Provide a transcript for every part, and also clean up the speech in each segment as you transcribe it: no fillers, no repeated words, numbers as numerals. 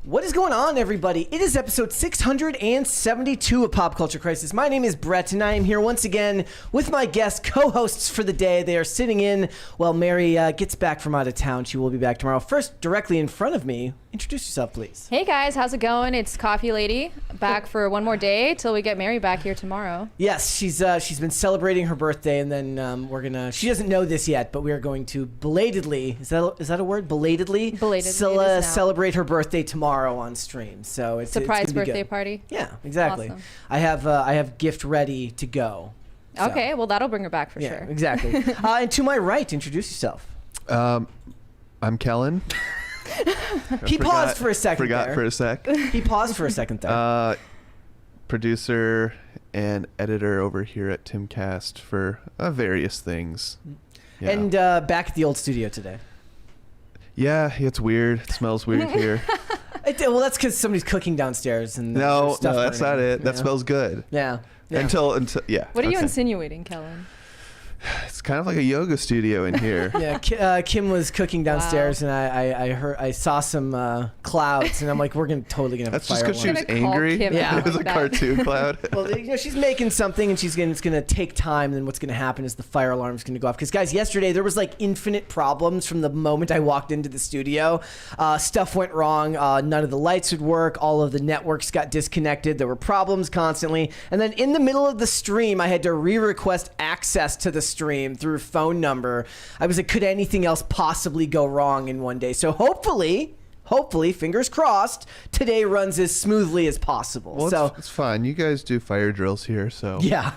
What is going on, everybody? It is episode 672 of Pop Culture Crisis. My name is Brett, and I am here once again with my guest co-hosts for the day. They are sitting in while Mary gets back from out of town. She will be back tomorrow. First, directly in front of me, introduce yourself, please. Hey guys, how's it going? It's Coffee Lady, back for one more day till we get Mary back here tomorrow. Yes, she's been celebrating her birthday, and then we're gonna. She doesn't know this yet, but we are going to belatedly. Is that a word? Belatedly. Celebrate her birthday tomorrow on stream. So it's surprise birthday good. Party. Yeah, exactly. Awesome. I have gift ready to go. So. Okay, well that'll bring her back for sure. Exactly. And to my right, introduce yourself. I'm Kellen. He paused for a second. Forgot for a sec. He paused for a second there. Producer and editor over here at Timcast for various things. Yeah. And back at the old studio today. Yeah, it's weird. It smells weird here. Well, that's because somebody's cooking downstairs. And no, that's burning. not it. That smells good. Yeah. Until yeah. What are you insinuating, Kellen? It's kind of like a yoga studio in here. Yeah, Kim was cooking downstairs, and I saw some clouds, and I'm like, we're totally gonna have That's a fire just because she alarm. was angry. Yeah, it was a cartoon cloud. Well, she's making something, and it's gonna take time. And then what's gonna happen is the fire alarm is gonna go off. Because guys, yesterday there was like infinite problems from the moment I walked into the studio. Stuff went wrong. None of the lights would work. All of the networks got disconnected. There were problems constantly. And then in the middle of the stream, I had to re-request access to the stream through phone number. I was like, could anything else possibly go wrong in one day? So hopefully, fingers crossed, today runs as smoothly as possible. Well, it's fine. You guys do fire drills here, so. Yeah.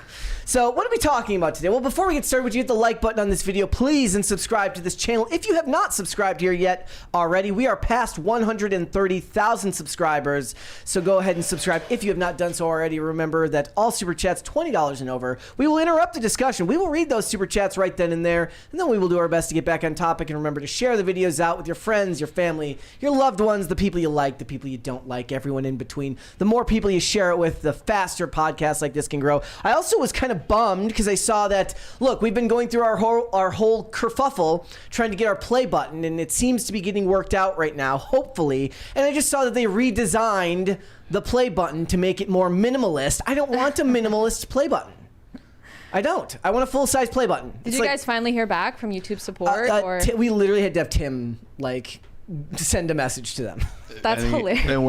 So what are we talking about today? Well, before we get started, would you hit the like button on this video, please, and subscribe to this channel. If you have not subscribed here yet already, we are past 130,000 subscribers. So go ahead and subscribe if you have not done so already. Remember that all super chats, $20 and over, we will interrupt the discussion. We will read those super chats right then and there, and then we will do our best to get back on topic. And remember to share the videos out with your friends, your family, your loved ones, the people you like, the people you don't like, everyone in between. The more people you share it with, the faster podcasts like this can grow. I also was kind of bummed because I saw that, look, we've been going through our whole kerfuffle trying to get our play button, and it seems to be getting worked out right now, hopefully. And I just saw that they redesigned the play button to make it more minimalist. I don't want a minimalist play button. I don't. I want a full-size play button. Did you guys finally hear back from YouTube support? We literally had to have Tim, send a message to them. That's hilarious. And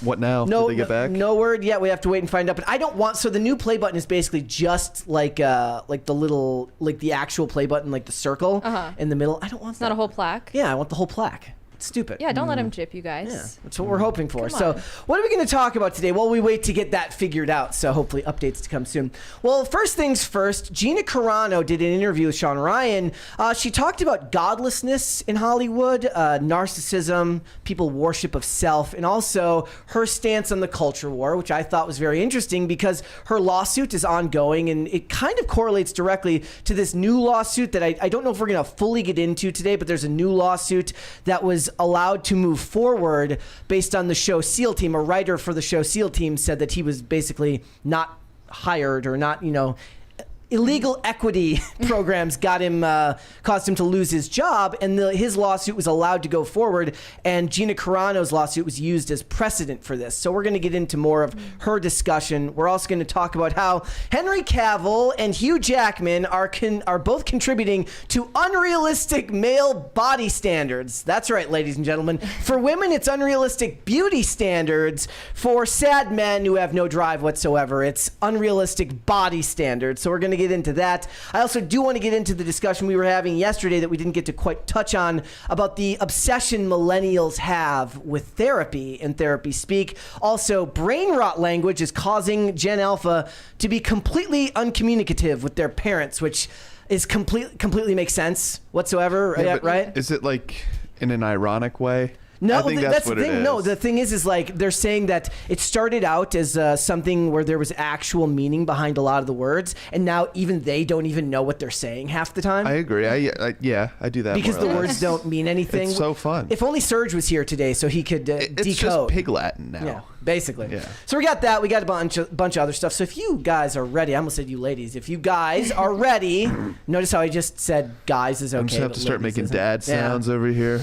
what now? Did they get back? No word yet. We have to wait and find out. But I don't want. So the new play button is basically just like the actual play button, like the circle in the middle. I don't want. It's not a whole plaque. Yeah, I want the whole plaque. It's stupid. Yeah, don't let him gyp, you guys. Yeah, that's what we're hoping for. So what are we going to talk about today? Well, we wait to get that figured out. So hopefully updates to come soon. Well, first things first, Gina Carano did an interview with Sean Ryan. She talked about godlessness in Hollywood, narcissism, people worship of self, and also her stance on the culture war, which I thought was very interesting because her lawsuit is ongoing, and it kind of correlates directly to this new lawsuit that I don't know if we're going to fully get into today, but there's a new lawsuit that was allowed to move forward based on the show SEAL Team. A writer for the show SEAL Team said that he was basically not hired or not, illegal equity programs caused him to lose his job, and his lawsuit was allowed to go forward, and Gina Carano's lawsuit was used as precedent for this. So we're going to get into more of her discussion. We're also going to talk about how Henry Cavill and Hugh Jackman are both contributing to unrealistic male body standards. That's right, ladies and gentlemen. For women, it's unrealistic beauty standards. For sad men who have no drive whatsoever, it's unrealistic body standards. So we're going to get into that. I also do want to get into the discussion we were having yesterday that we didn't get to quite touch on about the obsession millennials have with therapy and therapy speak. Also, brain rot language is causing Gen Alpha to be completely uncommunicative with their parents, which is completely makes sense whatsoever, right? Is it like in an ironic way? No, I think that's what the thing. it is. No, the thing is like they're saying that it started out as something where there was actual meaning behind a lot of the words, and now even they don't even know what they're saying half the time. I agree. I do that because more or the less. words don't mean anything. It's so fun. If only Serge was here today, so he could decode. It's just pig Latin now. Yeah. Basically. Yeah. So we got that. We got a bunch of other stuff. So if you guys are ready, I almost said you ladies. If you guys are ready, notice how I just said guys is okay. I'm just have to start making dad sounds over here.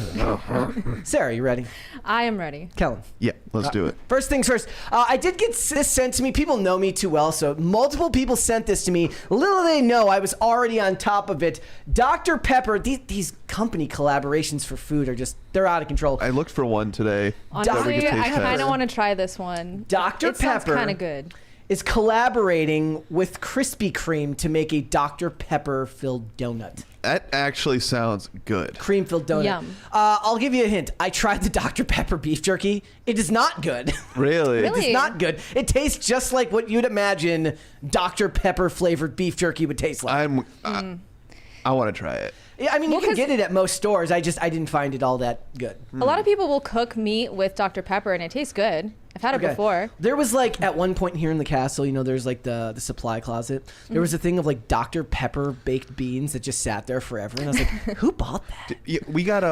Sarah, you ready? I am ready. Kellen. Yeah, let's do it. First things first. I did get this sent to me. People know me too well, so multiple people sent this to me. Little they know, I was already on top of it. Dr. Pepper. These company collaborations for food are they're out of control. I looked for one today. Honestly, I kind of want to try this one. Dr. It sounds Pepper kind of good. is collaborating with Krispy Kreme to make a Dr. Pepper filled donut. That actually sounds good. Cream filled donut. Yum. I'll give you a hint. I tried the Dr. Pepper beef jerky. It is not good. Really? Really? It's not good. It tastes just like what you'd imagine Dr. Pepper flavored beef jerky would taste like. I want to try it. Yeah, I mean, you can get it at most stores. I didn't find it all that good. A lot of people will cook meat with Dr. Pepper, and it tastes good. I've had it before. There was like at one point here in the castle, there's like the supply closet. There was a thing of like Dr. Pepper baked beans that just sat there forever, and I was like, who bought that? We got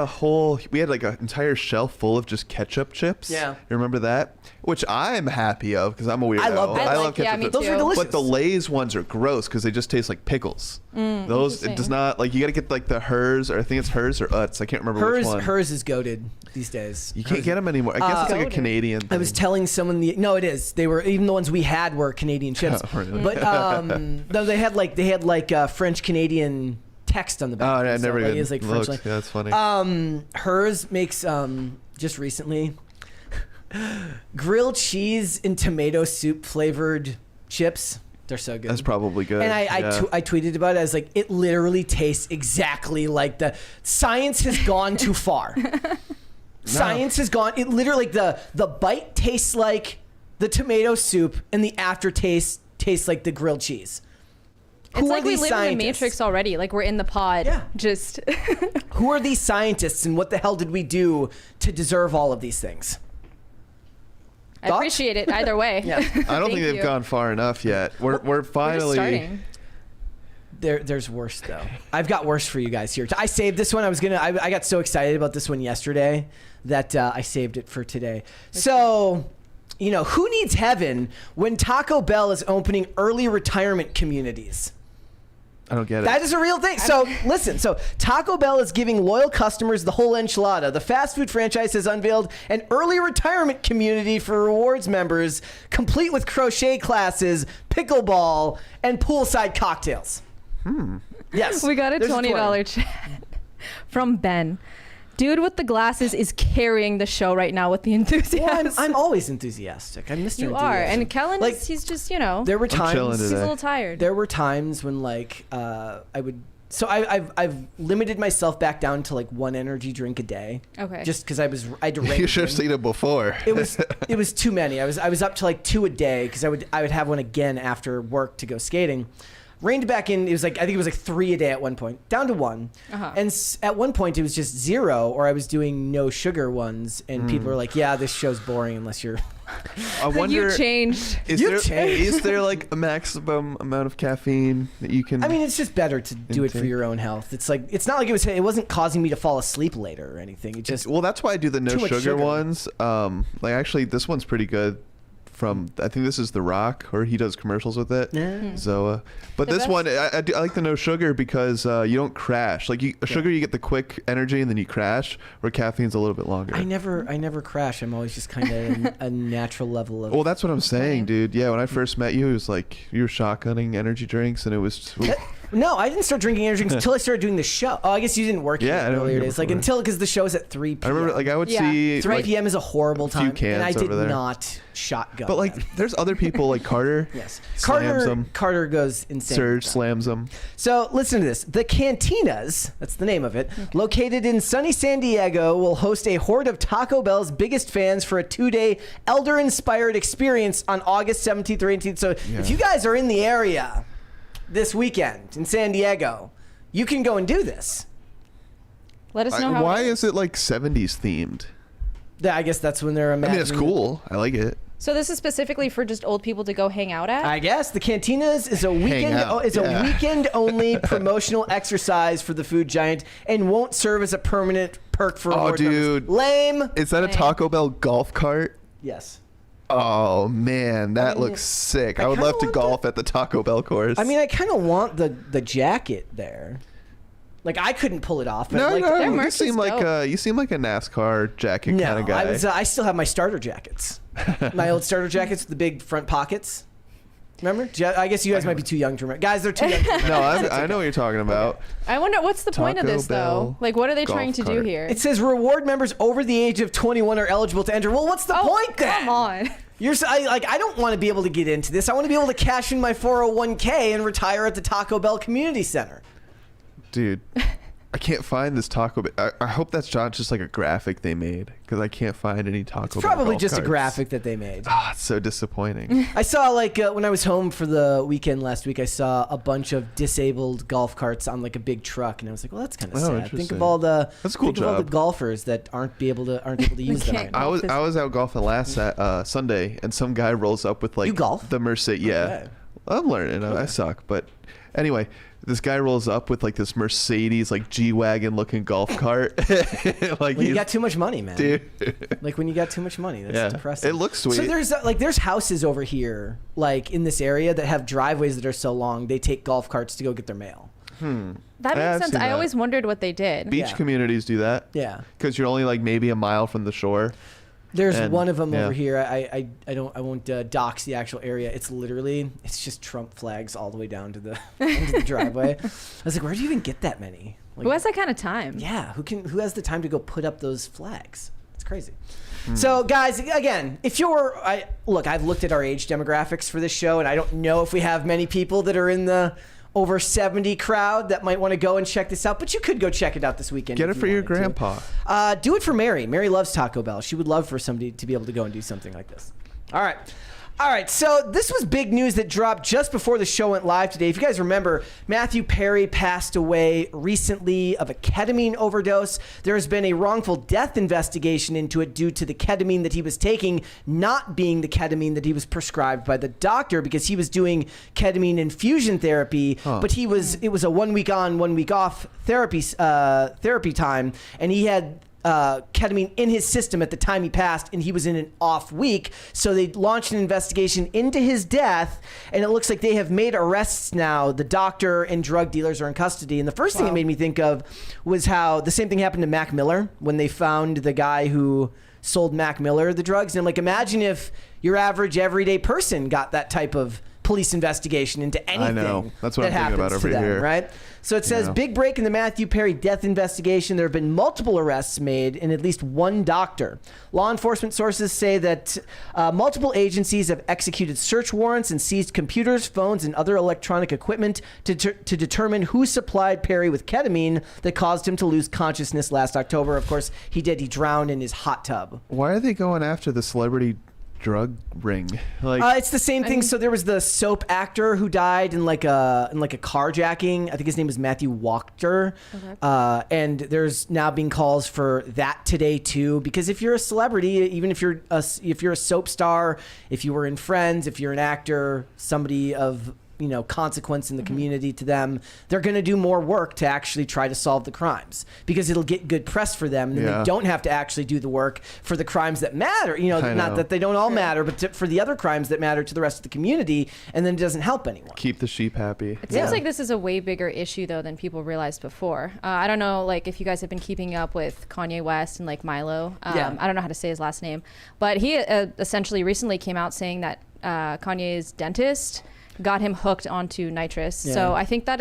we had like an entire shelf full of just ketchup chips. Yeah. You remember that? Which I'm happy of because I'm a weirdo. I love that. I love ketchup me chips. Those are too. delicious. But the Lay's ones are gross because they just taste like pickles. Those, it does not, like, you got to get like the Hers, or I think it's Hers or Utz. I can't remember which one. Hers is goated these days. You can't get them anymore. I guess it's like a Canadian thing. I was telling someone no, it is. They were, even the ones we had were Canadian chips. Oh, really? But no, they had like French Canadian text on the back. Oh, yeah, I so, never like, even it's like looked. French, Yeah, that's funny. Hers makes just recently grilled cheese and tomato soup flavored chips. They're so good. That's probably good. And yeah. I tweeted about it. I was like, it literally tastes exactly like science has gone too far. Science has gone. It literally, like the bite tastes like the tomato soup, and the aftertaste tastes like the grilled cheese. It's like we live in the Matrix already. Like we're in the pod. Yeah. Just. Who are these scientists, and what the hell did we do to deserve all of these things? I appreciate it either way. Yeah. I don't think they've gone far enough yet. We're finally. We're just starting. There's worse though. I've got worse for you guys here. I saved this one. I got so excited about this one yesterday that I saved it for today. So, who needs heaven when Taco Bell is opening early retirement communities? I don't get it. That is a real thing. So listen, Taco Bell is giving loyal customers the whole enchilada. The fast food franchise has unveiled an early retirement community for rewards members, complete with crochet classes, pickleball, and poolside cocktails. Yes. We got a There's $20 chat from Ben. Dude with the glasses is carrying the show right now with the enthusiasm. Well, I'm always enthusiastic. I'm Mr. You are. And Kellen, Like, he's just, there were times he's a little tired. There were times when I would. So I've limited myself back down to like one energy drink a day. Okay. Just because I had to rate. You should have seen it before. It was too many. I was up to like 2 a day because I would have one again after work to go skating. Reined back in. I think it was like 3 a day at one point, down to 1. And at one point it was just 0, or I was doing no sugar ones, and people were like, "Yeah, this show's boring unless you're." I wonder. You changed. Is there like a maximum amount of caffeine that you can? I mean, it's just better to do it for your own health. It's like, it's not like it wasn't causing me to fall asleep later or anything. It just, well, that's why I do the no sugar ones. Like actually, this one's pretty good. I think this is The Rock, or he does commercials with it. Yeah. Zoa. But this one, I like the no sugar because you don't crash. Like sugar, you get the quick energy and then you crash. Where caffeine's a little bit longer. I never crash. I'm always just kind of a natural level of. Well, that's what I'm saying, dude. Yeah, when I first met you, it was like you were shotgunning energy drinks, and it was. No, I didn't start drinking energy drinks until I started doing the show. Oh, I guess you didn't work here earlier days. Like because the show's at 3 p.m. I remember, I would see 3 p.m. is a horrible time, cans and I did over there. not shotgun. But there's other people like Carter. Yes, slams them. Carter goes insane. Serge slams them. So listen to this. The Cantinas, that's the name of it, located in sunny San Diego, will host a horde of Taco Bell's biggest fans for a 2-day elder-inspired experience on August 17th or 18th. So if you guys are in the area this weekend in San Diego, you can go and do this. Let us know how. Why is it like 70s themed? I guess that's when they're imagining. I mean, it's cool. I like it. So this is specifically for just old people to go hang out at? I guess the Cantinas is a weekend a weekend only promotional exercise for the food giant, and won't serve as a permanent perk for rewards members. Dude. Lame. Is that a Taco Bell golf cart? Yes. Oh man, that looks sick. I would love to golf at the Taco Bell course. I mean, I kind of want the jacket there. Like, I couldn't pull it off. But no, like, no, merch you is seem like dope. you seem like a NASCAR jacket kind of guy. I still have my starter jackets. My old starter jackets with the big front pockets. Remember? I guess you guys might be too young to remember. Guys, they're too young to remember. No, I know what you're talking about. I wonder what's the point of Taco this Bell though. Like, what are they golf trying to do cart. here? It says reward members over the age of 21 are eligible to enter. Well, what's the point then? Come on. I don't want to be able to get into this. I want to be able to cash in my 401k and retire at the Taco Bell Community Center. Dude, I can't find this Taco Bell. I hope that's not just like a graphic they made because I can't find any Taco Bell. Probably golf just carts. a graphic that they made. Ah, it's so disappointing. I saw when I was home for the weekend last week, I saw a bunch of disabled golf carts on like a big truck, and I was like, "Well, that's kind of sad. Think interesting. of all the That's a cool think of all the job. golfers that aren't able to use them right now." I was out golfing last Sunday, and some guy rolls up with like You golf? the Mercedes. Yeah, Okay. I'm learning. I suck, but anyway, this guy rolls up with like this Mercedes like G-Wagon looking golf cart. Like When you got too much money, man. dude. Like when you got too much money, that's Yeah. depressing. It looks sweet. So there's houses over here, like in this area, that have driveways that are so long they take golf carts to go get their mail. That Yeah, makes I've sense. seen I that. always wondered what they did. Beach Yeah. communities do that. Yeah. Because you're only like maybe a mile from the shore. There's And- one of them yeah. over here. I won't dox the actual area. It's just Trump flags all the way down to the end of the driveway. I was like, where do you even get that many? Like, Who has that kind of time? yeah, who has the time to go put up those flags? It's crazy. So guys, again, I've looked at our age demographics for this show, and I don't know if we have many people that are in the over 70 crowd that might want to go and check this out, but you could go check it out this weekend. Get if it for you your wanted to. grandpa. Do it for Mary. Mary loves Taco Bell. She would love for somebody to be able to go and do something like this. All right. So this was big news that dropped just before the show went live today. If you guys remember, Matthew Perry passed away recently of a ketamine overdose. There has been a wrongful death investigation into it due to the ketamine that he was taking not being the ketamine that he was prescribed by the doctor, because he was doing ketamine infusion therapy, but it was a 1 week on, 1 week off therapy time, and he had ketamine in his system at the time he passed, and he was in an off week. So they launched an investigation into his death, and it looks like they have made arrests now. The doctor and drug dealers are in custody. And the first thing it made me think of was how the same thing happened to Mac Miller when they found the guy who sold Mac Miller the drugs. And I'm like, imagine if your average everyday person got that type of police investigation into anything. I know. That's what that I'm thinking about happens over to them, here. right? So it says, Yeah. big break in the Matthew Perry death investigation. There have been multiple arrests made and at least one doctor. Law enforcement sources say that multiple agencies have executed search warrants and seized computers, phones, and other electronic equipment to determine who supplied Perry with ketamine that caused him to lose consciousness last October. Of course, he did. He drowned in his hot tub. Why are they going after the celebrity drug ring? Like, It's the same thing. So there was the soap actor who died in like a carjacking. I think his name was Matthew Wachter. Okay. And there's now being calls for that today too. Because if you're a celebrity, even if you're a soap star, if you were in Friends, if you're an actor, somebody of consequence in the community to them, they're going to do more work to actually try to solve the crimes because it'll get good press for them. And then they don't have to actually do the work for the crimes that matter. Not that they don't all matter, but for the other crimes that matter to the rest of the community. And then it doesn't help anyone. keep the sheep happy. It seems like this is a way bigger issue though than people realized before. I don't know, like if you guys have been keeping up with Kanye West and like Milo. I don't know how to say his last name, but he essentially recently came out saying that Kanye's dentist got him hooked onto nitrous. Yeah. So I think that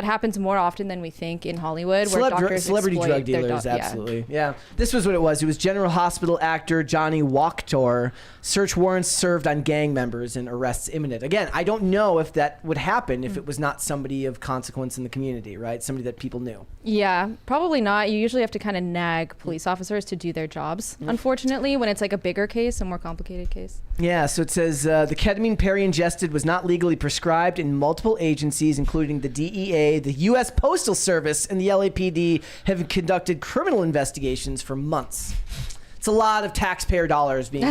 happens more often than we think in Hollywood, where doctors celebrity exploit drug their dealers, yeah. absolutely. Yeah. This was what it was. It was General Hospital actor Johnny Wachter. Search warrants served on gang members and arrests imminent. Again, I don't know if that would happen if it was not somebody of consequence in the community, right? Somebody that people knew. Yeah, probably not. You usually have to kind of nag police officers to do their jobs, unfortunately, when it's like a bigger case, a more complicated case. Yeah, so it says the ketamine Perry ingested was not legally prescribed, and multiple agencies, including the DEA, the U.S. Postal Service, and the LAPD have conducted criminal investigations for months. It It's a lot of taxpayer dollars being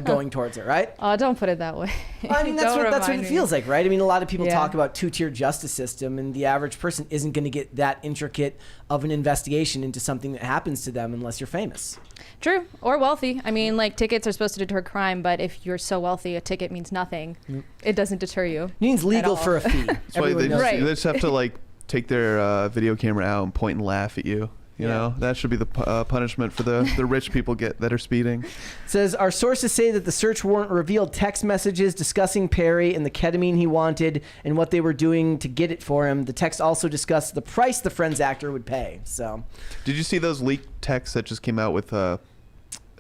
going towards it, right? Oh, don't put it that way. I mean, that's what it feels like, right? I mean, a lot of people Yeah. talk about two-tier justice system, and the average person isn't going to get that intricate of an investigation into something that happens to them unless you're famous. True, or wealthy. I mean, like, tickets are supposed to deter crime, but if you're so wealthy, a ticket means nothing. It doesn't deter you. It means legal for a fee. That's why Everyone knows Right. they just have to like take their video camera out and point and laugh at you. You know, that should be the punishment for the rich people that are speeding. It says, our sources say that the search warrant revealed text messages discussing Perry and the ketamine he wanted and what they were doing to get it for him. The text also discussed the price the Friends actor would pay. So, did you see those leaked texts that just came out with, I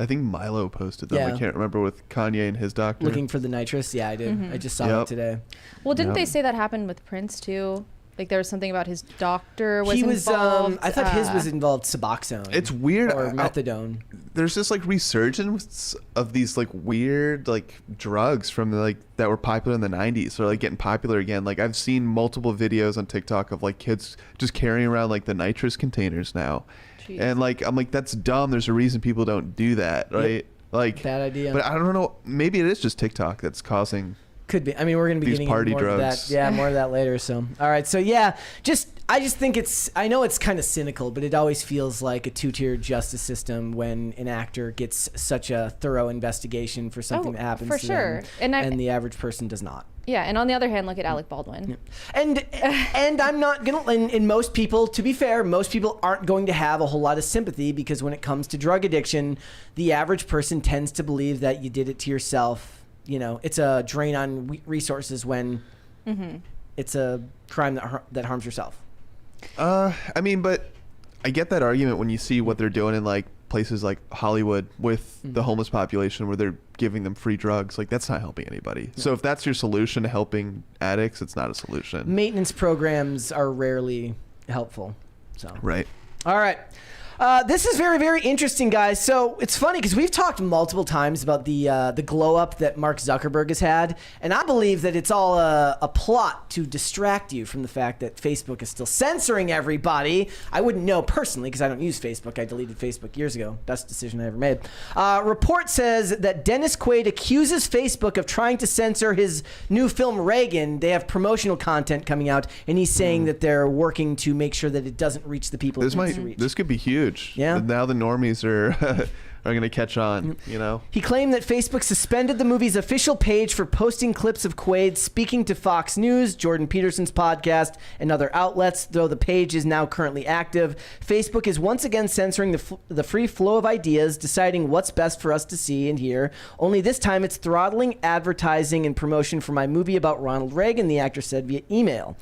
think Milo posted them. Yeah. I can't remember, with Kanye and his doctor. looking for the nitrous? Yeah, I did. I just saw it today. Well, didn't Yep. they say that happened with Prince, too? Like, there was something about his doctor was He was, involved. I thought his was involved Suboxone. It's weird. Or methadone. There's this like resurgence of these like weird like drugs from like that were popular in the 90s. So like getting popular again. Like I've seen multiple videos on TikTok of like kids just carrying around like the nitrous containers now. Jeez. And like I'm like, that's dumb. There's a reason people don't do that, right? Yep. Like Bad idea. But I don't know. Maybe it is just TikTok that's causing. Could be. I mean, we're going to be These getting party into more drugs. of that. Yeah, more of that later. So, all right. So, yeah, I just think I know it's kind of cynical, but it always feels like a two-tier justice system when an actor gets such a thorough investigation for something that happens for to sure. them, And the average person does not. Yeah, and on the other hand, look at Alec Baldwin. And I'm not going to, and most people, to be fair, most people aren't going to have a whole lot of sympathy because when it comes to drug addiction, the average person tends to believe that you did it to yourself. You know, it's a drain on resources when it's a crime that harms yourself. I mean, but I get that argument when you see what they're doing in like places like Hollywood with the homeless population where they're giving them free drugs. Like that's not helping anybody. So if that's your solution to helping addicts, it's not a solution. Maintenance programs are rarely helpful. So Right. All right. This is very, very interesting, guys. So it's funny because we've talked multiple times about the glow up that Mark Zuckerberg has had, and I believe that it's all a plot to distract you from the fact that Facebook is still censoring everybody. I wouldn't know personally because I don't use Facebook. I deleted Facebook years ago. Best decision I ever made. Report says that Dennis Quaid accuses Facebook of trying to censor his new film Reagan. They have promotional content coming out, and he's saying that they're working to make sure that it doesn't reach the people it needs to reach. This could be huge. Yeah. Now the normies are are going to catch on, you know. He claimed that Facebook suspended the movie's official page for posting clips of Quaid speaking to Fox News, Jordan Peterson's podcast, and other outlets, though the page is now currently active. Facebook is once again censoring the free flow of ideas, deciding what's best for us to see and hear. Only this time it's throttling advertising and promotion for my movie about Ronald Reagan, the actor said via email.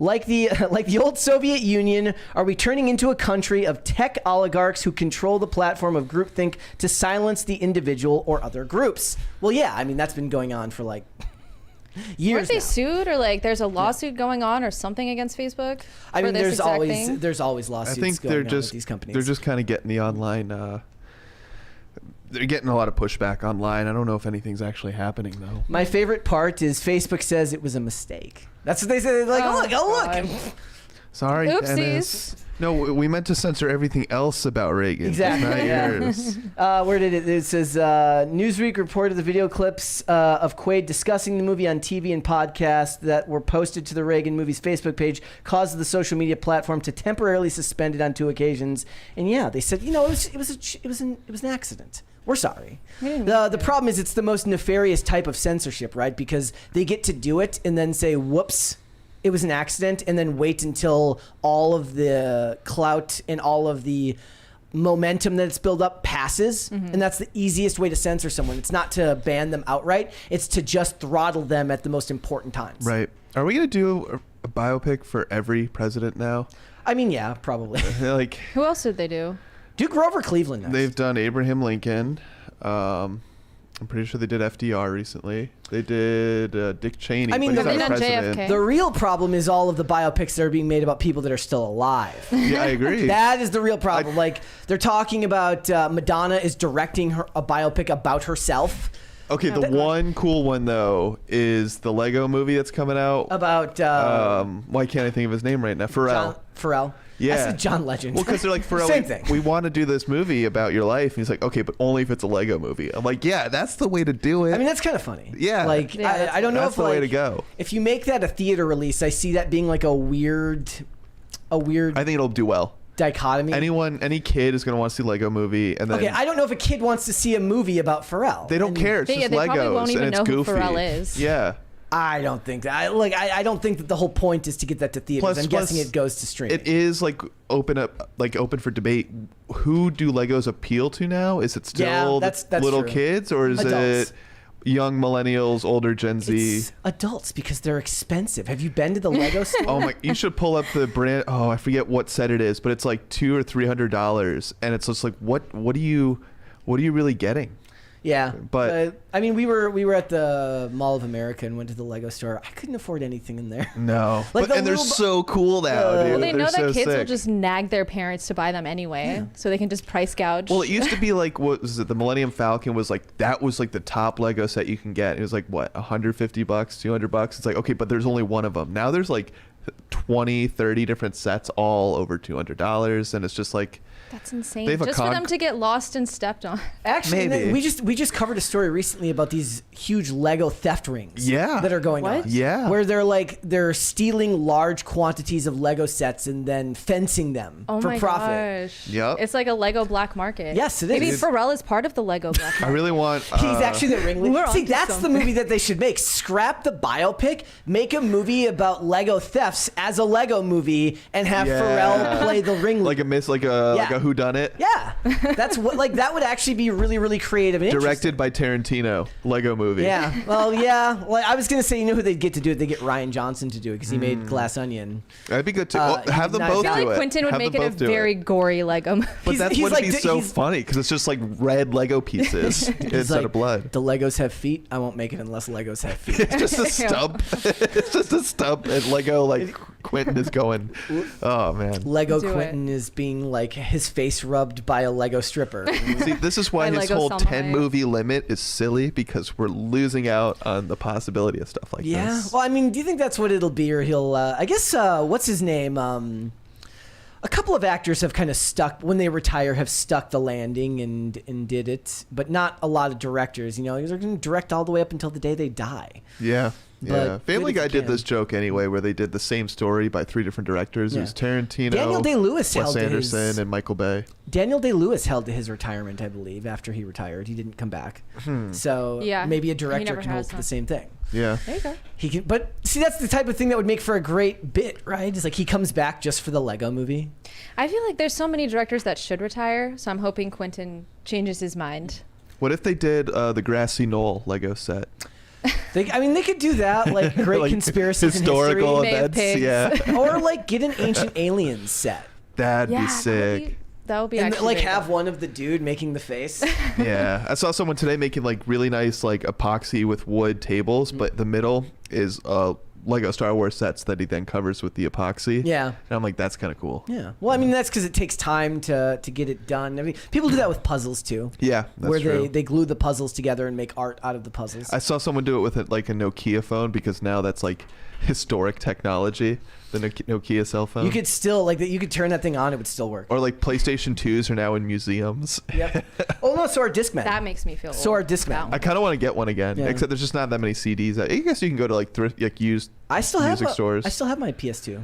Like the old Soviet Union, are we turning into a country of tech oligarchs who control the platform of groupthink to silence the individual or other groups? Well, yeah, I mean, that's been going on for like years Weren't they now. sued or like there's a lawsuit going on or something against Facebook? I for mean, this there's exact always thing? there's always I lawsuits think going they're on just with these companies. they're just kind of getting the online they're getting a lot of pushback online. I don't know if anything's actually happening though. My favorite part is Facebook says it was a mistake. That's what they say. They're like, Oh, oh look. Sorry, Oopsies. Dennis. No, we meant to censor everything else about Reagan. Exactly, Not yeah. yours. Where did it says Newsweek reported the video clips of Quaid discussing the movie on TV and podcast that were posted to the Reagan movie's Facebook page caused the social media platform to temporarily suspend it on 2 occasions. And yeah, they said, you know, it was an accident. We're sorry. The problem is it's the most nefarious type of censorship, right? Because they get to do it and then say, whoops, it was an accident, and then wait until all of the clout and all of the momentum that it's built up passes. And that's the easiest way to censor someone. It's not to ban them outright. It's to just throttle them at the most important times. Right. Are we going to do a biopic for every president now? I mean, yeah, probably. Like, Who else did they do? Do Grover Cleveland next. they've done Abraham Lincoln. I'm pretty sure they did FDR recently. They did Dick Cheney. I mean, but he's they've not done president. JFK. The real problem is all of the biopics that are being made about people that are still alive. Yeah, I agree. That is the real problem. Like, they're talking about Madonna is directing a biopic about herself. Okay, the one cool one though is the Lego movie that's coming out. About Why can't I think of his name right now? Pharrell. Pharrell. Yeah. That's John Legend. Well, because they're like, Pharrell, Same thing. we want to do this movie about your life. And he's like, okay, but only if it's a Lego movie. I'm like, yeah, that's the way to do it. I mean, that's kind of funny. Yeah. Like, Yeah, I don't know that's if the like, way to go. if you make that a theater release, I see that being like a weird I think it'll do well. dichotomy. Any kid is going to want to see Lego movie, and then Okay, I don't know if a kid wants to see a movie about Pharrell. they don't care. It's They- just they Legos, probably won't even and it's know who goofy. Pharrell is. Yeah. I don't think that. I don't think that the whole point is to get that to theaters. I'm guessing it goes to streaming. It is like open for debate. Who do Legos appeal to now? Is it still that's little true. kids, or is Adults. it young millennials, older Gen Z? It's adults because they're expensive. Have you been to the Lego store? Oh my! You should pull up the brand. Oh, I forget what set it is, but it's like $200 or $300, and it's just like, what are you really getting? Yeah, But- I mean, we were at the Mall of America and went to the Lego store. I couldn't afford anything in there. No, Like and they're little so cool now, dude. Well, they They're know that so kids will sick. just nag their parents to buy them anyway, so they can just price gouge. Well, it used to be like, what was it? The Millennium Falcon was like, that was like the top Lego set you can get. It was like, what, $150, $200? It's like, okay, but there's only one of them. Now there's like 20, 30 different sets, all over $200, and it's just like, That's insane. They have a Just for them con- to get lost and stepped on. Actually, Maybe. we just covered a story recently about these huge Lego theft rings. Yeah. that are going What? on. Yeah. where they're stealing large quantities of Lego sets and then fencing them Oh for my profit. gosh. Yep. It's like a Lego black market. Yes, it Maybe is. Pharrell is part of the Lego black I market. really want. He's actually the ringleader. We're See, onto that's the something. movie that they should make. Scrap the biopic, make a movie about Lego thefts as a Lego movie, and have Yeah. Pharrell play the ringleader. like a Yeah. whodunit. Yeah, that's what that would actually be really, really creative and Directed by Tarantino, Lego movie. Yeah, well, yeah. Well, I was gonna say, you know who they'd get to do it? They get Ryan Johnson to do it because he made Glass Onion. That'd be good too. He Have did them not- both I I do feel like it. Quentin would Have make them it a both do very gory Lego movie. But that's he's what like- would be so he's- funny because it's just like red Lego pieces He's instead like, of blood. The Legos have feet. I won't make it unless Legos have feet. It's just a stump. It's just a stump, and Lego like Quentin is going. Oh man. Lego Do Quentin is being like his face rubbed by a Lego stripper. See, this is why By his Lego whole Salma 10 Hayek. movie limit is silly because we're losing out on the possibility of stuff like Yeah. this. Well, I mean, do you think that's what it'll be, or he'll? I guess. What's his name? A couple of actors have kind of stuck when they retire, have stuck the landing and did it, but not a lot of directors. You know, they're going to direct all the way up until the day they die. Yeah. But Yeah. good Family if you Guy did can. this joke anyway, where they did the same story by 3 different directors. Yeah. It was Tarantino, Daniel Day-Lewis Wes held to his- Anderson, and Michael Bay. Daniel Day-Lewis held to his retirement, I believe, after he retired. He didn't come back. So Yeah, maybe a he director never can hold has, to huh? the same thing. Yeah. There you go. He can, but see, that's the type of thing that would make for a great bit, right? It's like he comes back just for the Lego movie. I feel like there's so many directors that should retire, so I'm hoping Quentin changes his mind. What if they did the Grassy Knoll Lego set? They could do that, like great Like conspiracies historical in May of events. Pigs. Yeah. or like get an ancient aliens set That'd Yeah, be sick. That would be and actually like very have cool. one of the dude making the face. Yeah. I saw someone today making like really nice like epoxy with wood tables, but the middle is Lego Star Wars sets that he then covers with the epoxy. Yeah. And I'm like, that's kind of cool. Yeah. Well, I mean, that's because it takes time to get it done. I mean, people do that with puzzles too. Yeah, that's where true. they glue the puzzles together and make art out of the puzzles. I saw someone do it with like a Nokia phone because now that's like historic technology. The Nokia cell phone. You could still like that. You could turn that thing on; it would still work. Or like PlayStation 2s are now in museums. Yep. Oh no, so are Discmen. That makes me feel So old. are Discman. That I one. kind of want to get one again, Yeah. except there's just not that many CDs. I guess you can go to like thrift, like used I still have music stores. I still have my PS2.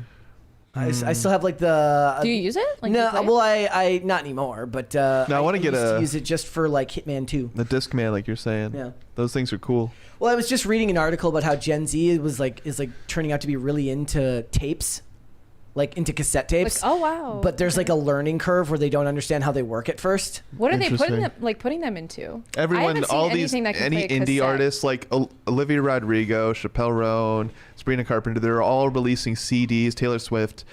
I still have like the. Do you use it? Like, do no, you play it? well, I not anymore, but I wanna get used to a- use it just for like Hitman 2. the Discman, like you're saying. Yeah. Those things are cool. Well, I was just reading an article about how Gen Z is turning out to be really into tapes, like into cassette tapes. Like, oh wow. But there's like a learning curve where they don't understand how they work at first. What are they Interesting. putting them into? I Everyone, haven't seen all these, anything that can any play a indie cassette. artists like Olivia Rodrigo, Chappelle Roan, Sabrina Carpenter, they're all releasing CDs, Taylor Swift,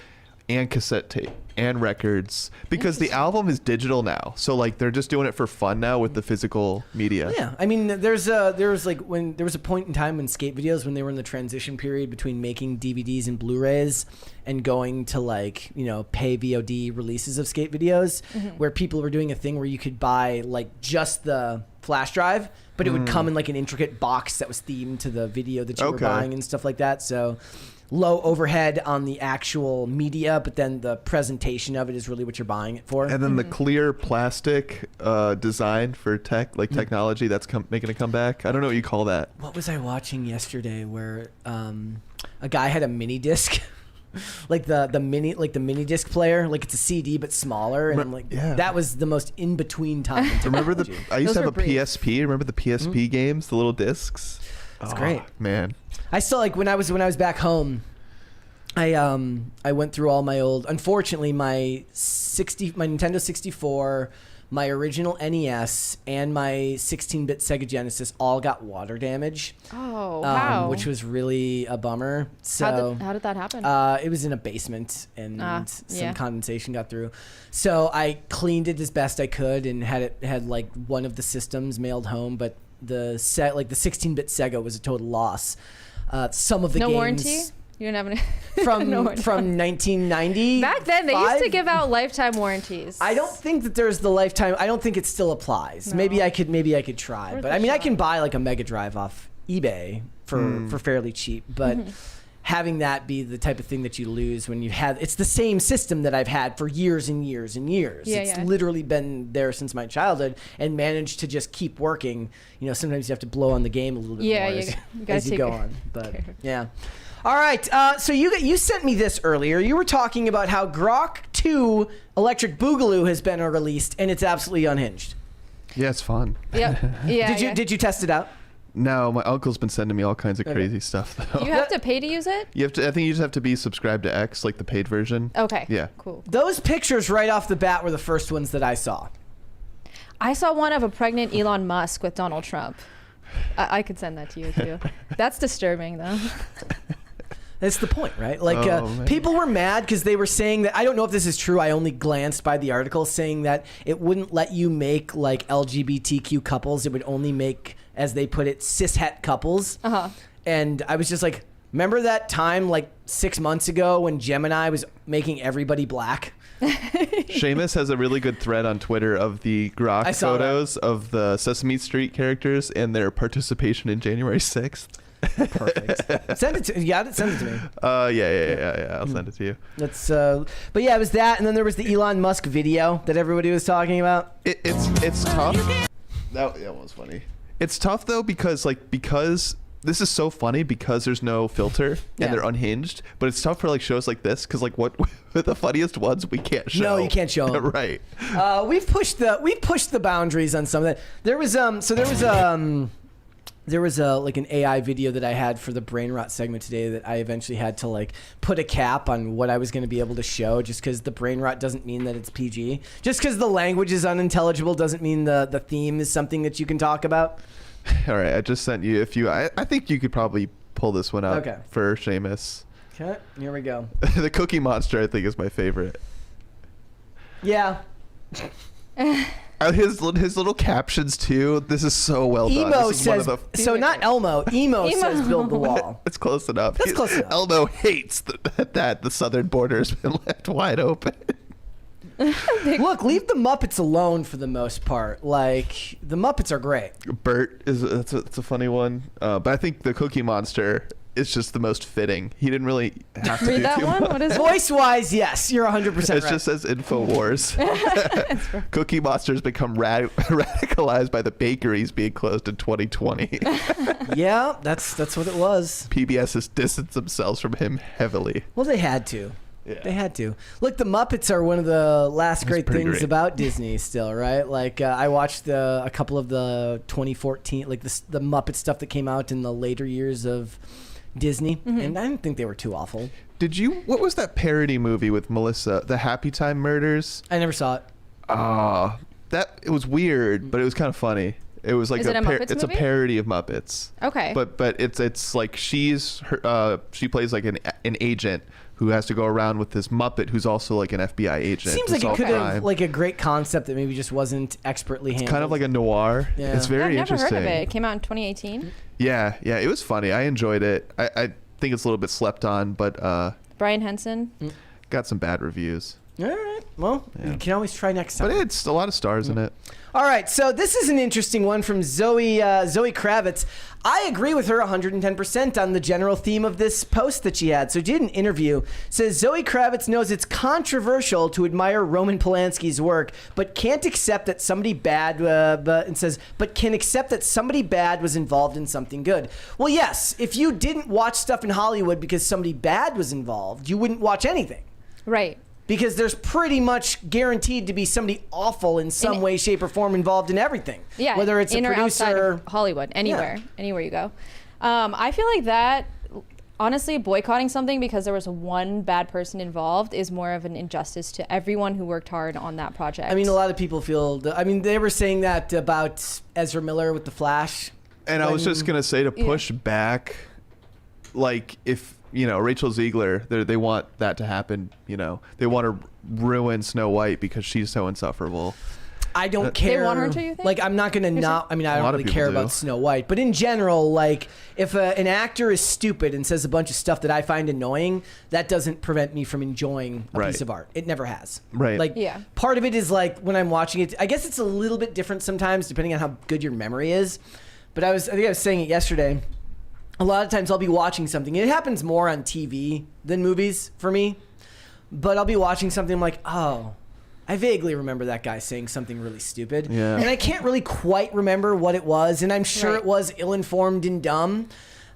and cassette tape and records because the album is digital now. So like they're just doing it for fun now with the physical media. Yeah, I mean, there was a point in time when skate videos, when they were in the transition period between making DVDs and Blu-rays and going to like, you know, pay VOD releases of skate videos, where people were doing a thing where you could buy like just the flash drive, but it would come in like an intricate box that was themed to the video that you were buying and stuff like that. So low overhead on the actual media, but then the presentation of it is really what you're buying it for. And then the clear plastic design for technology that's making a comeback. I don't know what you call that. What was I watching yesterday where a guy had a mini disc? Like the mini disc player, like it's a CD but smaller, and I'm like, that was the most in between time. Remember I used to have a PSP. Remember the PSP games, the little discs? That's great, man. I still like when I was back home. I went through all my old. Unfortunately, my Nintendo 64, my original NES, and my 16-bit Sega Genesis all got water damage. Oh, wow. Which was really a bummer. So how did that happen? It was in a basement, and some condensation got through. So I cleaned it as best I could and had like one of the systems mailed home, but the 16-bit Sega was a total loss. Some of the games. No warranty? You didn't have any from 1990. Back then, they used to give out lifetime warranties. I don't think that there's the lifetime. I don't think it still applies. No. Maybe I could try. But I mean, I can buy like a Mega Drive off eBay for fairly cheap. But having that be the type of thing that you lose when it's the same system that I've had for years and years and years. It's literally been there since my childhood and managed to just keep working. You know, sometimes you have to blow on the game a little bit more as you go on. But yeah. All right, so you sent me this earlier. You were talking about how Grok-2 Electric Boogaloo has been released, and it's absolutely unhinged. Yeah, it's fun. Yeah. Did you test it out? No, my uncle's been sending me all kinds of crazy stuff, though. You have to pay to use it? I think you just have to be subscribed to X, like the paid version. Okay. Yeah. Cool. Those pictures right off the bat were the first ones that I saw. I saw one of a pregnant Elon Musk with Donald Trump. I could send that to you, too. That's disturbing, though. That's the point, right? Like, people were mad because they were saying that, I don't know if this is true, I only glanced by the article, saying that it wouldn't let you make, like, LGBTQ couples. It would only make, as they put it, cishet couples. And I was just like, remember that time, like, 6 months ago when Gemini was making everybody black? Seamus has a really good thread on Twitter of the Grok photos of the Sesame Street characters and their participation in January 6th. Perfect. Send it to you. Got it? Send it to me. Yeah. I'll send it to you. That's but yeah, it was that, and then there was the Elon Musk video that everybody was talking about. It's tough. That one was funny. It's tough though because this is so funny because there's no filter and they're unhinged. But it's tough for like shows like this because like what the funniest ones we can't show. No, you can't show them. Right. We've pushed the boundaries on some of that. There was like an AI video that I had for the brain rot segment today that I eventually had to like put a cap on what I was going to be able to show, just because the brain rot doesn't mean that it's PG. Just because the language is unintelligible doesn't mean the theme is something that you can talk about. All right, I just sent you a few. I think you could probably pull this one out for Seamus. Okay, here we go. The Cookie Monster, I think, is my favorite. Yeah. His little captions too. This is so well done. Emo says so. Not Elmo. Emo says build the wall. It's close enough. That's close enough. Elmo hates that the southern border has been left wide open. Look, leave the Muppets alone for the most part. Like the Muppets are great. Bert it's a funny one, but I think the Cookie Monster is just the most fitting. He didn't really have to read do that too one. much. What is it? Voice wise, yes, you're 100% right. It just says InfoWars. Cookie Monster's become radicalized by the bakeries being closed in 2020. Yeah, that's what it was. PBS has distanced themselves from him heavily. Well, they had to. Yeah. They had to. Look, the Muppets are one of the last great things about Disney still, right? Like, I watched a couple of the 2014, like the Muppet stuff that came out in the later years of Disney, and I didn't think they were too awful. What was that parody movie with Melissa, the Happy Time Murders? I never saw it. It was weird, but it was kind of funny. It was like it's a parody of Muppets. Okay. But it's like she plays like an agent who has to go around with this Muppet who's also like an FBI agent. Seems like it could have like a great concept that maybe just wasn't expertly handled. It's kind of like a noir. Yeah. It's very interesting. I've never heard of it. It came out in 2018. Yeah, it was funny. I enjoyed it. I think it's a little bit slept on, but Brian Henson got some bad reviews. All right. Well, you can always try next time. But it's a lot of stars in it. All right, so this is an interesting one from Zoe Kravitz. I agree with her 110% on the general theme of this post that she had. So she did an interview. Says Zoe Kravitz knows it's controversial to admire Roman Polanski's work, but can't accept that somebody bad. But can accept that somebody bad was involved in something good. Well, yes. If you didn't watch stuff in Hollywood because somebody bad was involved, you wouldn't watch anything. Right. Because there's pretty much guaranteed to be somebody awful in some way, shape, or form involved in everything. Yeah, whether it's in a or producer, outside of Hollywood, anywhere you go. I feel like that, honestly, boycotting something because there was one bad person involved is more of an injustice to everyone who worked hard on that project. I mean, a lot of people feel. They were saying that about Ezra Miller with The Flash. And I was just gonna say to push back, like if. Rachel Ziegler, they want that to happen. They want to ruin Snow White because she's so insufferable. I don't care. They want her to, you think? Like, I'm not going to not... I don't really care about Snow White. But in general, like, if an actor is stupid and says a bunch of stuff that I find annoying, that doesn't prevent me from enjoying a piece of art. It never has. Right. Like, part of it is, like, when I'm watching it... I guess it's a little bit different sometimes, depending on how good your memory is. But I think I was saying it yesterday... A lot of times I'll be watching something. It happens more on TV than movies for me. But I'll be watching something, I'm like, oh, I vaguely remember that guy saying something really stupid. Yeah. And I can't really quite remember what it was. And I'm sure it was ill-informed and dumb.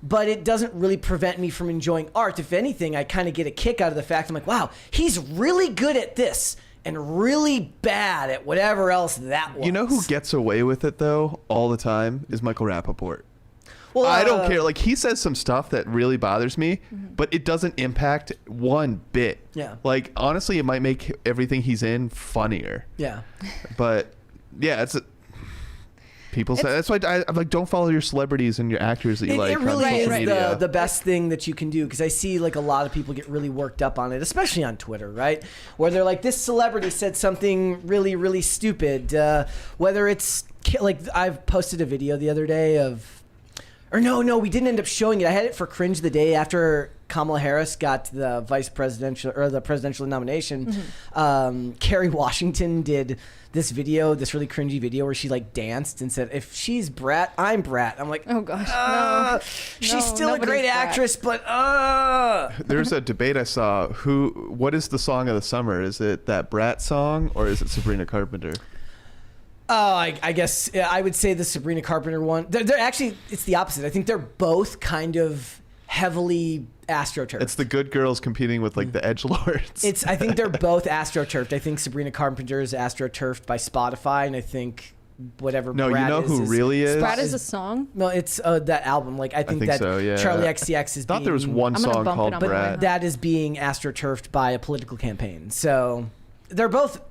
But it doesn't really prevent me from enjoying art. If anything, I kind of get a kick out of the fact I'm like, wow, he's really good at this and really bad at whatever else that was. You know who gets away with it, though, all the time is Michael Rappaport. Well, I don't care. Like, he says some stuff that really bothers me, but it doesn't impact one bit. Yeah. Like, honestly, it might make everything he's in funnier. Yeah. But, yeah, people say that's why I'm like, don't follow your celebrities and your actors that you like. It really on social is media. the best thing that you can do, because I see like a lot of people get really worked up on it, especially on Twitter, right? Where they're like, this celebrity said something really, really stupid. Whether it's like, I've posted a video the other day of. Or no, we didn't end up showing it. I had it for Cringe the day after Kamala Harris got the presidential nomination. Kerry Washington did this video, this really cringy video where she like danced and said, "If she's Brat, I'm Brat." I'm like, oh gosh, she's still a great actress, but There's a debate I saw. What is the song of the summer? Is it that Brat song or is it Sabrina Carpenter? Oh, I guess I would say the Sabrina Carpenter one. They're actually, it's the opposite. I think they're both kind of heavily astroturfed. It's the good girls competing with like the edgelords. I think they're both astroturfed. I think Sabrina Carpenter is astroturfed by Spotify, and I think whatever. No, Brat you know who really is? Brat is a song? No, it's that album. Like I think that so, yeah. Charlie XCX is. I thought there was one song called Brat. That is being astroturfed by a political campaign. So they're both,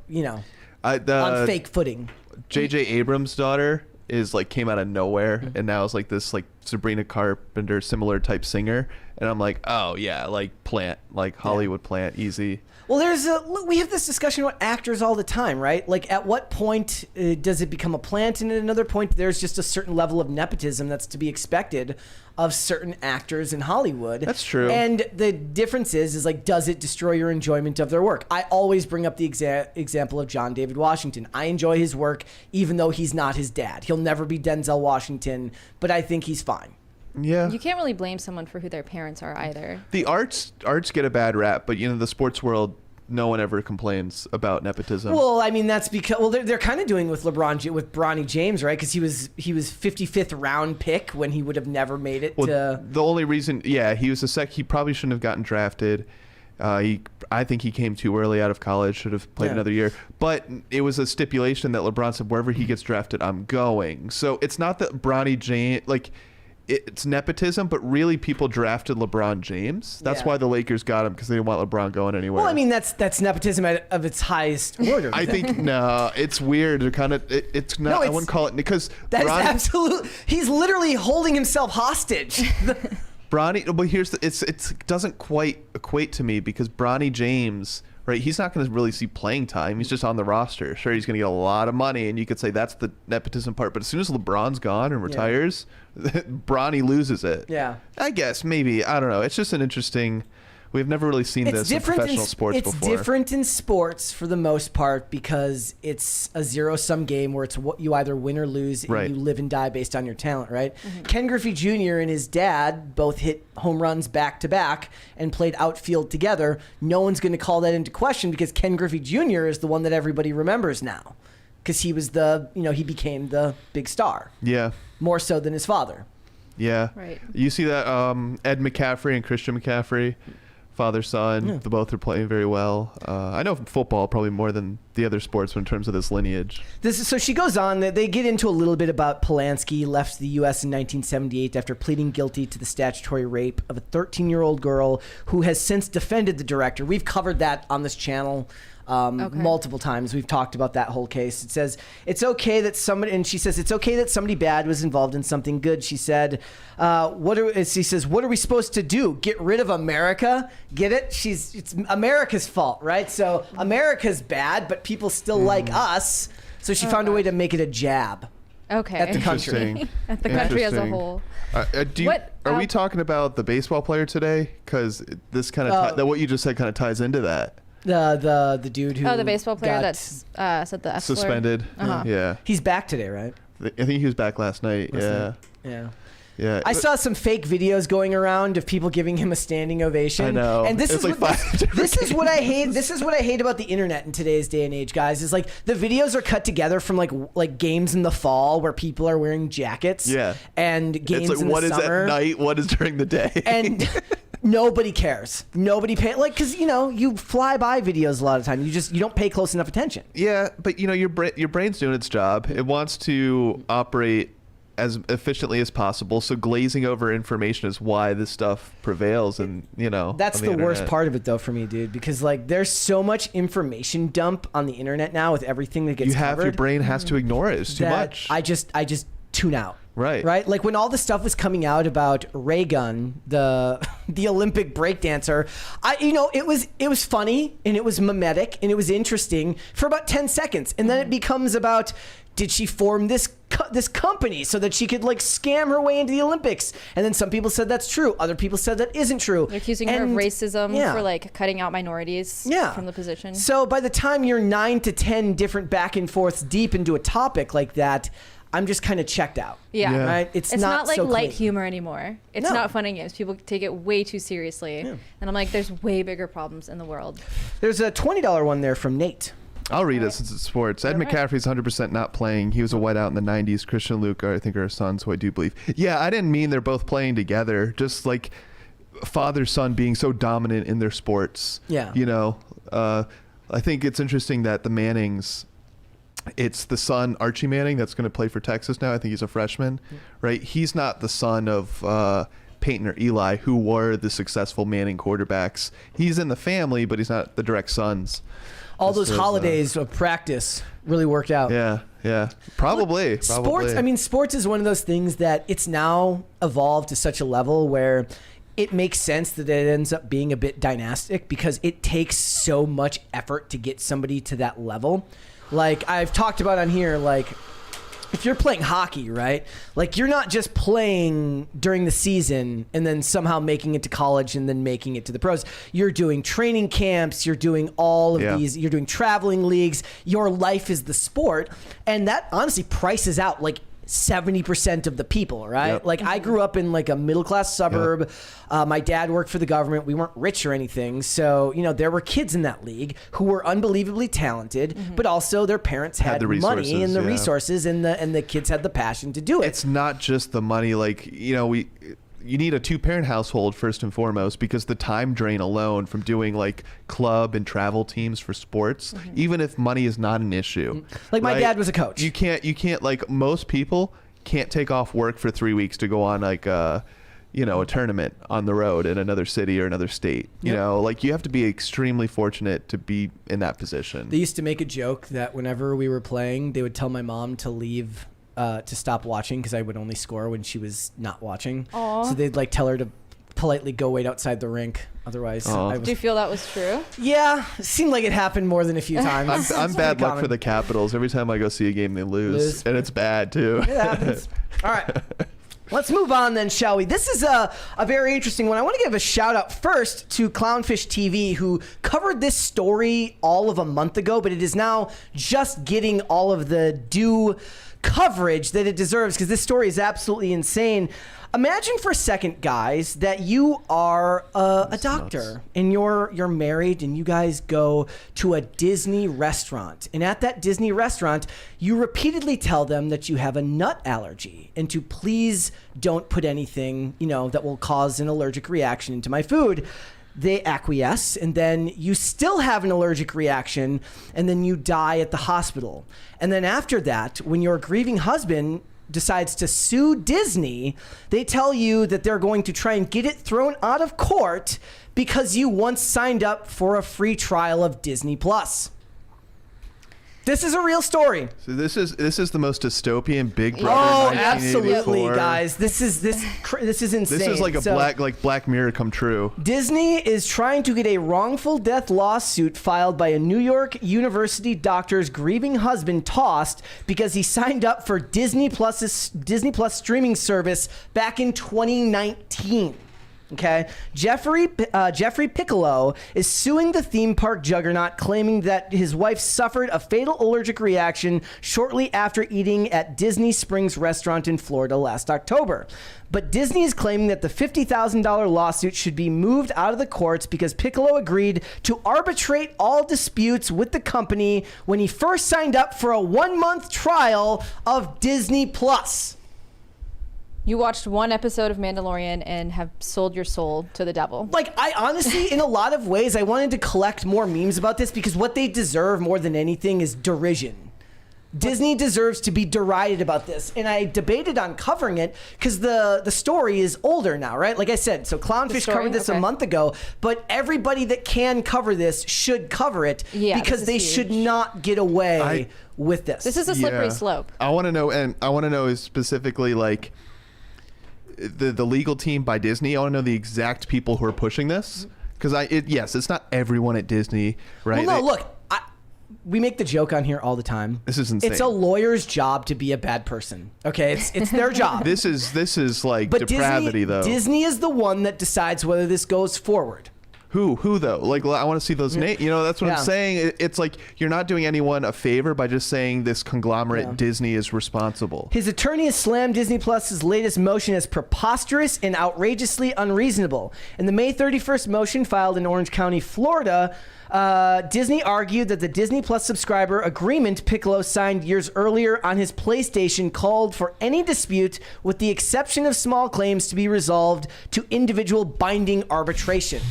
on fake footing. J.J. Abrams' daughter is like came out of nowhere and now is like this like Sabrina Carpenter similar type singer, and I'm like, oh yeah, like Plant, like Hollywood Plant, easy. Well, we have this discussion about actors all the time, right? Like, at what point does it become a plant, and at another point, there's just a certain level of nepotism that's to be expected of certain actors in Hollywood. That's true. And the difference is like, does it destroy your enjoyment of their work? I always bring up the example of John David Washington. I enjoy his work, even though he's not his dad. He'll never be Denzel Washington, but I think he's fine. Yeah. You can't really blame someone for who their parents are either. The arts get a bad rap, but the sports world, no one ever complains about nepotism. Well, I mean, that's because they're kind of doing with Bronny James, right? Because he was 55th round pick when he would have never made it. To the only reason, he was he probably shouldn't have gotten drafted. I think he came too early out of college. Should have played another year. But it was a stipulation that LeBron said, wherever he gets drafted, I'm going. So it's not that Bronny James it's nepotism, but really people drafted LeBron James. That's why the Lakers got him, because they didn't want LeBron going anywhere. Well, I mean, that's nepotism of its highest order. I think no, it's weird. It's not. I wouldn't call it, because that is absolute. He's literally holding himself hostage. Bronny, but it doesn't quite equate to me, because Bronny James, right? He's not going to really see playing time. He's just on the roster. Sure, he's going to get a lot of money, and you could say that's the nepotism part. But as soon as LeBron's gone and retires, Bronny loses it. Yeah. I guess maybe, I don't know. It's just an interesting. We've never really seen this in professional sports before. It's different in sports for the most part because it's a zero-sum game where it's what you either win or lose, and you live and die based on your talent, right? Ken Griffey Jr. and his dad both hit home runs back-to-back and played outfield together. No one's going to call that into question because Ken Griffey Jr. is the one that everybody remembers now because he was he became the big star. Yeah. More so than his father. Yeah. Right. You see that Ed McCaffrey and Christian McCaffrey, father, son, they both are playing very well. I know football probably more than the other sports in terms of this lineage. So she goes on. They get into a little bit about Polanski left the U.S. in 1978 after pleading guilty to the statutory rape of a 13-year-old girl who has since defended the director. We've covered that on this channel multiple times. We've talked about that whole case. It says it's okay that somebody, and she says it's okay that somebody bad was involved in something good. She said, she says, what are we supposed to do? Get rid of America? Get it? It's America's fault, right? So America's bad, but people still like us. So she found a way to make it a jab. Okay. At the country. At the country as a whole. Are we talking about the baseball player today? Because this kind of what you just said kind of ties into that. The dude who the baseball player that's said the F slur. Suspended. Yeah. He's back today, right? I think he was back last night. Yeah. I saw some fake videos going around of people giving him a standing ovation. I know. And this it's is like this is what I hate. This is what I hate about the internet in today's day and age, guys. Is like the videos are cut together from like games in the fall where people are wearing jackets. Yeah. And games it's like, in the what summer. Is at night? What is during the day? And nobody cares. Nobody because you fly by videos a lot of the time. You don't pay close enough attention. Yeah, but your brain's doing its job. It wants to operate as efficiently as possible. So glazing over information is why this stuff prevails. And that's the worst part of it, though, for me, dude. Because there's so much information dump on the internet now with everything that gets covered. Your brain has to ignore it. It's too much. I just tune out. Right. Like when all the stuff was coming out about Reagan, the Olympic breakdancer, it was funny and it was mimetic and it was interesting for about 10 seconds. And then it becomes about, did she form this company so that she could scam her way into the Olympics? And then some people said that's true. Other people said that isn't true. They're accusing her of racism for cutting out minorities from the position. So by the time you're 9 to 10 different back and forths deep into a topic like that, I'm just kind of checked out. Yeah. Right? It's not like so light clean. humor anymore. It's not funny games. People take it way too seriously. Yeah. And I'm like, there's way bigger problems in the world. There's a $20 one there from Nate. I'll read it since it's sports. Ed McCaffrey's 100% not playing. He was a whiteout in the 90s. Christian and Luke, I think, are his sons, who I do believe. Yeah, I didn't mean they're both playing together. Just like father-son being so dominant in their sports. Yeah. I think it's interesting that the Mannings, it's the son, Archie Manning, that's going to play for Texas now. I think he's a freshman, right? He's not the son of Peyton or Eli, who were the successful Manning quarterbacks. He's in the family, but he's not the direct sons. All those holidays of practice really worked out. Yeah. Probably. Sports is one of those things that it's now evolved to such a level where it makes sense that it ends up being a bit dynastic because it takes so much effort to get somebody to that level. Like I've talked about on here, if you're playing hockey, right? You're not just playing during the season and then somehow making it to college and then making it to the pros. You're doing training camps. You're doing all of these. You're doing traveling leagues. Your life is the sport. And that honestly prices out 70% of the people, right? Yep. I grew up in a middle-class suburb. My dad worked for the government. We weren't rich or anything. So, there were kids in that league who were unbelievably talented, but also their parents had the money and the resources and the kids had the passion to do it. It's not just the money. You need a 2-parent household first and foremost because the time drain alone from doing club and travel teams for sports, even if money is not an issue. My dad was a coach. You can't most people can't take off work for 3 weeks to go on a tournament on the road in another city or another state. You have to be extremely fortunate to be in that position. They used to make a joke that whenever we were playing, they would tell my mom to leave to stop watching because I would only score when she was not watching. Aww. So they'd tell her to politely go wait outside the rink. Otherwise, do you feel that was true? Yeah, it seemed like it happened more than a few times. I'm bad luck for the Capitals. Every time I go see a game, they lose. And it's bad too. It happens. All right. Let's move on then, shall we? This is a very interesting one. I want to give a shout out first to Clownfish TV, who covered this story all of a month ago, but it is now just getting all of the due coverage that it deserves, because this story is absolutely insane. Imagine for a second, guys, that you are a doctor and you're married and you guys go to a Disney restaurant. And at that Disney restaurant, you repeatedly tell them that you have a nut allergy and to please don't put anything, that will cause an allergic reaction into my food. They acquiesce, and then you still have an allergic reaction, and then you die at the hospital. And then after that, when your grieving husband decides to sue Disney, they tell you that they're going to try and get it thrown out of court because you once signed up for a free trial of Disney Plus. This is a real story. So this is the most dystopian Big Brother. Oh, 1984. absolutely, guys. This is insane. This is like a Black Mirror come true. Disney is trying to get a wrongful death lawsuit filed by a New York University doctor's grieving husband tossed because he signed up for Disney Plus streaming service back in 2019. Okay, Jeffrey Piccolo is suing the theme park juggernaut, claiming that his wife suffered a fatal allergic reaction shortly after eating at Disney Springs restaurant in Florida last October. But Disney is claiming that the $50,000 lawsuit should be moved out of the courts because Piccolo agreed to arbitrate all disputes with the company when he first signed up for a 1-month trial of Disney Plus. You watched one episode of Mandalorian and have sold your soul to the devil. Like, I honestly, in a lot of ways, I wanted to collect more memes about this because what they deserve more than anything is derision. Disney deserves to be derided about this. And I debated on covering it because the story is older now, right? Like I said, so Clownfish covered this a month ago, but everybody that can cover this should cover it because they should not get away with this. This is a slippery slope. I want to know is specifically like the legal team by Disney. I want to know the exact people who are pushing this, because yes, it's not everyone at Disney, right? Well, no, look, we make the joke on here all the time. This is insane. It's a lawyer's job to be a bad person. Okay, it's their job. This is like depravity, though. Disney is the one that decides whether this goes forward. Who though? Like, I want to see those names. That's what I'm saying. It's like you're not doing anyone a favor by just saying this conglomerate Disney is responsible. His attorney has slammed Disney Plus's latest motion as preposterous and outrageously unreasonable. In the May 31st motion filed in Orange County, Florida, Disney argued that the Disney Plus subscriber agreement Piccolo signed years earlier on his PlayStation called for any dispute, with the exception of small claims, to be resolved to individual binding arbitration.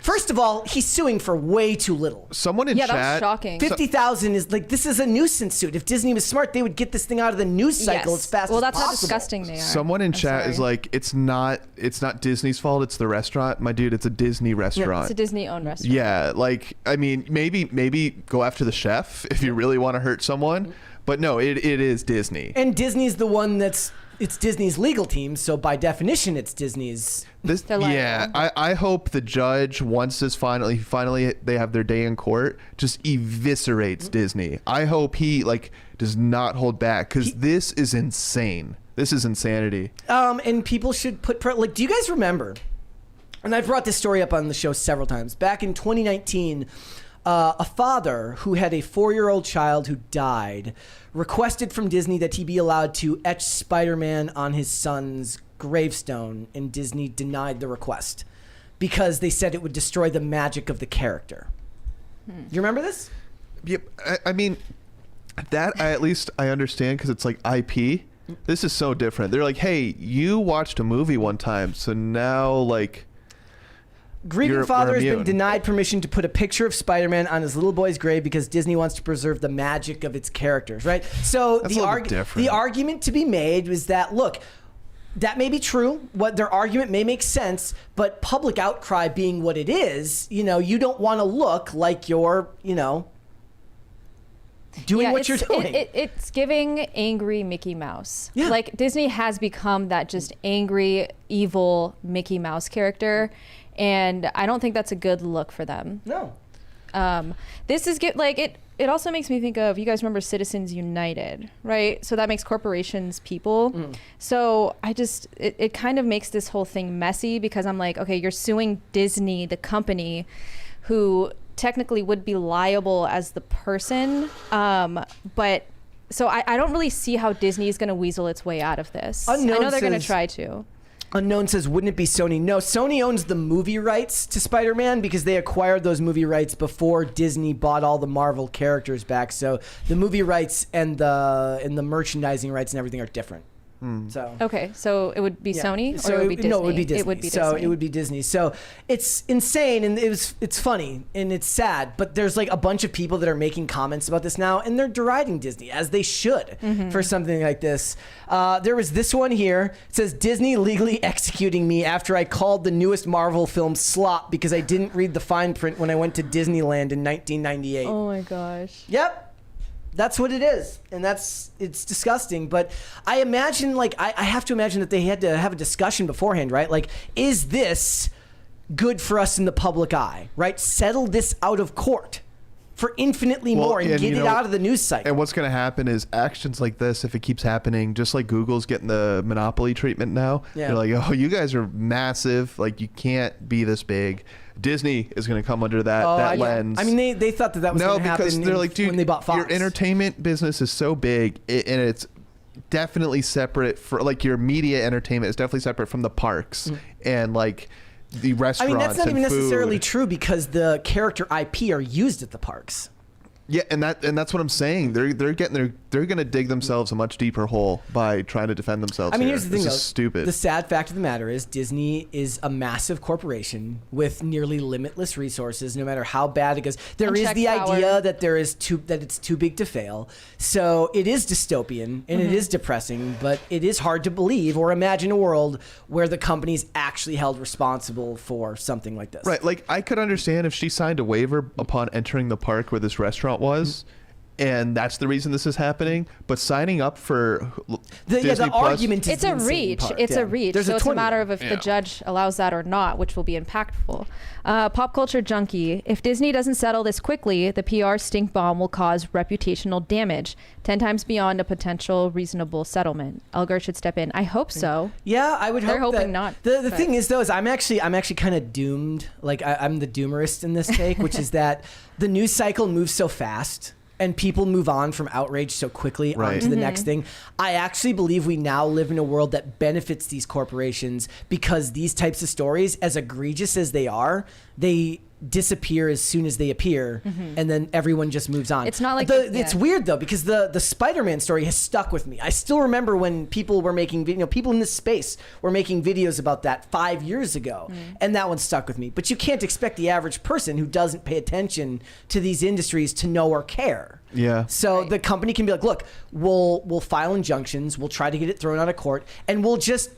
First of all, he's suing for way too little. Someone in chat, that was shocking. 50,000 is like, this is a nuisance suit. If Disney was smart, they would get this thing out of the news cycle as fast as possible. Well, that's how disgusting they are. Someone in chat is like, it's not Disney's fault, it's the restaurant. My dude, it's a Disney restaurant. Yeah, it's a Disney-owned restaurant. Yeah, like, I mean, maybe go after the chef if you really want to hurt someone. But no, it is Disney. And Disney's the one it's Disney's legal team, so by definition, it's Disney's. I hope the judge, once this finally they have their day in court, just eviscerates Disney. I hope he does not hold back, because this is insane. This is insanity. And people should put do you guys remember? And I've brought this story up on the show several times. Back in 2019. A father who had a 4-year-old child who died requested from Disney that he be allowed to etch Spider-Man on his son's gravestone, and Disney denied the request because they said it would destroy the magic of the character. You remember this? Yep. I mean, that at least I understand, because it's like IP. This is so different. They're like, hey, you watched a movie one time, so now Grieving father has been denied permission to put a picture of Spider-Man on his little boy's grave because Disney wants to preserve the magic of its characters, right? So the argument to be made was that, look, that may be true. What their argument may make sense, but public outcry being what it is, you don't want to look like you're, doing what you're doing. It's giving angry Mickey Mouse. Yeah. Like, Disney has become that just angry, evil Mickey Mouse character. And I don't think that's a good look for them. No. This is it also makes me think of, you guys remember Citizens United, right? So that makes corporations people. So it kind of makes this whole thing messy, because I'm like, okay, you're suing Disney, the company, who technically would be liable as the person. But so I don't really see how Disney is going to weasel its way out of this. I know they're going to try to. Unknown says, wouldn't it be Sony? No, Sony owns the movie rights to Spider-Man because they acquired those movie rights before Disney bought all the Marvel characters back. So the movie rights and the merchandising rights and everything are different. So okay, so it would be Sony, or it would be Disney? No, it would be Disney. It would be so Disney. it would be Disney. So it's insane, and it's funny and it's sad. But there's like a bunch of people that are making comments about this now, and they're deriding Disney, as they should, for something like this. There was this one here. It says, Disney legally executing me after I called the newest Marvel film slop because I didn't read the fine print when I went to Disneyland in 1998. Oh my gosh. Yep. That's what it is, and it's disgusting. But I imagine, like, I have to imagine that they had to have a discussion beforehand, right? Like, is this good for us in the public eye, right? Settle this out of court for infinitely more and get it out of the news cycle. And what's going to happen is actions like this, if it keeps happening, just like Google's getting the monopoly treatment now, they're like, oh, you guys are massive. Like, you can't be this big. Disney is going to come under that lens. I mean, they thought that was going to happen because they're like, dude, when they bought Fox. Your entertainment business is so big, and it's definitely separate for, like, your media entertainment is definitely separate from the parks and, like, the restaurants. I mean, that's not even food. necessarily true, because the character IP are used at the parks. Yeah, and that's what I'm saying. They're going to dig themselves a much deeper hole by trying to defend themselves. I mean, here's the thing, this though. is stupid. The sad fact of the matter is Disney is a massive corporation with nearly limitless resources. No matter how bad it goes, there is the idea that it's too big to fail. So it is dystopian and it is depressing, but it is hard to believe or imagine a world where the company's actually held responsible for something like this. Right, like, I could understand if she signed a waiver upon entering the park where this restaurant was, and that's the reason this is happening. But signing up for Disney the Plus, argument is it's a reach. It's a reach. There's so it's a matter of if the judge allows that or not, which will be impactful. Pop culture junkie. If Disney doesn't settle this quickly, the PR stink bomb will cause reputational damage 10 times beyond a potential reasonable settlement. Elgar should step in. I hope so. Yeah, I would hope. They're hoping not. The thing is, though, is I'm actually kind of doomed. Like, I'm the doomerist in this take, which is that the news cycle moves so fast and people move on from outrage so quickly onto the next thing. I actually believe we now live in a world that benefits these corporations, because these types of stories, as egregious as they are, they disappear as soon as they appear, and then everyone just moves on. It's not like it's weird, though, because the Spider-Man story has stuck with me. I still remember when people were making people in this space were making videos about that 5 years ago, and that one stuck with me. But you can't expect the average person who doesn't pay attention to these industries to know or care. Yeah. So the company can be like, look, we'll file injunctions, we'll try to get it thrown out of court, and we'll just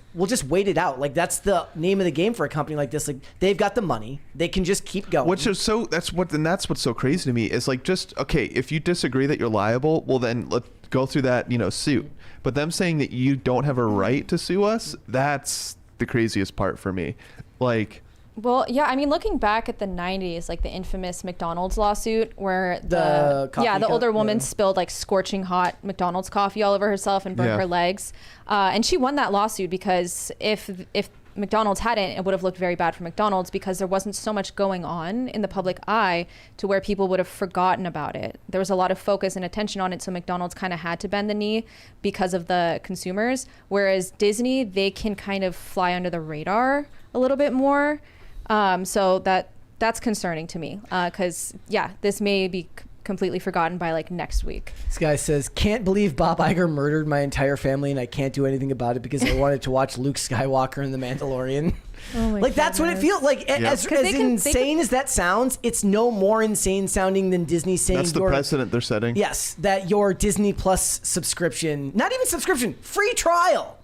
wait it out. Like, that's the name of the game for a company like this. Like, they've got the money, they can just keep going. That's what's so crazy to me is, like, just, okay, if you disagree that you're liable, well, then let's go through that, suit. But them saying that you don't have a right to sue us, that's the craziest part for me. Like, well, yeah, I mean, looking back at the 90s, like the infamous McDonald's lawsuit where the older woman spilled like scorching hot McDonald's coffee all over herself and burned her legs. And she won that lawsuit because if McDonald's hadn't, it would have looked very bad for McDonald's, because there wasn't so much going on in the public eye to where people would have forgotten about it. There was a lot of focus and attention on it, so McDonald's kind of had to bend the knee because of the consumers. Whereas Disney, they can kind of fly under the radar a little bit more. So that's concerning to me, because this may be completely forgotten by like next week. This guy says, can't believe Bob Iger murdered my entire family and I can't do anything about it because I wanted to watch Luke Skywalker and The Mandalorian. Oh my like, that's what it feels like. As insane as that sounds, it's no more insane sounding than Disney saying that's the precedent they're setting. Yes, that your Disney Plus subscription, not even subscription, free trial.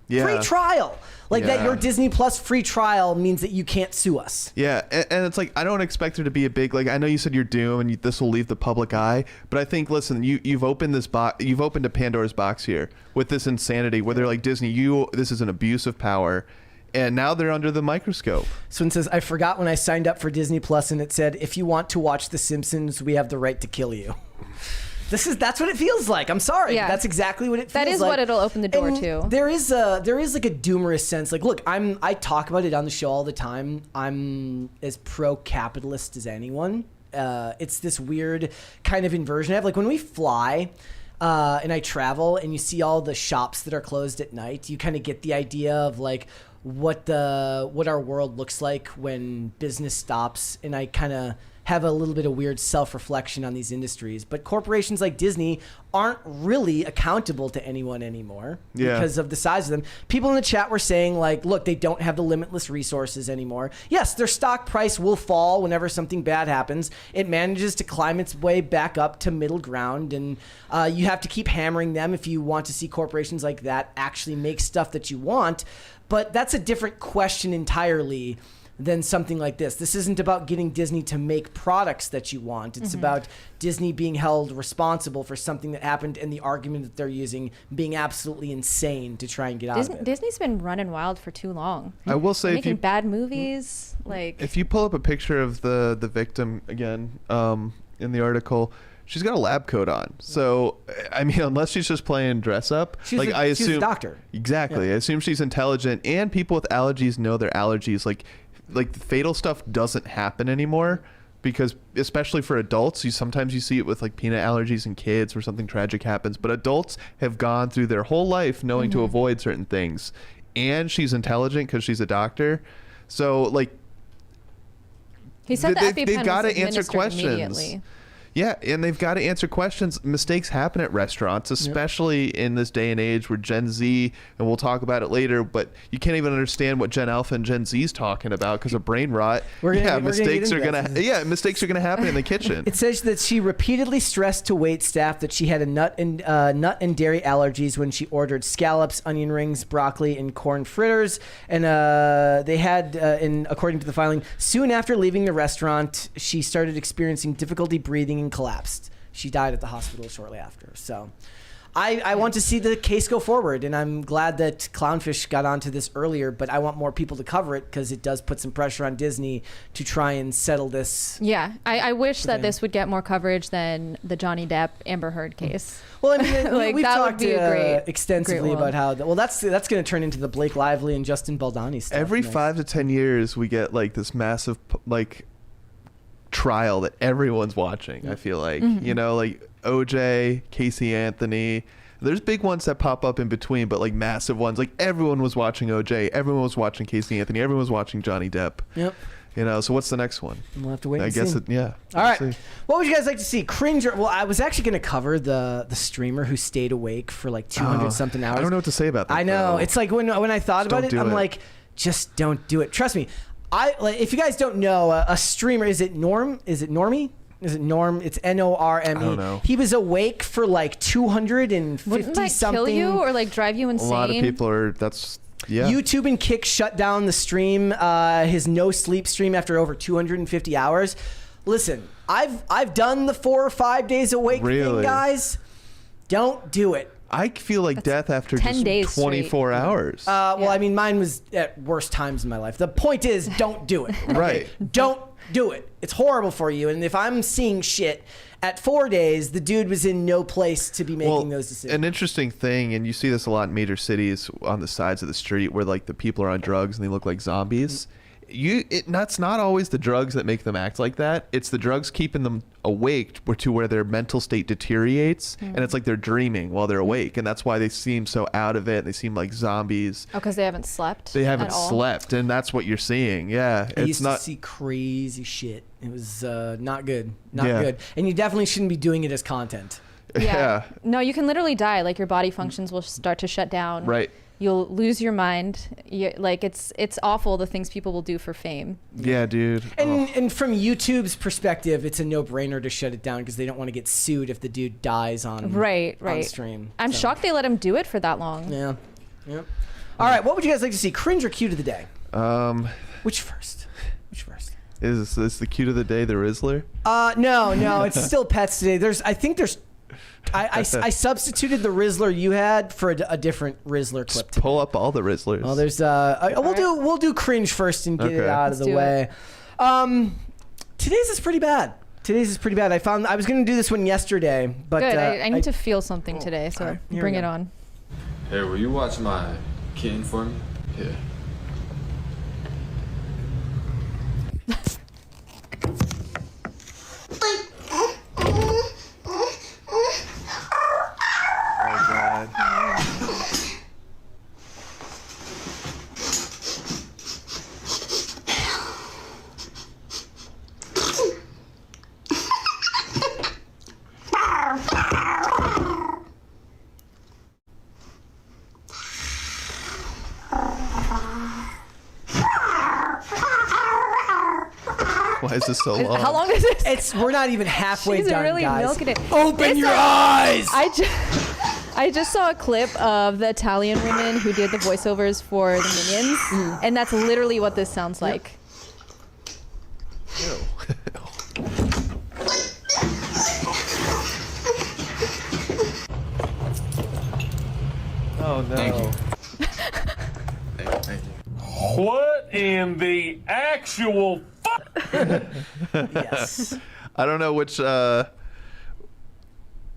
Yeah. Free trial. Like that your Disney Plus free trial means that you can't sue us. Yeah, and it's like, I don't expect there to be a big, like, I know you said you're doomed and this will leave the public eye, but I think, listen, you've opened this box, you've opened a Pandora's box here with this insanity where they're like, Disney, this is an abuse of power. And now they're under the microscope. Swin says, I forgot when I signed up for Disney Plus and it said, if you want to watch The Simpsons, we have the right to kill you. That's what it feels like. I'm sorry. Yeah. That's exactly what it feels like. That is what it'll open the door to. There is like a doomerous sense. Like, look, I talk about it on the show all the time. I'm as pro-capitalist as anyone. It's this weird kind of inversion I have. Like when we fly and I travel and you see all the shops that are closed at night, you kind of get the idea of like what our world looks like when business stops. And I kind of have a little bit of weird self-reflection on these industries. But corporations like Disney aren't really accountable to anyone anymore because of the size of them. People in the chat were saying, like, look, they don't have the limitless resources anymore. Yes, their stock price will fall whenever something bad happens. It manages to climb its way back up to middle ground, and you have to keep hammering them if you want to see corporations like that actually make stuff that you want. But that's a different question entirely than something like this. This isn't about getting Disney to make products that you want. It's about Disney being held responsible for something that happened and the argument that they're using being absolutely insane to try and get out of it. Disney's been running wild for too long. I will say, making bad movies. Like, if you pull up a picture of the victim again in the article, she's got a lab coat on. So, I mean, unless she's just playing dress up, she's a doctor. Exactly. I assume she's intelligent, and people with allergies know their allergies. Like the fatal stuff doesn't happen anymore because, especially for adults, sometimes you see it with like peanut allergies in kids where something tragic happens, but adults have gone through their whole life knowing to avoid certain things. And she's intelligent because she's a doctor. So like, he said they've got to answer questions. Immediately. Yeah, and they've got to answer questions. Mistakes happen at restaurants, especially in this day and age where Gen Z, and we'll talk about it later, but you can't even understand what Gen Alpha and Gen Z's talking about because of brain rot. Mistakes are gonna happen in the kitchen. It says that she repeatedly stressed to wait staff that she had a nut and dairy allergies when she ordered scallops, onion rings, broccoli, and corn fritters. And they had, according to the filing, soon after leaving the restaurant, she started experiencing difficulty breathing and collapsed. She died at the hospital shortly after. So I want to see the case go forward, and I'm glad that Clownfish got onto this earlier, but I want more people to cover it because it does put some pressure on Disney to try and settle this. Yeah, I wish that this would get more coverage than the Johnny Depp Amber Heard case. Well, I mean, like, we've that talked would be extensively about how that's going to turn into the Blake Lively and Justin Baldoni stuff. Every 5 to 10 years, we get like this massive trial that everyone's watching. I feel like like OJ, Casey Anthony, there's big ones that pop up in between, but like massive ones, like everyone was watching OJ, everyone was watching Casey Anthony, everyone was watching Johnny Depp. So what's the next one? We'll have to wait. I guess see. All right, what would you guys like to see? Cringe? Well, I was actually going to cover the streamer who stayed awake for like 200 something hours. I don't know what to say about that. I know, though. It's like when I thought about it, I'm like, just don't do it. Trust me. If you guys don't know, a streamer, is it Normie? Is it Norm? It's Norme. I don't know. He was awake for like 250 Wouldn't that something. kill you or like drive you insane? A lot of people are. YouTube and Kick shut down the stream, his no sleep stream after over 250 hours. Listen, I've done the 4 or 5 days awake thing, guys. Don't do it. I feel like death after 10 days just 24 hours. I mean, mine was at worst times in my life. The point is, don't do it. Right. Don't do it. It's horrible for you. And if I'm seeing shit at 4 days, the dude was in no place to be making those decisions. An interesting thing, and you see this a lot in major cities on the sides of the street where like the people are on drugs and they look like zombies. That's not always the drugs that make them act like that. It's the drugs keeping them awake to where their mental state deteriorates, and it's like they're dreaming while they're awake, and that's why they seem so out of it. They seem like zombies. Oh, because they haven't slept. They haven't slept, and that's what you're seeing. Yeah, I used to see crazy shit. It was not good, good, and you definitely shouldn't be doing it as content. Yeah. No, you can literally die. Like your body functions will start to shut down. Right. You'll lose your mind. It's awful the things people will do for fame. Yeah, dude. And from YouTube's perspective, it's a no-brainer to shut it down because they don't want to get sued if the dude dies on stream. I'm shocked they let him do it for that long. Yeah. All right, what would you guys like to see? Cringe or cute of the day? Which first? Is the cute of the day the Rizzler? No, it's still pets today. I substituted the Rizzler you had for a different Rizzler clip. Just pull up all the Rizzlers. Well, there's we'll do cringe first and get it out of the way. Today's is pretty bad. Today's is pretty bad. I was going to do this one yesterday, but Good. I need to feel something today, so right, bring it on. Hey, will you watch my kitten for me? Here. Oh God. Why is this so long? How long is this? we're not even halfway She's done, really guys. milking it. Open This your is- eyes. I just saw a clip of the Italian women who did the voiceovers for the Minions, and that's literally what this sounds like. Ew. Oh no. Thank you. What in the actual Yes. I don't know which. This I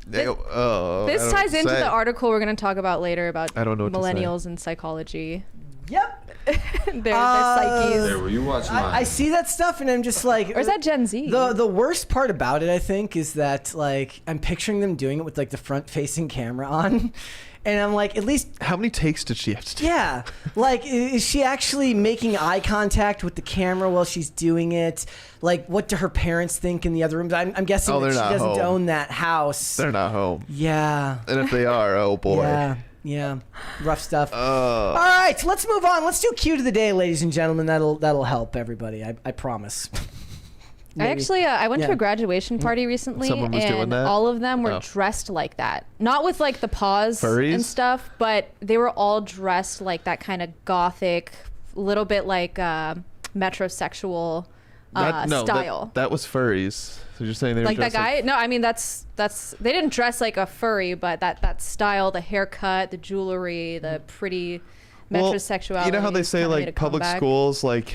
ties don't into say. the article we're going to talk about later about I don't know what to say. millennials and psychology. Yep. their psyches. Hey, will you watch my... I see that stuff and I'm just like, Or is that Gen Z? The worst part about it, I think, is that like I'm picturing them doing it with like the front facing camera on, and I'm like, at least How many takes did she have to do? yeah, like is she actually making eye contact with the camera while she's doing it? Like, what do her parents think in the other rooms? I'm guessing Oh, that they're she not doesn't home. own that house. They're not home. Yeah. And if they are, oh boy. Yeah, rough stuff. Oh. All right, let's move on. Let's do cue to the day, ladies and gentlemen. That'll help everybody. I promise. I actually I went to Yeah. a graduation party recently, Someone was and doing that? all of them were Oh. dressed like that. Not with like the paws Furries? and stuff, but they were all dressed like that kind of gothic, little bit like metrosexual style. That was furries. So you're saying they were Like that dressed guy? No, I mean that's they didn't dress like a furry, but that style, the haircut, the jewelry, the pretty Well, metrosexuality. you know how they say kinda made a like public comeback. schools like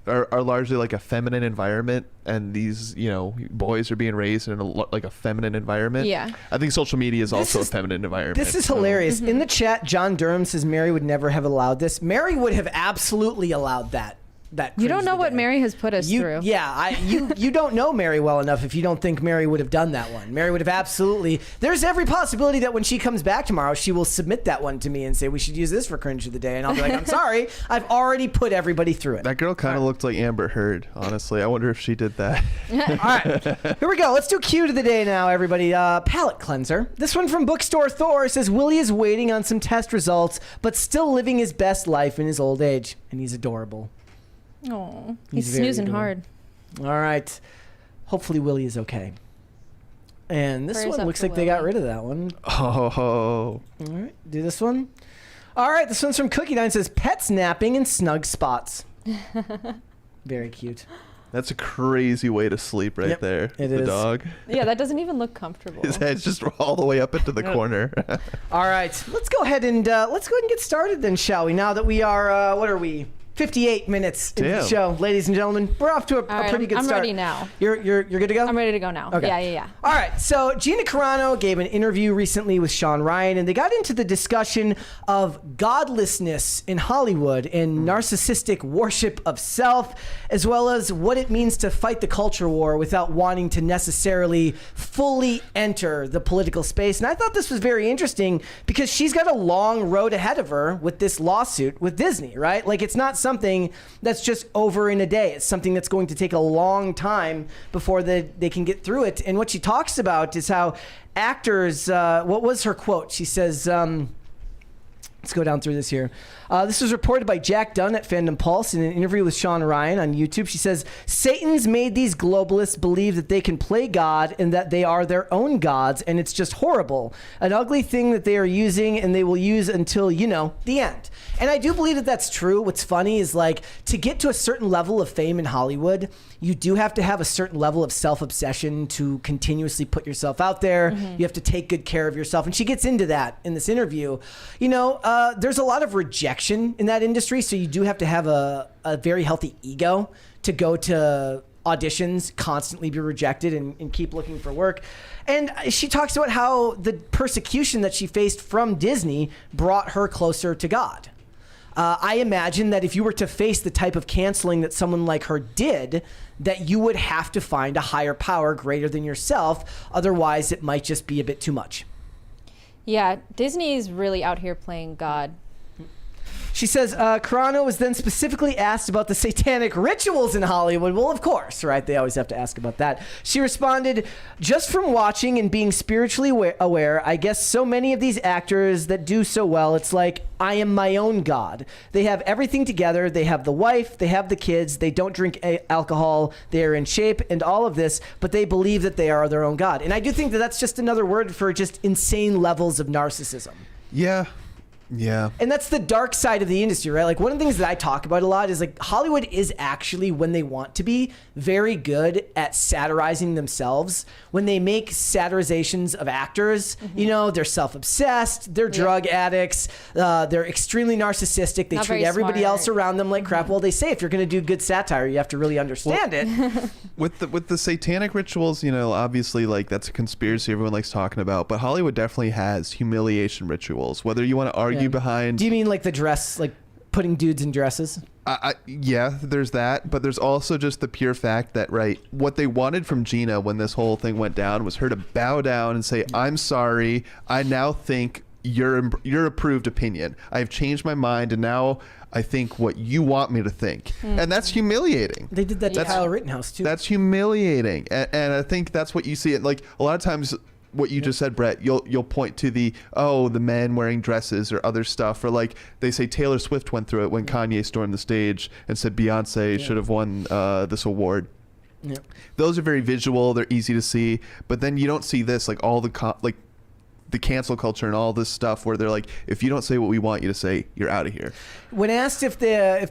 are largely like a feminine environment, and these boys are being raised in like a feminine environment. Yeah. I think social media is also is- a feminine environment. This is so- hilarious. Mm-hmm. In the chat, John Durham says Mary would never have allowed this. Mary would have absolutely allowed that. You don't know what Mary. Mary has put us through. Yeah, you don't know Mary well enough if you don't think Mary would have done that one. Mary would have absolutely. There's every possibility that when she comes back tomorrow, she will submit that one to me and say we should use this for cringe of the day, and I'll be like, I'm sorry, I've already put everybody through it. That girl kind of looked like Amber Heard, honestly. I wonder if she did that. All right, here we go. Let's do cue to the day now, everybody. Palate cleanser. This one from Bookstore Thor says Willie is waiting on some test results, but still living his best life in his old age, and he's adorable. Oh, He's he's very snoozing adorable. hard. All right. Hopefully Willie is okay. And this Prayers one up looks for like they got Willie. rid of that one. Oh, All right, do this one. All right, this one's from Cookie Dine. Says pets napping in snug spots. Very cute. that's a crazy way to sleep right Yep, there. it the is. dog. Yeah, that doesn't even look comfortable. His head's just all the way up into the corner. All right, let's go ahead and get started then, shall we? Now that we are, what are we? 58 minutes into the Damn. show, ladies and gentlemen. We're off to a right, pretty good I'm start. ready now. You're good to go? I'm ready to go now. Okay. Yeah. All right. So Gina Carano gave an interview recently with Sean Ryan, and they got into the discussion of godlessness in Hollywood and narcissistic worship of self, as well as what it means to fight the culture war without wanting to necessarily fully enter the political space. And I thought this was very interesting because she's got a long road ahead of her with this lawsuit with Disney, right? Like, it's not something that's just over in a day. It's something that's going to take a long time before they can get through it. And what she talks about is how actors, what was her quote? She says, let's go down through this here. This was reported by Jack Dunn at Fandom Pulse in an interview with Sean Ryan on YouTube. She says, Satan's made these globalists believe that they can play God and that they are their own gods, and it's just horrible. An ugly thing that they are using and they will use until, the end. And I do believe that that's true. What's funny is, like, to get to a certain level of fame in Hollywood, you do have to have a certain level of self-obsession to continuously put yourself out there. You have to take good care of yourself. And she gets into that in this interview. There's a lot of rejection in that industry, so you do have to have a very healthy ego to go to auditions, constantly be rejected, and keep looking for work. And she talks about how the persecution that she faced from Disney brought her closer to God. I imagine that if you were to face the type of canceling that someone like her did, that you would have to find a higher power greater than yourself. Otherwise, it might just be a bit too much. Yeah, Disney's really out here playing God. She says, Carano was then specifically asked about the satanic rituals in Hollywood. Well, of course, right? They always have to ask about that. She responded, just from watching and being spiritually aware, I guess so many of these actors that do so well, it's like, I am my own God. They have everything together. They have the wife. They have the kids. They don't drink alcohol. They are in shape and all of this, but they believe that they are their own God. And I do think that that's just another word for just insane levels of narcissism. Yeah. Yeah. And that's the dark side of the industry, right? Like, one of the things that I talk about a lot is like Hollywood is actually, when they want to be, very good at satirizing themselves. When they make satirizations of actors, you know, they're self-obsessed, they're drug addicts, they're extremely narcissistic, they Not treat very everybody smart. else around them like crap. Well, they say if you're going to do good satire, you have to really understand it. With the satanic rituals, you know, obviously, like, that's a conspiracy everyone likes talking about, but Hollywood definitely has humiliation rituals. Whether you want to argue behind... Do you mean like the dress, like putting dudes in dresses? Yeah, there's that, but there's also just the pure fact that, right, what they wanted from Gina when this whole thing went down was her to bow down and say, I'm sorry, I now think your approved opinion. I've changed my mind, and now I think what you want me to think. And that's humiliating. They did that to Kyle Rittenhouse too. That's humiliating. And I think that's what you see. Like, a lot of times, what you just said, Brett, you'll point to the men wearing dresses or other stuff, or like they say Taylor Swift went through it when Kanye stormed the stage and said Beyonce should have won this award. Yeah. Those are very visual, they're easy to see, but then you don't see this, like all the cancel culture and all this stuff where they're like, if you don't say what we want you to say, you're out of here. When asked if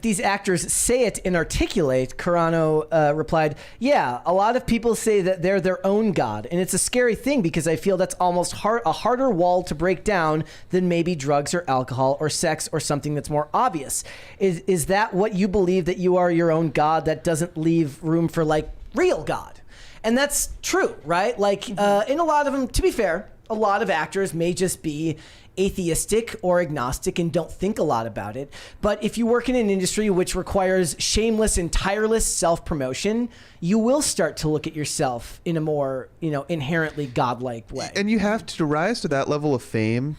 these actors say it and articulate, Carano replied, yeah, a lot of people say that they're their own God. And it's a scary thing because I feel that's almost a harder wall to break down than maybe drugs or alcohol or sex or something that's more obvious. Is that what you believe, that you are your own God, that doesn't leave room for like real God? And that's true, right? Like in a lot of them, to be fair, a lot of actors may just be atheistic or agnostic and don't think a lot about it. But if you work in an industry which requires shameless and tireless self-promotion, you will start to look at yourself in a more, inherently godlike way. And you have to rise to that level of fame.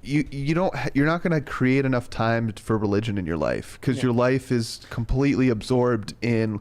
You're not going to create enough time for religion in your life, because your life is completely absorbed in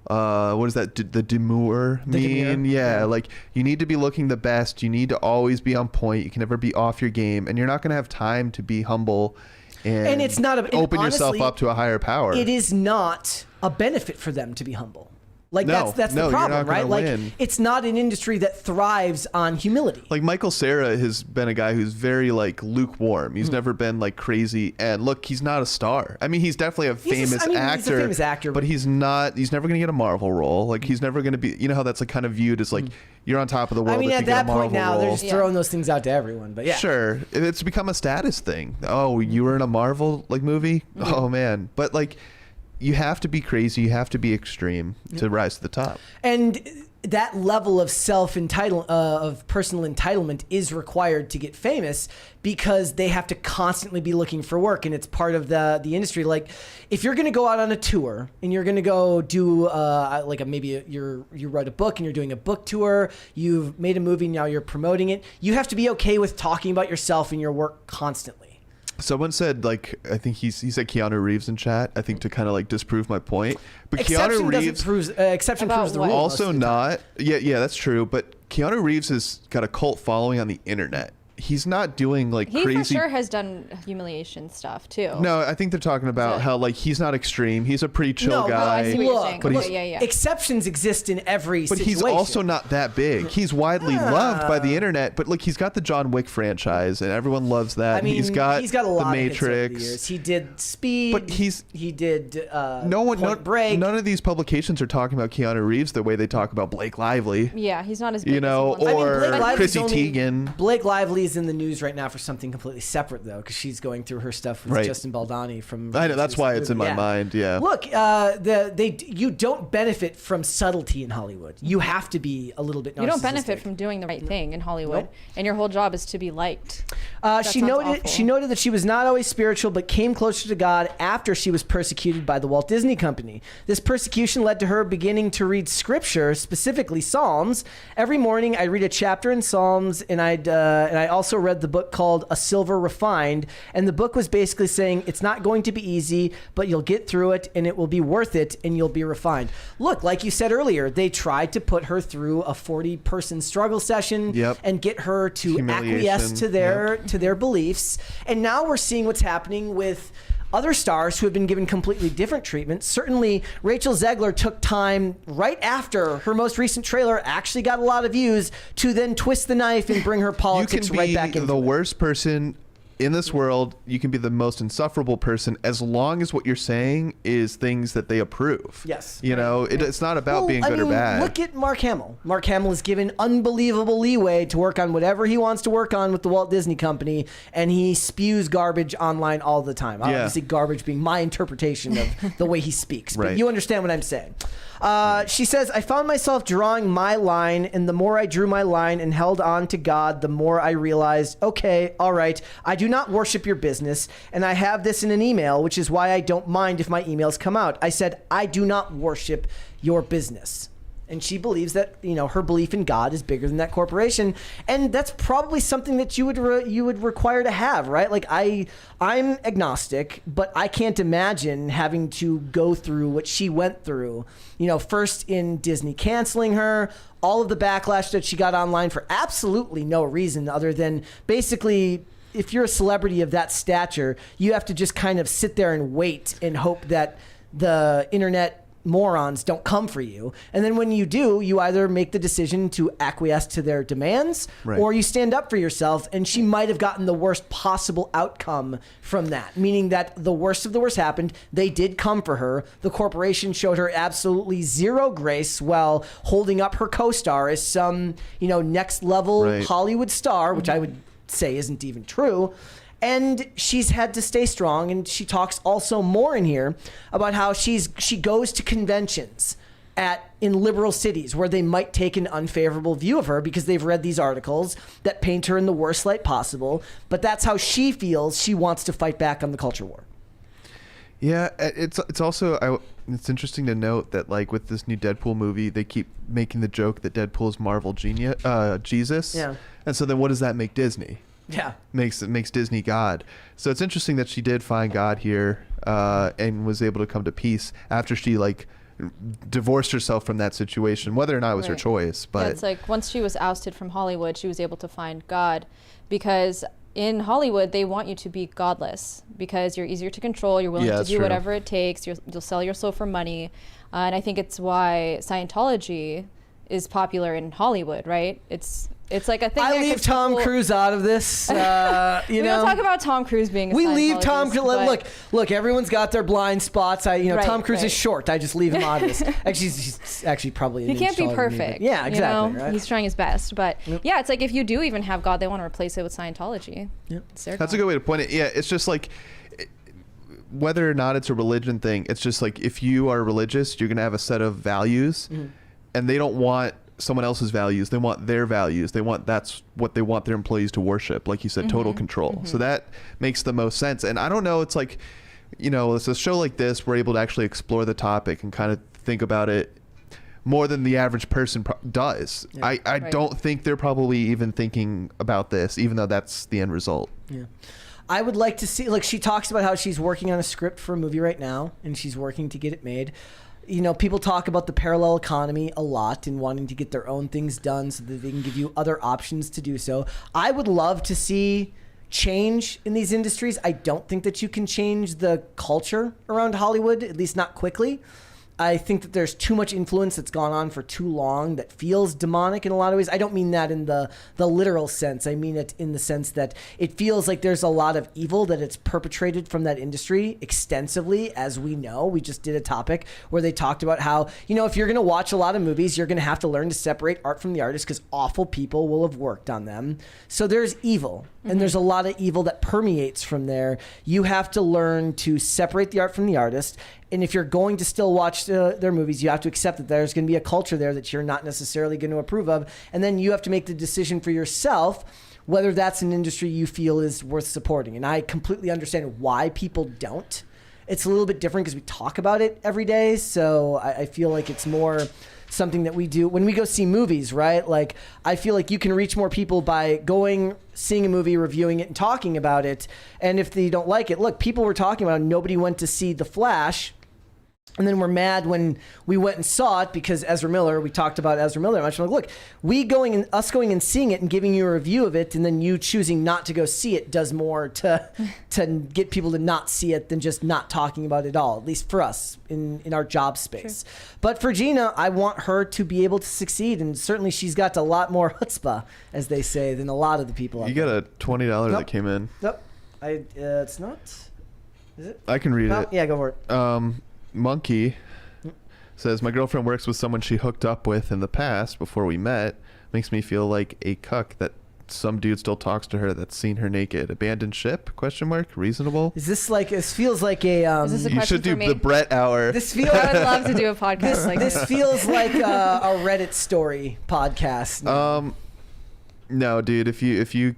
what is that? The demure mean? Yeah, like you need to be looking the best. You need to always be on point. You can never be off your game, and you're not going to have time to be humble and it's not open honestly, yourself up to a higher power. It is not a benefit for them to be humble. Like no, that's no, the problem, right? Like win. It's not an industry that thrives on humility. Like Michael Sara has been a guy who's very like lukewarm. He's never been like crazy. And look, he's not a star. I mean, he's definitely a famous actor. He's a famous actor, but he's not. He's never going to get a Marvel role. Like he's never going to be. You know how that's like kind of viewed as like you're on top of the world. I mean, if at you get that a Marvel point now, role. they're just throwing those things out to everyone. But yeah, sure, it's become a status thing. Oh, you were in a Marvel like movie. Oh man, but like. You have to be crazy. You have to be extreme to rise to the top. And that level of of personal entitlement is required to get famous, because they have to constantly be looking for work, and it's part of the industry. Like, if you're going to go out on a tour and you're going to go do you wrote a book and you're doing a book tour, you've made a movie, now you're promoting it. You have to be okay with talking about yourself and your work constantly. Someone said, like, I think he said Keanu Reeves in chat, I think to kind of like disprove my point. But Exception Keanu Reeves exception proves the rule. Also not. Yeah, that's true. But Keanu Reeves has got a cult following on the internet. He's not doing like he crazy. He for sure has done humiliation stuff too. No, I think they're talking about how like he's not extreme. He's a pretty chill guy. I see what you're saying. But exceptions exist in every situation. But he's also not that big. He's widely loved by the internet. But look, he's got the John Wick franchise, and everyone loves that. I mean, he's got a lot the Matrix. Of hits over the years. He did Speed. But he did Point Break. None of these publications are talking about Keanu Reeves the way they talk about Blake Lively. Yeah, he's not as big or Blake Chrissy Teigen. Blake Lively is in the news right now for something completely separate, though, because she's going through her stuff with Justin Baldoni from. I know, that's why it's in my mind. Yeah. Look, you don't benefit from subtlety in Hollywood. You have to be a little bit narcissistic. You don't benefit from doing the right thing in Hollywood, and your whole job is to be liked. She noted that she was not always spiritual, but came closer to God after she was persecuted by the Walt Disney Company. This persecution led to her beginning to read scripture, specifically Psalms. Every morning, I read a chapter in Psalms, and I also read the book called A Silver Refined, and the book was basically saying it's not going to be easy, but you'll get through it, and it will be worth it, and you'll be refined. Look, like you said earlier, they tried to put her through a 40-person struggle session and get her to acquiesce to their beliefs, and now we're seeing what's happening with other stars who have been given completely different treatment. Certainly, Rachel Zegler took time right after her most recent trailer actually got a lot of views to then twist the knife and bring her politics right back into it. You can be the worst person in this world. You can be the most insufferable person as long as what you're saying is things that they approve. Yes. You know, it's not about being good or bad. Look at Mark Hamill. Mark Hamill is given unbelievable leeway to work on whatever he wants to work on with the Walt Disney Company, and he spews garbage online all the time. Obviously, garbage being my interpretation of the way he speaks. But you understand what I'm saying. She says, I found myself drawing my line, and the more I drew my line and held on to God, the more I realized, okay, all right, I do not worship your business, and I have this in an email, which is why I don't mind if my emails come out. I said, I do not worship your business. And she believes that, you know, her belief in God is bigger than that corporation, and that's probably something that you would require to have, right? Like I'm agnostic, but I can't imagine having to go through what she went through. You know, first in Disney canceling her, all of the backlash that she got online for absolutely no reason other than basically, if you're a celebrity of that stature, you have to just kind of sit there and wait and hope that the internet morons don't come for you. And then when you do, you either make the decision to acquiesce to their demands or you stand up for yourself. And she might have gotten the worst possible outcome from that, meaning that the worst of the worst happened. They did come for her. The corporation showed her absolutely zero grace while holding up her co-star as some, you know, next level Hollywood star, which I would say isn't even true. And she's had to stay strong, and she talks also more in here about how she goes to conventions in liberal cities where they might take an unfavorable view of her because they've read these articles that paint her in the worst light possible. But that's how she feels she wants to fight back on the culture war. Yeah, it's also it's interesting to note that, like, with this new Deadpool movie, they keep making the joke that Deadpool is Marvel Jesus. Yeah. And so then what does that make Disney? Yeah, makes Disney God. So it's interesting that she did find God here and was able to come to peace after she divorced herself from that situation, whether or not it was her choice. But it's like once she was ousted from Hollywood, she was able to find God, because in Hollywood they want you to be godless because you're easier to control. You're willing to do whatever it takes. You'll sell your soul for money, and I think it's why Scientology is popular in Hollywood, right? It's like a thing. I leave Tom Cruise out of this. We don't talk about Tom Cruise being. We leave Tom Cruise. Look. Everyone's got their blind spots. Tom Cruise is short. I just leave him out of this. Actually, he's actually probably. He can't be perfect. Yeah, exactly. Right? He's trying his best, but it's like if you do even have God, they want to replace it with Scientology. Yep. That's a good way to point it. Yeah, it's just like, whether or not it's a religion thing, it's just like if you are religious, you're gonna have a set of values, and they don't want someone else's values. They want their values. That's what they want their employees to worship. Like you said, total control. So that makes the most sense. And I don't know, it's like, you know, it's a show like this, we're able to actually explore the topic and kind of think about it more than the average person does. Yeah. I don't think they're probably even thinking about this, even though that's the end result. Yeah. I would like to see, like, she talks about how she's working on a script for a movie right now and she's working to get it made. You know, people talk about the parallel economy a lot and wanting to get their own things done so that they can give you other options to do so. I would love to see change in these industries. I don't think that you can change the culture around Hollywood, at least not quickly. I think that there's too much influence that's gone on for too long that feels demonic in a lot of ways. I don't mean that in the literal sense. I mean it in the sense that it feels like there's a lot of evil that it's perpetrated from that industry extensively, as we know. We just did a topic where they talked about how, if you're going to watch a lot of movies, you're going to have to learn to separate art from the artist because awful people will have worked on them. So there's evil, and there's a lot of evil that permeates from there. You have to learn to separate the art from the artist. And if you're going to still watch their movies, you have to accept that there's going to be a culture there that you're not necessarily going to approve of. And then you have to make the decision for yourself whether that's an industry you feel is worth supporting. And I completely understand why people don't. It's a little bit different because we talk about it every day. So I feel like it's more something that we do when we go see movies, right? Like, I feel like you can reach more people by going, seeing a movie, reviewing it, and talking about it. And if they don't like it, look, people were talking about it, nobody went to see The Flash. And then we're mad when we went and saw it because we talked about Ezra Miller. I'm like, look, us going and seeing it and giving you a review of it, and then you choosing not to go see it does more to get people to not see it than just not talking about it at all, at least for us in our job space. True. But for Gina, I want her to be able to succeed, and certainly she's got a lot more chutzpah, as they say, than a lot of the people. You got a $20 that came in. Nope. It's not. Is it? I can read it. Yeah, go for it. Monkey says, my girlfriend works with someone she hooked up with in the past before we met. Makes me feel like a cuck that some dude still talks to her that's seen her naked. Abandoned ship? ? Reasonable? Is this like, it feels like a... Is this a you should do for me? the Brett hour. I would love to do a podcast like this. This feels like a Reddit story podcast. No, dude, if you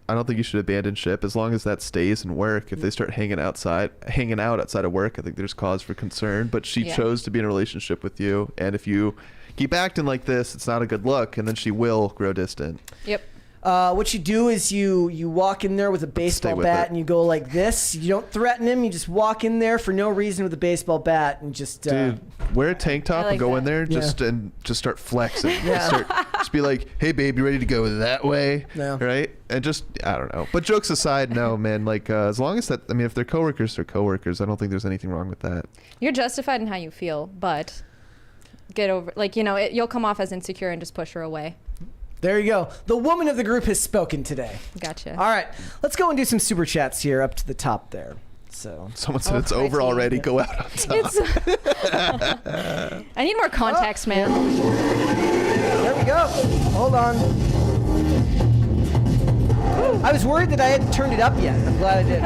I don't think you should abandon ship as long as that stays in work. If they start hanging out outside of work, I think there's cause for concern. But she chose to be in a relationship with you, and if you keep acting like this, it's not a good look, and then she will grow distant. Yep. What you do is you walk in there with a baseball bat and you go like this. You don't threaten him. You just walk in there for no reason with a baseball bat and just... Dude, wear a tank top and go in there and just start flexing. Yeah. Just be like, hey, babe, you ready to go that way? Yeah. Right? And just, I don't know. But jokes aside, no, man. Like, as long as if they're coworkers, they're coworkers. I don't think there's anything wrong with that. You're justified in how you feel, but get over... you'll come off as insecure and just push her away. There you go. The woman of the group has spoken today. Gotcha. All right. Let's go and do some super chats here up to the top there. So someone said it's over already. Go out on top. I need more context, man. There we go. Hold on. I was worried that I hadn't turned it up yet. I'm glad I did.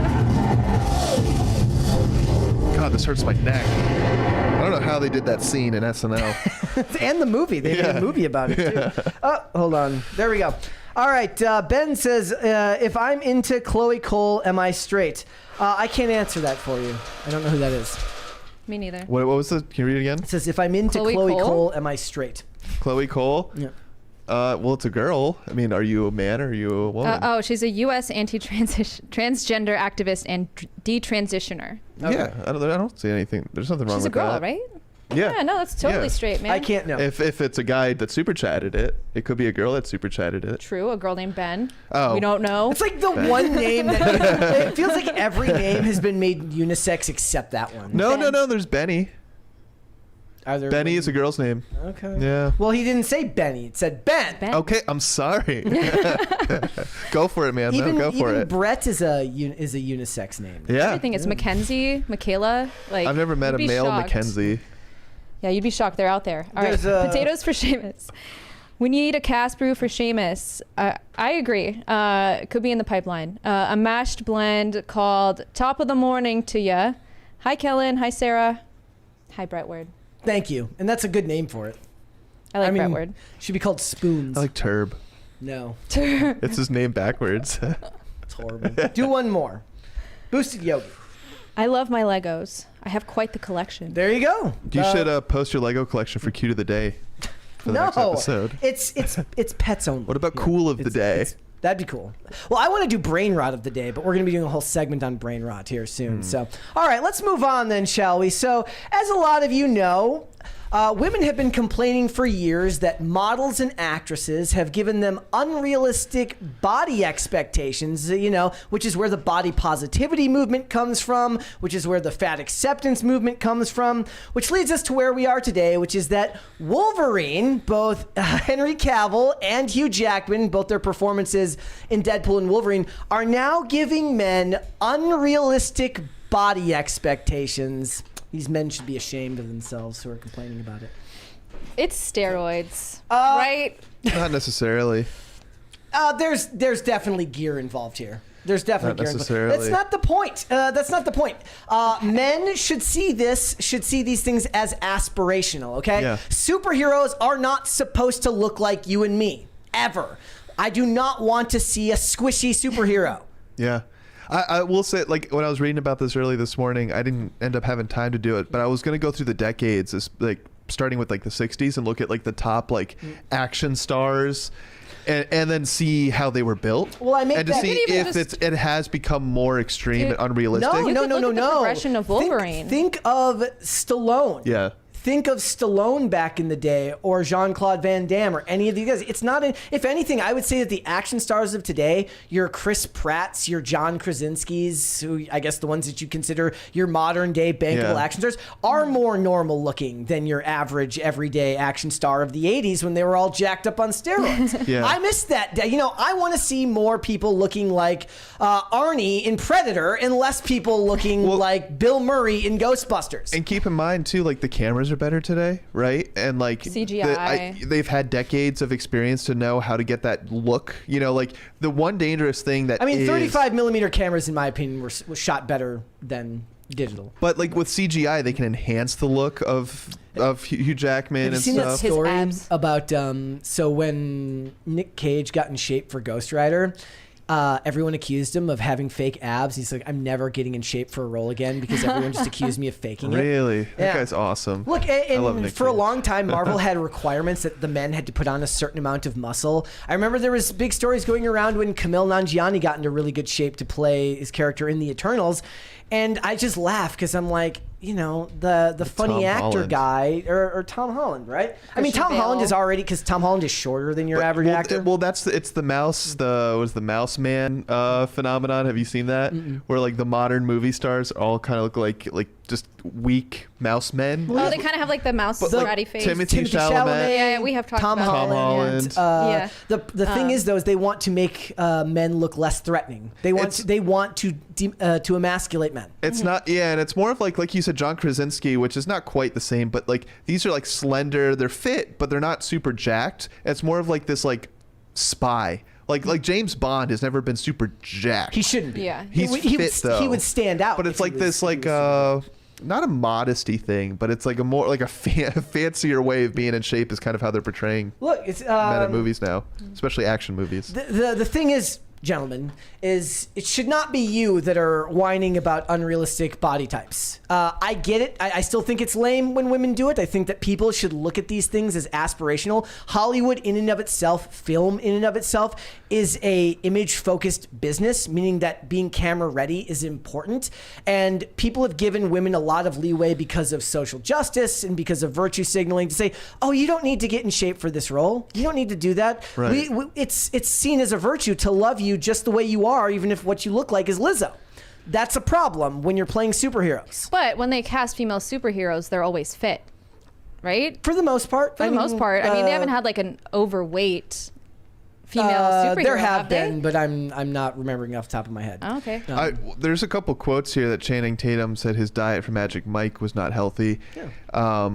God, this hurts my neck. I don't know how they did that scene in SNL. And the movie. They made a movie about it, too. Oh, hold on. There we go. All right. Ben says, if I'm into Chloe Cole, am I straight? I can't answer that for you. I don't know who that is. Me neither. What was it? Can you read it again? It says, if I'm into Chloe Cole, am I straight? Chloe Cole? Yeah. Well, it's a girl. I mean, are you a man or are you a woman? She's a U.S. transgender activist and detransitioner. Okay. Yeah, I don't see anything. There's nothing wrong with that. She's a girl, right? Yeah. No, that's totally straight, man. I can't know. If it's a guy that super chatted it, it could be a girl that super chatted it. True, a girl named Ben. Oh. We don't know. It's like the one name that it feels like every name has been made unisex except that one. No. There's Benny. Benny is a girl's name. Okay. Yeah. Well, he didn't say Benny. It said Ben. Okay, I'm sorry. Go for it, man. Go for even it. Brett is a unisex name. Yeah. I think it's Mackenzie, Michaela. I've never met a male Mackenzie. Yeah, you'd be shocked. They're out there. All right. Potatoes for Seamus. We need a cast brew for Seamus. I agree. It could be in the pipeline. A mashed blend called Top of the Morning to Ya. Hi, Kellen. Hi, Sara. Hi, Brett. Thank you. And that's a good name for it. I like Brett. Should be called Spoons. I like Turb. No. It's his name backwards. It's horrible. Do one more. Boosted Yogi. I love my Legos. I have quite the collection. There you go. You should post your Lego collection for Cute of the Day for the next episode. It's pets only. What about Cool of the Day? That'd be cool. Well, I want to do brain rot of the day, but we're going to be doing a whole segment on brain rot here soon. So, all right, let's move on then, shall we? So, as a lot of you know, Women have been complaining for years that models and actresses have given them unrealistic body expectations, which is where the body positivity movement comes from, which is where the fat acceptance movement comes from, which leads us to where we are today, which is that Wolverine, both Henry Cavill and Hugh Jackman, both their performances in Deadpool and Wolverine, are now giving men unrealistic body expectations. These men should be ashamed of themselves who are complaining about it. It's steroids, right? Not necessarily. There's definitely gear involved here. There's definitely Not gear necessarily. involved. That's not the point. That's not the point. Men should see these things as aspirational, okay? Yeah. Superheroes are not supposed to look like you and me, ever. I do not want to see a squishy superhero. Yeah. I will say, like, when I was reading about this early this morning, I didn't end up having time to do it, but I was going to go through the decades, like, starting with, like, the 60s and look at, like, the top, like, action stars and then see how they were built. Well, I make and to that- see You could if even it has become more extreme and unrealistic. No. Look at the progression of Wolverine. Think of Stallone. Yeah. Think of Stallone back in the day, or Jean-Claude Van Damme, or any of these guys. It's not. If anything, I would say that the action stars of today, your Chris Pratts, your John Krasinski's, who I guess the ones that you consider your modern day bankable action stars, are more normal looking than your average everyday action star of the '80s when they were all jacked up on steroids. Yeah. I miss that. I want to see more people looking like Arnie in Predator, and less people looking like Bill Murray in Ghostbusters. And keep in mind too, like, the cameras are better today, right? And like CGI. they've had decades of experience to know how to get that look. Like, the one dangerous thing that 35 millimeter cameras, in my opinion, were shot better than digital. But like with CGI, they can enhance the look of Hugh Jackman Have you and seen that stuff. His story abs. about so when Nick Cage got in shape for Ghost Rider? Everyone accused him of having fake abs. He's like, I'm never getting in shape for a role again because everyone just accused me of faking it. Really? That Yeah. guy's awesome. Look, I love and Nick for a Cage. long time, Marvel had requirements that the men had to put on a certain amount of muscle. I remember there was big stories going around when Kumail Nanjiani got into really good shape to play his character in the Eternals. And I just laugh because I'm like, the funny Tom actor Holland. guy, or Tom Holland, right? I mean, Christian Tom Holland Bale. is already, because Tom Holland is shorter than your average well, actor. Well, it's the mouse. The mouse man phenomenon. Have you seen that? Where like the modern movie stars all kind of look like just weak mouse men. Oh, they kind of have like the mouse ratty face. Timothy Chalamet. Yeah, we have talked Tom about Holland. Holland. The thing is, though, is they want to make men look less threatening. They want to emasculate men. It's not, and it's more of like you said, John Krasinski, which is not quite the same, but like these are like slender, they're fit, but they're not super jacked. It's more of like this like spy. Like James Bond has never been super jacked. He shouldn't be. Yeah. He's he fit though. He would stand out. But if it's he like was- this he like was- not a modesty thing, but it's like a more like a fancier way of being in shape is kind of how they're portraying Look, it's men in movies now, especially action movies. The thing is, gentlemen, is it should not be you that are whining about unrealistic body types. I get it. I still think it's lame when women do it. I think that people should look at these things as aspirational. Hollywood in and of itself, film in and of itself, is a image-focused business, meaning that being camera ready is important. And people have given women a lot of leeway because of social justice and because of virtue signaling to say, oh, you don't need to get in shape for this role. You don't need to do that. Right. It's seen as a virtue to love you just the way you are, even if what you look like is Lizzo. That's a problem when you're playing superheroes. But when they cast female superheroes, they're always fit, right? For the most part. For the most part. I mean, they haven't had like an overweight female superhero. There have they? been, but I'm not remembering off the top of my head. Oh, okay. There's a couple quotes here that Channing Tatum said his diet for Magic Mike was not healthy. Yeah.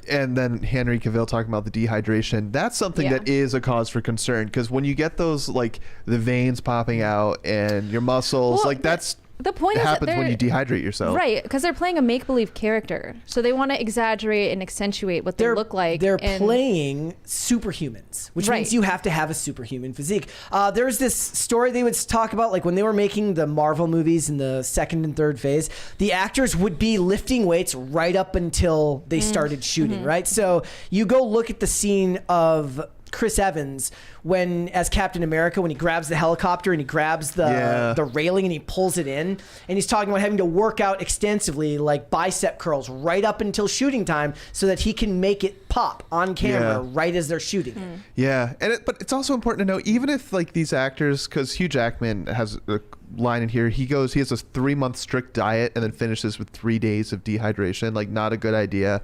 And then Henry Cavill talking about the dehydration. That's something Yeah. that is a cause for concern, because when you get those like the veins popping out and your muscles, Well, like that's the point is that happens when they're- you dehydrate yourself. Right, because they're playing a make-believe character, so they want to exaggerate and accentuate what they look like. They're and- playing superhumans, which Right. means you have to have a superhuman physique. There's this story they would talk about, like when they were making the Marvel movies in the second and third phase, the actors would be lifting weights right up until they started shooting, right? So you go look at the scene of Chris Evans when as Captain America, when he grabs the helicopter and he grabs the railing and he pulls it in, and he's talking about having to work out extensively, like bicep curls right up until shooting time so that he can make it pop on camera right as they're shooting. Yeah, and but it's also important to know, even if like these actors, because Hugh Jackman has a line in here, he has a 3-month strict diet and then finishes with 3 days of dehydration, like not a good idea.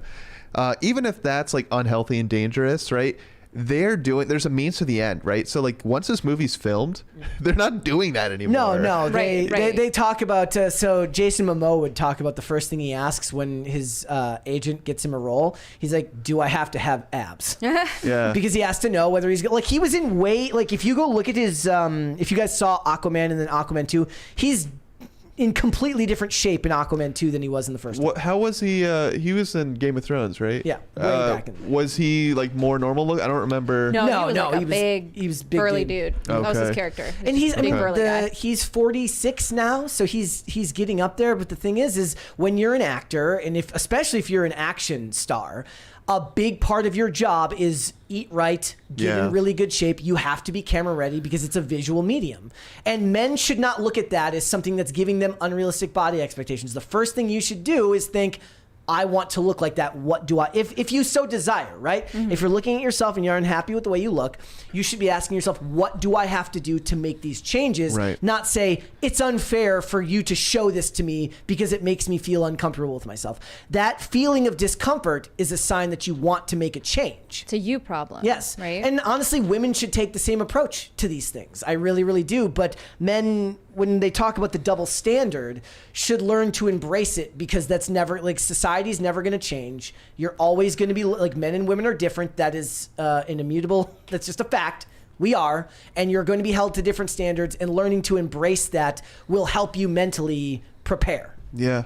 Even if that's like unhealthy and dangerous, right? There's a means to the end, right? So like once this movie's filmed, they're not doing that anymore. No, they talk about, so Jason Momoa would talk about the first thing he asks when his agent gets him a role. He's like, do I have to have abs? Yeah. Because he has to know whether he's, like he was in weight, like if you go look at his, if you guys saw Aquaman and then Aquaman 2, he's in completely different shape in Aquaman 2 than he was in the first one. How was he? He was in Game of Thrones, right? Yeah, way back in. Was he like more normal look? I don't remember. No, he was big burly dude. That was his character. And he's big burly guy. He's 46 now, so he's getting up there. But the thing is when you're an actor, and especially if you're an action star, a big part of your job is eat right, get in really good shape. You have to be camera ready because it's a visual medium. And men should not look at that as something that's giving them unrealistic body expectations. The first thing you should do is think, I want to look like that. What do I, if you so desire, right? If you're looking at yourself and you're unhappy with the way you look, you should be asking yourself, what do I have to do to make these changes? Right. Not say, it's unfair for you to show this to me because it makes me feel uncomfortable with myself. That feeling of discomfort is a sign that you want to make a change. It's a you problem. Yes. Right. And honestly, women should take the same approach to these things. I really, really do. But men, when they talk about the double standard, should learn to embrace it, because that's never, like, society's never going to change. You're always going to be, like, men and women are different. That is an immutable, that's just a fact. We are. And you're going to be held to different standards, and learning to embrace that will help you mentally prepare. Yeah.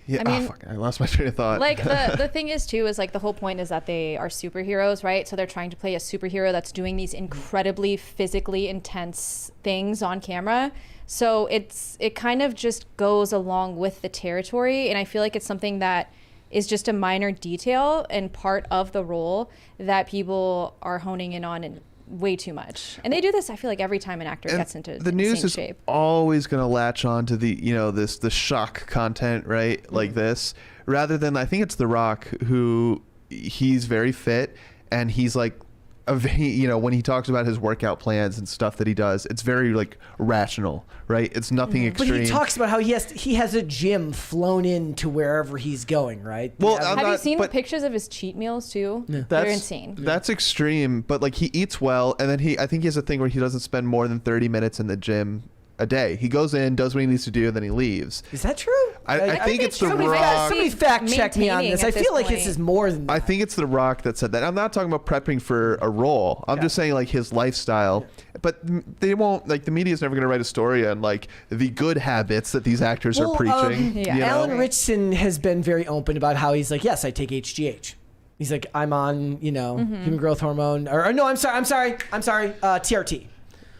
Yeah, I mean, I lost my train of thought. Like the thing is too, is like the whole point is that they are superheroes, right? So they're trying to play a superhero that's doing these incredibly physically intense things on camera. So it kind of just goes along with the territory, and I feel like it's something that is just a minor detail and part of the role that people are honing in on and way too much. And they do this, I feel like, every time an actor gets into the news is shape. Always going to latch on to the, the shock content, right? Like this, rather than, I think it's The Rock, who he's very fit, and he's like, when he talks about his workout plans and stuff that he does, it's very like rational, right? It's nothing extreme. But he talks about how he has a gym flown in to wherever he's going, right? Well, have you seen the pictures of his cheat meals too? Yeah. They're insane. That's extreme, but like he eats well, and then I think he has a thing where he doesn't spend more than 30 minutes in the gym a day. He goes in, does what he needs to do, and then he leaves. Is that true? I think it's The somebody Rock. Somebody fact check me on this. I feel like this is more than that. I think it's The Rock that said that. I'm not talking about prepping for a role. I'm just saying like his lifestyle. But they won't, like, the media's never going to write a story on like the good habits that these actors are preaching. Alan Richardson has been very open about how he's like, yes, I take HGH. He's like, I'm on, human growth hormone, or no, I'm sorry, TRT.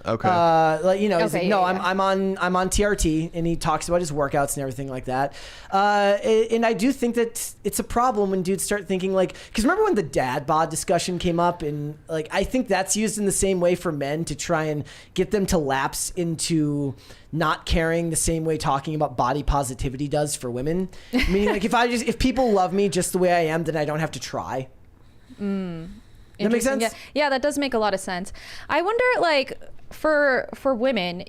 Okay. I'm on TRT, and he talks about his workouts and everything like that. And I do think that it's a problem when dudes start thinking like, because remember when the dad bod discussion came up, and like I think that's used in the same way for men to try and get them to lapse into not caring the same way talking about body positivity does for women. Meaning like if people love me just the way I am, then I don't have to try. That makes sense? Yeah, that does make a lot of sense. I wonder, like, for women,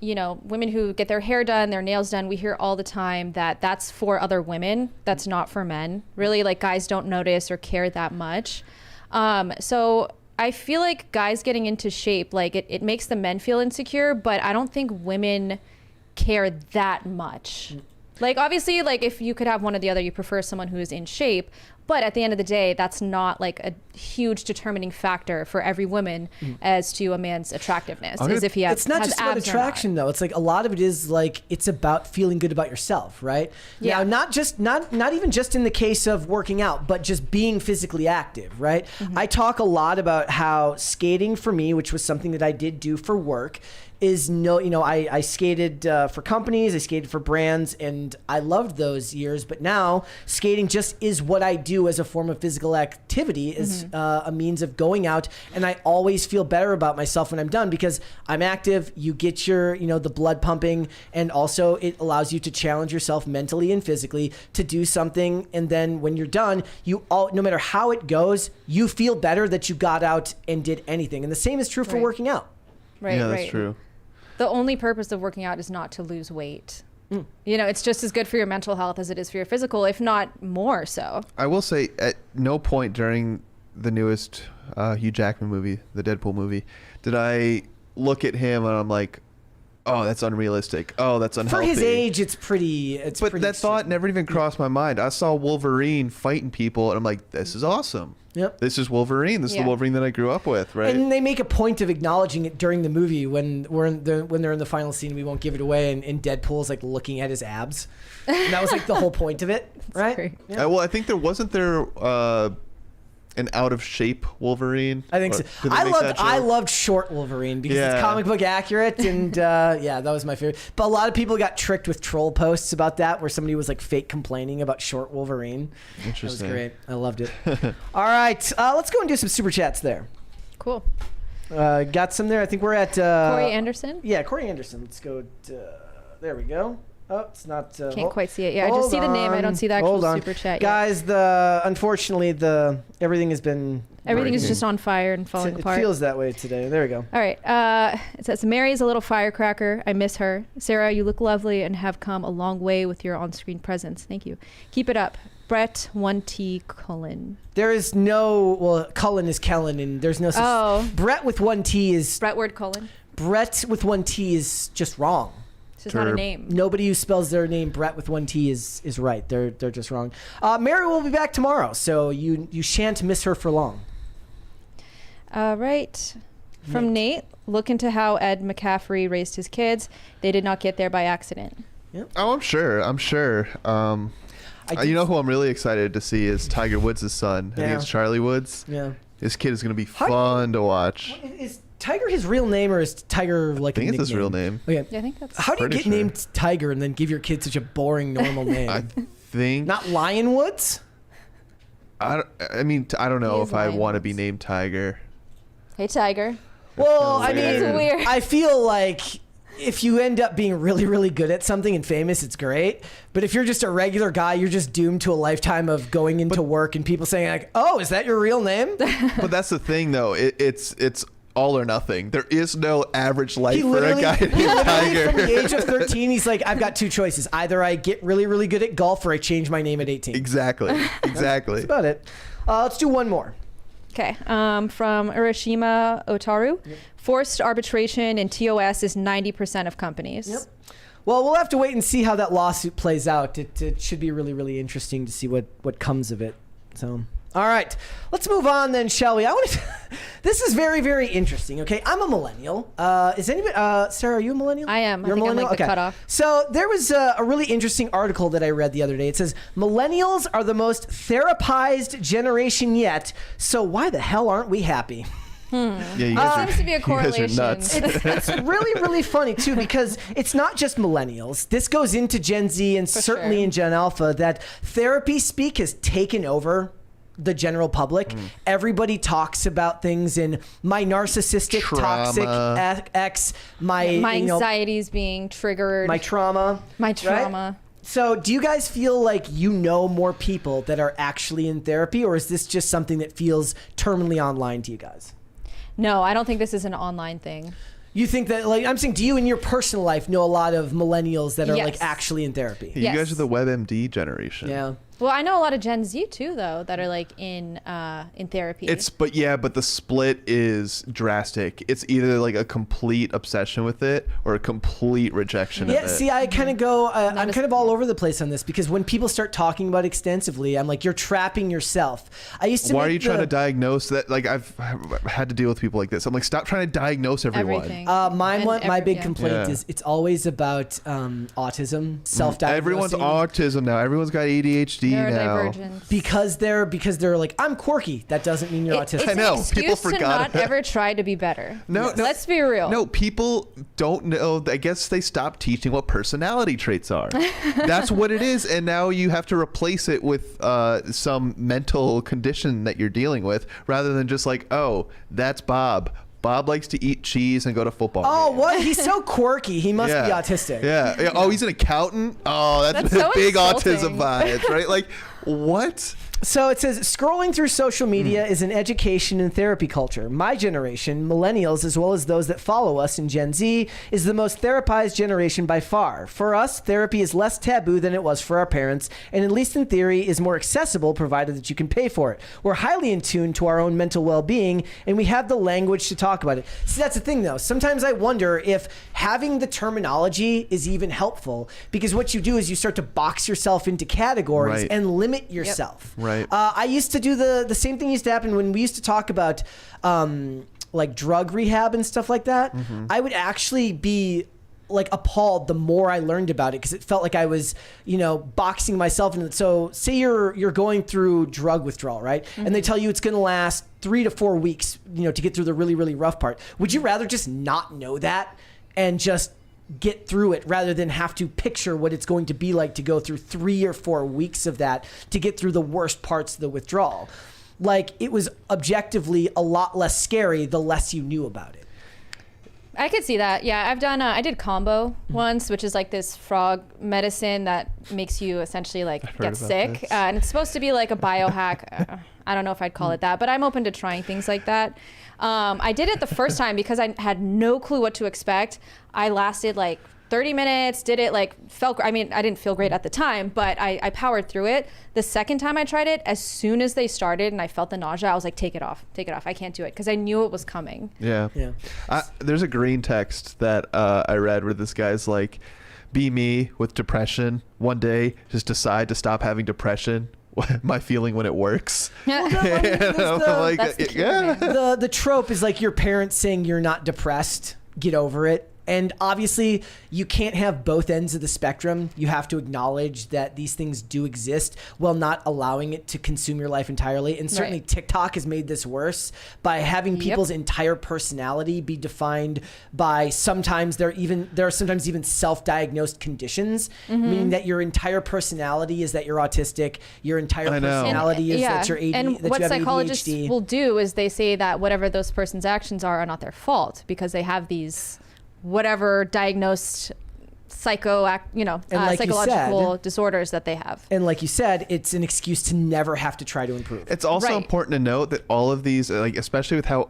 women who get their hair done, their nails done, we hear all the time that that's for other women. That's not for men. Really, like, guys don't notice or care that much. So I feel like guys getting into shape, like, it makes the men feel insecure, but I don't think women care that much. Like, obviously, like, if you could have one or the other, you prefer someone who is in shape. But at the end of the day, that's not like a huge determining factor for every woman as to a man's attractiveness. Is if he has It's not has just about abs or attraction, not. though. It's like a lot of it is like it's about feeling good about yourself, right? Yeah. Now, not even just in the case of working out, but just being physically active, right? I talk a lot about how skating for me, which was something that I did do for work, is I skated for companies, I skated for brands, and I loved those years. But now skating just is what I do as a form of physical activity, is a means of going out, and I always feel better about myself when I'm done because I'm active. You get your the blood pumping, and also it allows you to challenge yourself mentally and physically to do something, and then when you're done, no matter how it goes, you feel better that you got out and did anything. And the same is true for working out. Right. Yeah, that's true. The only purpose of working out is not to lose weight. It's just as good for your mental health as it is for your physical, if not more so. I will say, at no point during the newest Hugh Jackman movie, the Deadpool movie, did I look at him and I'm like, oh, that's unrealistic. Oh, that's unhealthy. For his age, it's pretty. But that thought never even crossed my mind. I saw Wolverine fighting people, and I'm like, this is awesome. Yep. This is Wolverine. This is the Wolverine that I grew up with, right? And they make a point of acknowledging it during the movie when they're in the final scene. We won't give it away, and Deadpool's like looking at his abs, and that was like the whole point of it, right? Yeah. Well, I think wasn't there an out of shape Wolverine. I think so. I loved short Wolverine because it's comic book accurate, and that was my favorite. But a lot of people got tricked with troll posts about that, where somebody was like fake complaining about short Wolverine. Interesting. That was great. I loved it. All right, let's go and do some super chats there. Cool. Got some there. I think we're at Corey Anderson. Yeah, Corey Anderson. Let's go. There we go. Oh, it's not. Can't quite see it. Yeah, I just see the name. I don't see the actual super chat yet. Guys, unfortunately everything has been. Everything is just on fire and falling apart. It feels that way today. There we go. All right. It says, Mary is a little firecracker. I miss her. Sarah, you look lovely and have come a long way with your on-screen presence. Thank you. Keep it up. Brett 1T Cullen. There is no. Cullen is Kellen, and there's no. Brett with 1T is. Brettward Cullen. Brett with 1T is just wrong. It's not a name. Nobody who spells their name Brett with 1T is right. They're just wrong. Mary will be back tomorrow, so you shan't miss her for long. Right. From Nate, look into how Ed McCaffrey raised his kids. They did not get there by accident. Yep. Oh, I'm sure. You know who I'm really excited to see is Tiger Woods' son. I think it's Charlie Woods. Yeah. His kid is going to be fun to watch. Is Tiger his real name, or is Tiger like a nickname? I think it's his real name. Okay. Yeah, I think that's. How do you get named Tiger and then give your kid such a boring normal name? I think not Lion Woods. I don't know if I want to be named Tiger. Hey, Tiger. Well, I mean, it's weird. I feel like if you end up being really, really good at something and famous, it's great. But if you're just a regular guy, you're just doomed to a lifetime of going into work and people saying like, "Oh, is that your real name?" But that's the thing, though. It's all or nothing. There is no average life for a guy named Tiger. From the age of 13, he's like, I've got two choices. Either I get really, really good at golf, or I change my name at 18. Exactly. That's about it. Let's do one more. Okay. From Urashima Otaru. Yep. Forced arbitration in TOS is 90% of companies. Yep. Well, we'll have to wait and see how that lawsuit plays out. It should be really, really interesting to see what comes of it. So, all right, let's move on then, shall we? This is very, very interesting. Okay, I'm a millennial. Is anybody? Sarah, are you a millennial? I am. You're a millennial. I'm like the cutoff. So there was a really interesting article that I read the other day. It says millennials are the most therapized generation yet. So why the hell aren't we happy? Yeah, you guys seems to be a correlation. You guys are nuts. It's really, really funny too, because it's not just millennials. This goes into Gen Z and certainly in Gen Alpha, that therapy speak has taken over the general public. Everybody talks about things in my narcissistic, toxic ex, my anxieties being triggered, my trauma. Right? So do you guys feel like you know more people that are actually in therapy, or is this just something that feels terminally online to you guys? No, I don't think this is an online thing. You think that, like, I'm saying, do you in your personal life know a lot of millennials that are like actually in therapy? You guys are the WebMD generation. Yeah. Well, I know a lot of Gen Z too, though, that are like in therapy. But the split is drastic. It's either like a complete obsession with it or a complete rejection of it. Yeah, see, I kind of go, I'm kind of all over the place on this, because when people start talking about it extensively, I'm like, you're trapping yourself. I used to. Why are you trying to diagnose that? Like, I've had to deal with people like this. I'm like, stop trying to diagnose everyone. Everything. My big complaint is it's always about autism, self-diagnosing. Everyone's autism now. Everyone's got ADHD. ADHD now. Neurodivergence. Because they're like, I'm quirky. That doesn't mean you're autistic. It's I know. An People excuse forgot to not ever try to be better. No, Let's be real. No, people don't know. I guess they stopped teaching what personality traits are. That's what it is. And now you have to replace it with some mental condition that you're dealing with, rather than just like, oh, that's Bob. Bob likes to eat cheese and go to football games. What? He's so quirky. He must be autistic. Yeah. Oh, he's an accountant? Oh, that's so big insulting. autism vibes, right? Like, what? So it says, scrolling through social media is an education and therapy culture. My generation, millennials, as well as those that follow us in Gen Z, is the most therapized generation by far. For us, therapy is less taboo than it was for our parents, and at least in theory, is more accessible provided that you can pay for it. We're highly in tune to our own mental well-being, and we have the language to talk about it. See, that's the thing, though. Sometimes I wonder if having the terminology is even helpful, because what you do is you start to box yourself into categories Right. and limit yourself. Right. I used to do the same thing used to happen when we used to talk about like drug rehab and stuff like that. Mm-hmm. I would actually be like appalled the more I learned about it, because it felt like I was, boxing myself into it. So say you're going through drug withdrawal, right? Mm-hmm. And they tell you it's going to last 3 to 4 weeks, to get through the really, really rough part. Would you rather just not know that and just get through it, rather than have to picture what it's going to be like to go through 3 or 4 weeks of that to get through the worst parts of the withdrawal? Like, it was objectively a lot less scary the less you knew about it. I could see that. Yeah, I did combo once, which is like this frog medicine that makes you essentially like heard get about sick. this. And it's supposed to be like a biohack. I don't know if I'd call it that, but I'm open to trying things like that. I did it the first time because I had no clue what to expect. I lasted like 30 minutes, did it, like, I didn't feel great at the time, but I powered through it. The second time I tried it, as soon as they started and I felt the nausea, I was like, take it off. I can't do it, because I knew it was coming. Yeah. There's a green text that I read where this guy's like, be me with depression one day, just decide to stop having depression. My feeling when it works. Yeah. That's the cure, man. The trope is like your parents saying you're not depressed, get over it. And obviously, you can't have both ends of the spectrum. You have to acknowledge that these things do exist while not allowing it to consume your life entirely. And certainly Right. TikTok has made this worse by having people's entire personality be defined by sometimes there are sometimes even self-diagnosed conditions, meaning that your entire personality is that you're autistic, your entire personality is that you're ADHD. And what psychologists will do is they say that whatever those person's actions are not their fault, because they have these whatever diagnosed psychological disorders that they have. And like you said, it's an excuse to never have to try to improve. It's also important to note that all of these, like, especially with how,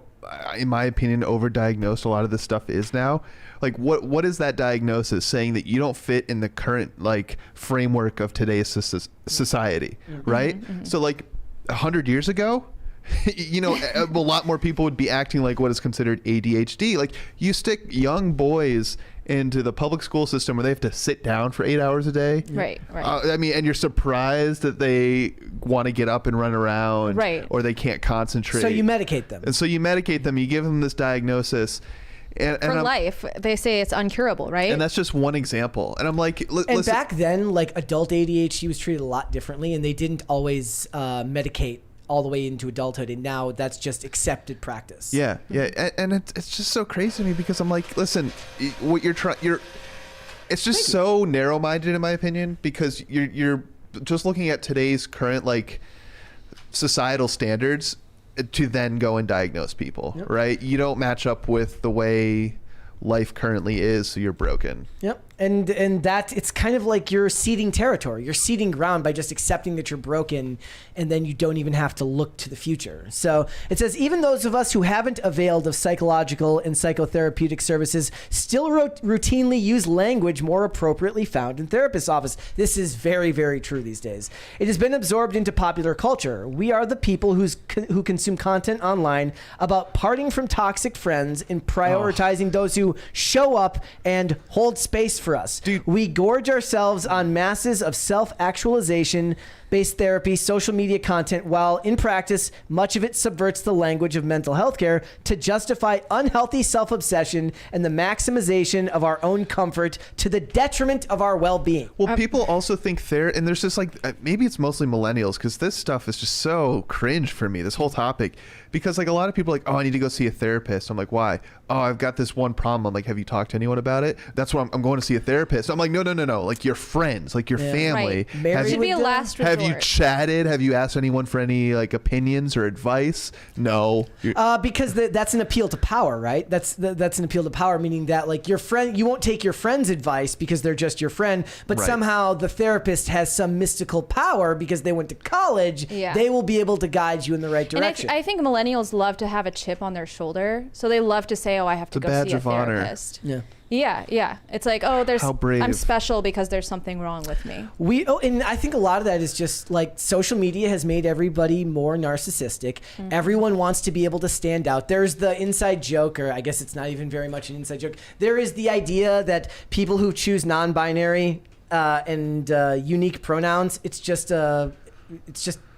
in my opinion, overdiagnosed a lot of this stuff is now. Like, what is that diagnosis saying that you don't fit in the current like framework of today's society, right? So like 100 years ago, a lot more people would be acting like what is considered ADHD. Like, you stick young boys into the public school system where they have to sit down for 8 hours a day. Right. And you're surprised that they want to get up and run around, or they can't concentrate. So you medicate them. And so you medicate them. You give them this diagnosis. And for life, they say it's uncurable, right? And that's just one example. And I'm like, and back then, like, adult ADHD was treated a lot differently, and they didn't always medicate all the way into adulthood, and now that's just accepted practice. Yeah. And it's just so crazy to me, because I'm like, listen, what it's just so narrow-minded in my opinion, because you're just looking at today's current like societal standards to then go and diagnose people, right? You don't match up with the way life currently is, so you're broken. Yep. And that, it's kind of like you're ceding territory. You're ceding ground by just accepting that you're broken, and then you don't even have to look to the future. So it says, even those of us who haven't availed of psychological and psychotherapeutic services still routinely use language more appropriately found in therapist's office. This is very, very true these days. It has been absorbed into popular culture. We are the people who consume content online about parting from toxic friends and prioritizing those who show up and hold space for us. Dude. We gorge ourselves on masses of self-actualization based therapy, social media content, while in practice, much of it subverts the language of mental health care to justify unhealthy self-obsession and the maximization of our own comfort to the detriment of our well-being. Well, people also think and there's just like, maybe it's mostly millennials, because this stuff is just so cringe for me, this whole topic. Because like a lot of people are like, oh, I need to go see a therapist. I'm like, why? Oh, I've got this one problem. I'm like, have you talked to anyone about it? That's why I'm going to see a therapist. I'm like, no. Like your friends, like your family. Right. Have Should be a last resort. Have you chatted? Have you asked anyone for any like opinions or advice? No. Because that's an appeal to power, right? That's an appeal to power, meaning that like your friend, you won't take your friend's advice because they're just your friend, but Right. somehow the therapist has some mystical power because they went to college. Yeah. They will be able to guide you in the right direction. And I think millennials love to have a chip on their shoulder, so they love to say, "Oh, I have to It's a go badge see a of honor. therapist." Yeah. Yeah. It's like, oh, How brave. I'm special because there's something wrong with me. And I think a lot of that is just like social media has made everybody more narcissistic. Mm-hmm. Everyone wants to be able to stand out. There's the inside joke, or I guess it's not even very much an inside joke. There is the idea that people who choose non-binary and unique pronouns, it's just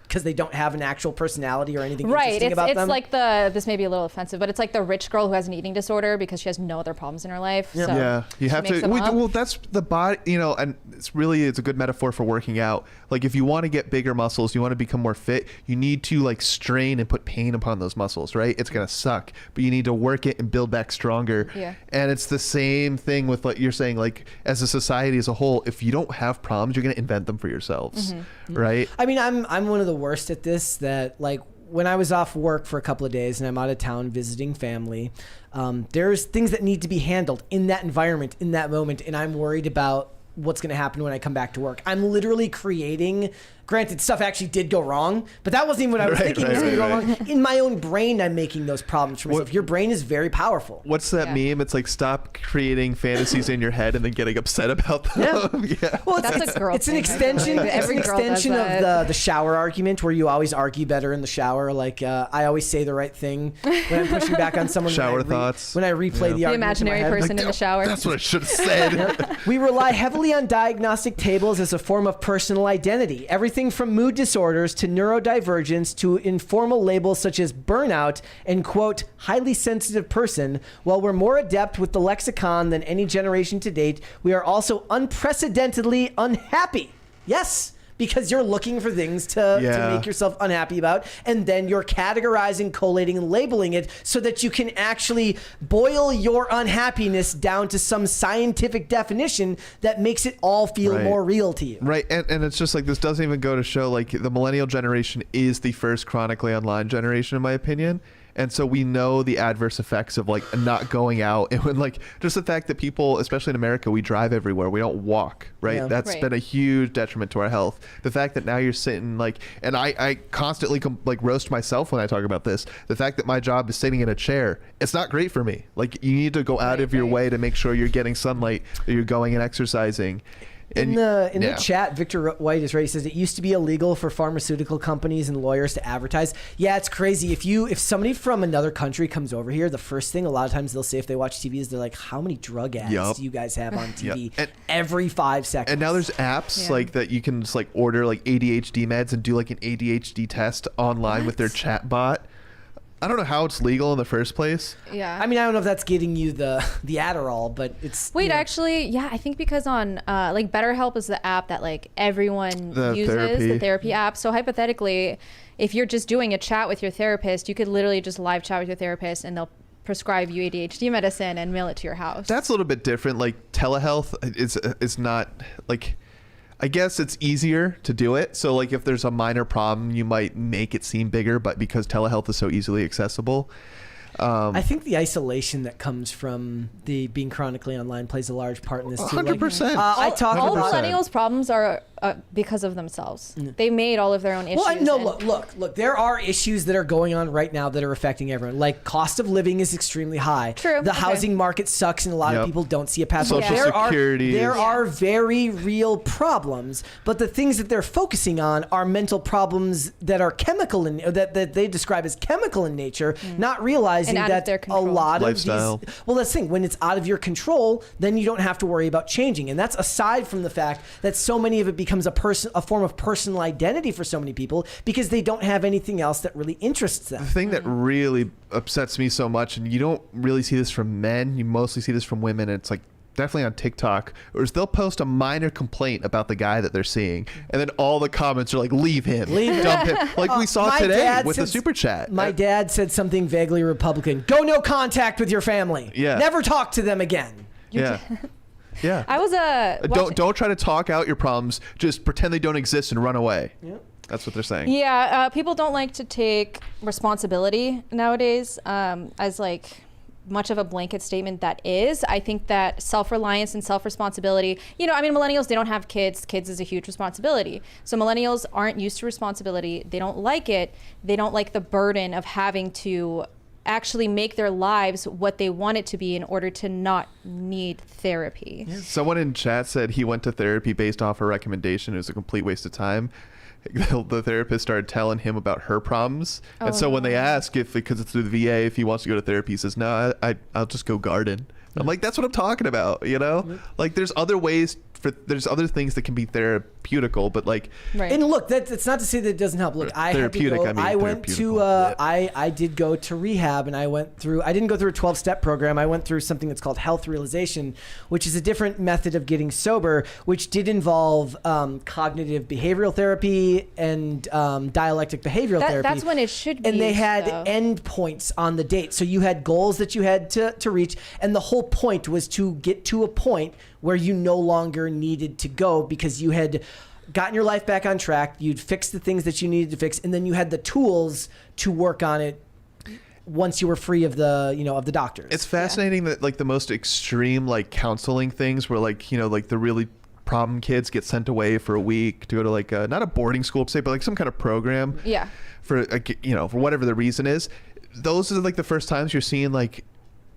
because they don't have an actual personality or anything interesting about them. It's like this may be a little offensive, but it's like the rich girl who has an eating disorder because she has no other problems in her life. Yeah. So Yeah, you she have makes to. them up. Well, that's the body, and it's a good metaphor for working out. Like if you want to get bigger muscles, you want to become more fit, you need to like strain and put pain upon those muscles, right? It's gonna suck, but you need to work it and build back stronger. Yeah. And it's the same thing with what you're saying. Like as a society as a whole, if you don't have problems, you're gonna invent them for yourselves, right? I mean, I'm one of the worst at this. That like when I was off work for a couple of days and I'm out of town visiting family, there's things that need to be handled in that environment, in that moment, and I'm worried about what's going to happen when I come back to work. I'm literally creating. Granted, stuff actually did go wrong, but that wasn't even what I was thinking was going to go wrong. In my own brain, I'm making those problems for myself. Your brain is very powerful. What's that meme? It's like stop creating fantasies in your head and then getting upset about them. Yeah. Well, That's a girl it's an thing, I feel extension. like. It's Every an girl does extension of that. the shower argument where you always argue better in the shower. Like I always say the right thing when I'm pushing back on someone. Shower thoughts. When I replay the The argument imaginary in my head. person in the shower. That's what I should have said. We rely heavily on diagnostic tables as a form of personal identity. Everything from mood disorders to neurodivergence to informal labels such as burnout and, quote, highly sensitive person. While we're more adept with the lexicon than any generation to date, we are also unprecedentedly unhappy. Yes. Because you're looking for things to make yourself unhappy about, and then you're categorizing, collating, and labeling it so that you can actually boil your unhappiness down to some scientific definition that makes it all feel more real to you. Right, and it's just like this doesn't even go to show like the millennial generation is the first chronically online generation in my opinion. And so we know the adverse effects of like not going out, and when like just the fact that people, especially in America, we drive everywhere, we don't walk, right? Yeah. That's been a huge detriment to our health. The fact that now you're sitting like, and I constantly like roast myself when I talk about this. The fact that my job is sitting in a chair, it's not great for me. Like you need to go out of your way to make sure you're getting sunlight, that you're going and exercising. In the chat, Victor White is right. He says it used to be illegal for pharmaceutical companies and lawyers to advertise. Yeah, it's crazy. If somebody from another country comes over here, the first thing a lot of times they'll say if they watch TV is they're like, "How many drug ads do you guys have on TV?" And every 5 seconds. And now there's apps like that you can just like order like ADHD meds and do like an ADHD test online with their chat bot. I don't know how it's legal in the first place. Yeah. I mean, I don't know if that's getting you the Adderall, but it's... Wait, actually, yeah, I think because on like BetterHelp is the app that like everyone uses, the therapy app. So hypothetically, if you're just doing a chat with your therapist, you could literally just live chat with your therapist and they'll prescribe you ADHD medicine and mail it to your house. That's a little bit different. Like telehealth is not like... I guess it's easier to do it. So like if there's a minor problem, you might make it seem bigger, but because telehealth is so easily accessible. I think the isolation that comes from the being chronically online plays a large part in this too. 100%. I talk all about millennials' problems are because of themselves. They made all of their own issues. Well, no, look. There are issues that are going on right now that are affecting everyone. Like cost of living is extremely high. True. The housing market sucks, and a lot of people don't see a path. Social Security. There are very real problems, but the things that they're focusing on are mental problems that are chemical in that they describe as chemical in nature, not realizing that a lot of these. Well, that's the thing. When it's out of your control, then you don't have to worry about changing, and that's aside from the fact that so many of it becomes a form of personal identity for so many people because they don't have anything else that really interests them. The thing that really upsets me so much, and you don't really see this from men, you mostly see this from women, and it's like definitely on TikTok, or is they'll post a minor complaint about the guy that they're seeing, and then all the comments are like, leave him, dump him. Like we saw today with the super chat. My dad said something vaguely Republican. Go no contact with your family. Yeah. Never talk to them again. Yeah. Yeah. I was don't try to talk out your problems. Just pretend they don't exist and run away. Yep. That's what they're saying. Yeah, people don't like to take responsibility nowadays as like much of a blanket statement that is. I think that self-reliance and self-responsibility, millennials, they don't have kids. Kids is a huge responsibility. So millennials aren't used to responsibility. They don't like it. They don't like the burden of having to actually make their lives what they want it to be in order to not need therapy. Yeah. Someone in chat said he went to therapy based off a recommendation. It was a complete waste of time. The therapist started telling him about her problems. And so when they ask because it's through the VA, if he wants to go to therapy, he says, no, I'll just go garden. I'm like, that's what I'm talking about, Like there's other ways there's other things that can be therapeutical, but like, right. And look, it's not to say that it doesn't help. Look, I did go to rehab, and I didn't go through a 12-step program. I went through something that's called health realization, which is a different method of getting sober, which did involve cognitive behavioral therapy and dialectic behavioral therapy. That's when it should be. And they had end points on the date. So you had goals that you had to reach, and the whole point was to get to a point where you no longer needed to go because you had gotten your life back on track, you'd fixed the things that you needed to fix, and then you had the tools to work on it once you were free of the of the doctors. It's fascinating that like the most extreme like counseling things where like like the really problem kids get sent away for a week to go to like not a boarding school per se, but like some kind of program. Yeah. For for whatever the reason is. Those are like the first times you're seeing like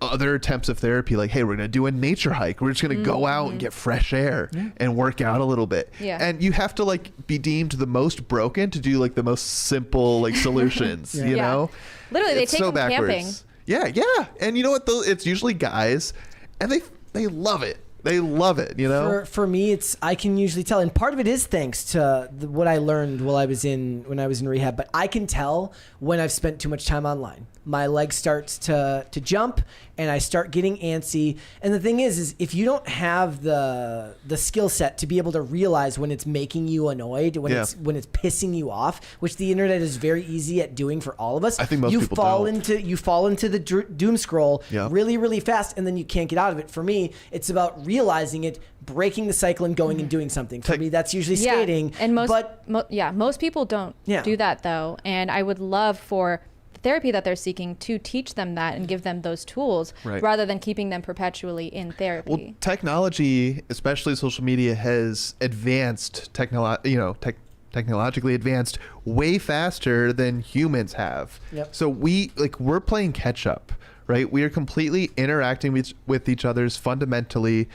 other attempts of therapy, like, hey, we're gonna do a nature hike, we're just gonna go out and get fresh air and work out a little bit. And you have to like be deemed the most broken to do like the most simple like solutions. You know, literally they take them camping. Yeah And you know what though, it's usually guys, and they love it. They love it, For me, I can usually tell, and part of it is thanks to what I learned when I was in rehab. But I can tell when I've spent too much time online. My leg starts to jump, and I start getting antsy. And the thing is if you don't have the skill set to be able to realize when it's making you annoyed, when it's pissing you off, which the internet is very easy at doing for all of us. I think most people don't. You fall into the doom scroll really, really fast, and then you can't get out of it. For me, it's about realizing it, breaking the cycle, and going and doing something. For me, that's usually skating. And most people don't do that though. And I would love for therapy that they're seeking to teach them that and give them those tools rather than keeping them perpetually in therapy. Well, technology, especially social media, has advanced technologically advanced way faster than humans have. So we're playing catch up, right? We are completely interacting with each other's fundamentally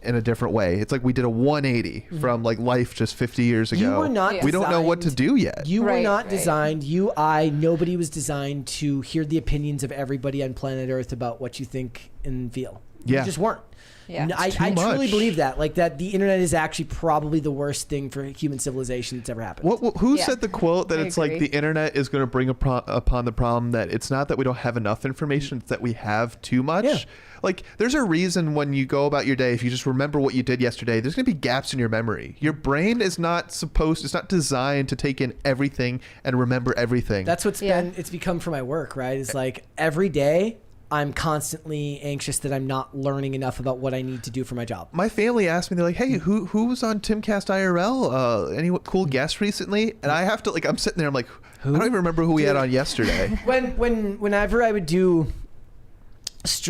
in a different way. It's like we did a 180 from like life just 50 years ago. We don't know what to do yet. You were not designed, nobody was designed to hear the opinions of everybody on planet Earth about what you think and feel. You just weren't. I truly believe that. Like that the internet is actually probably the worst thing for human civilization that's ever happened. Who said the quote that it's like the internet is going to bring upon the problem that it's not that we don't have enough information, it's that we have too much? Like there's a reason when you go about your day, if you just remember what you did yesterday, there's going to be gaps in your memory. Your brain is it's not designed to take in everything and remember everything. That's what's it's become for my work, right? It's like every day I'm constantly anxious that I'm not learning enough about what I need to do for my job. My family asked me, they're like, hey, who was on Timcast IRL? Any cool guests recently? And I have to I'm sitting there, I'm like, I don't even remember who we had on yesterday. Whenever I would do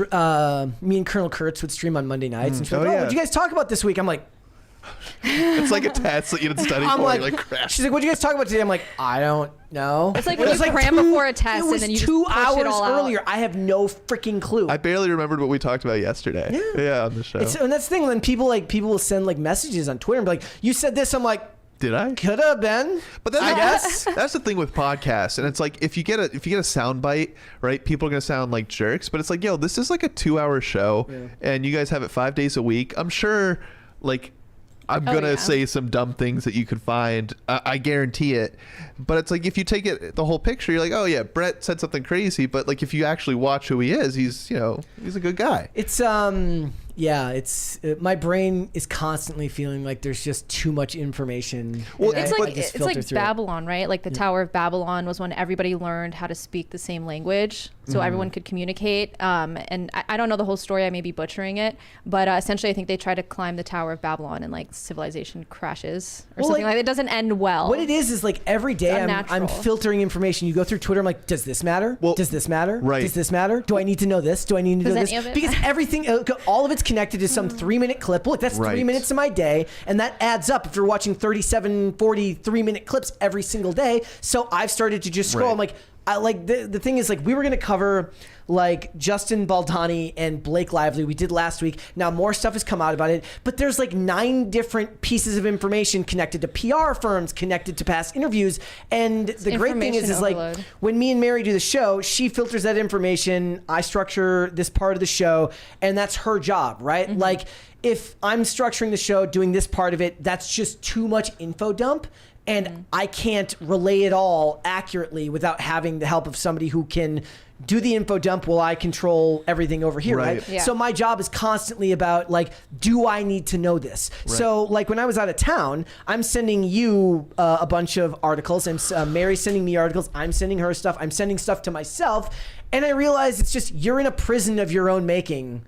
me and Colonel Kurtz would stream on Monday nights, and she's like, what did you guys talk about this week? I'm like, It's like a test that you didn't study I'm for. like, You're like, crap. she's like, "What did you guys talk about today?" I'm like, "I don't know." It's like It when was you cram before a test it and was then you just 2 push hours it all out. earlier. I have no freaking clue. I barely remembered what we talked about yesterday. Yeah, on the show. And that's the thing. When people will send like messages on Twitter and be like, "You said this." I'm like, Did I? "Could have been." But then I guess. that's the thing with podcasts, and it's like if you get a sound bite, right? People are gonna sound like jerks, but it's like, yo, this is like a 2-hour show, and you guys have it 5 days a week. I'm sure, like, I'm gonna say some dumb things that you could find. I guarantee it. But it's like if you take it the whole picture, you're like, oh yeah, Brett said something crazy. But like if you actually watch who he is, he's a good guy. It's my brain is constantly feeling like there's just too much information. Well, It's I like just it's filter like through it. Babylon, right? Like the Tower of Babylon was when everybody learned how to speak the same language, so everyone could communicate. And I don't know the whole story; I may be butchering it, but essentially, I think they try to climb the Tower of Babylon, and like civilization crashes or something like that. It doesn't end well. What it is like every day I'm unnatural. filtering information. You go through Twitter, I'm like, does this matter? Well, does this matter? right. Does this matter? Do I need to know this? Do I need to know Does this? any of it Because everything, all of it's connected to some 3-minute clip. Look, that's 3 Right. minutes of my day, and that adds up if you're watching 37, 40 3-minute clips every single day. So I've started to just scroll. Right. I'm like, I like the thing is like we were gonna cover like Justin Baldani and Blake Lively. We did last week. Now more stuff has come out about it, but there's like 9 different pieces of information connected to PR firms, connected to past interviews. And the great thing is like overload. when me and Mary do the show, she filters that information. I structure this part of the show, and that's her job, right? Like if I'm structuring the show, doing this part of it, that's just too much info dump. And I can't relay it all accurately without having the help of somebody who can do the info dump while I control everything over here, right? Yeah. So my job is constantly about like, do I need to know this? Right. So like when I was out of town, I'm sending you a bunch of articles, and Mary's sending me articles. I'm sending her stuff. I'm sending stuff to myself, and I realize it's just you're in a prison of your own making,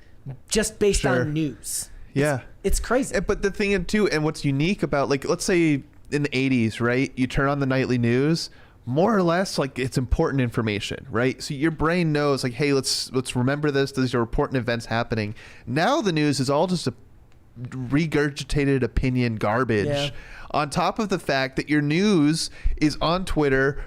just based Sure. on news. Yeah. It's crazy. But the thing too, and what's unique about, like, let's say in the 80s, right? You turn on the nightly news, more or less like it's important information, right? So your brain knows like, hey, let's remember this. These are important events happening. Now the news is all just a regurgitated opinion garbage, Yeah. on top of the fact that your news is on Twitter,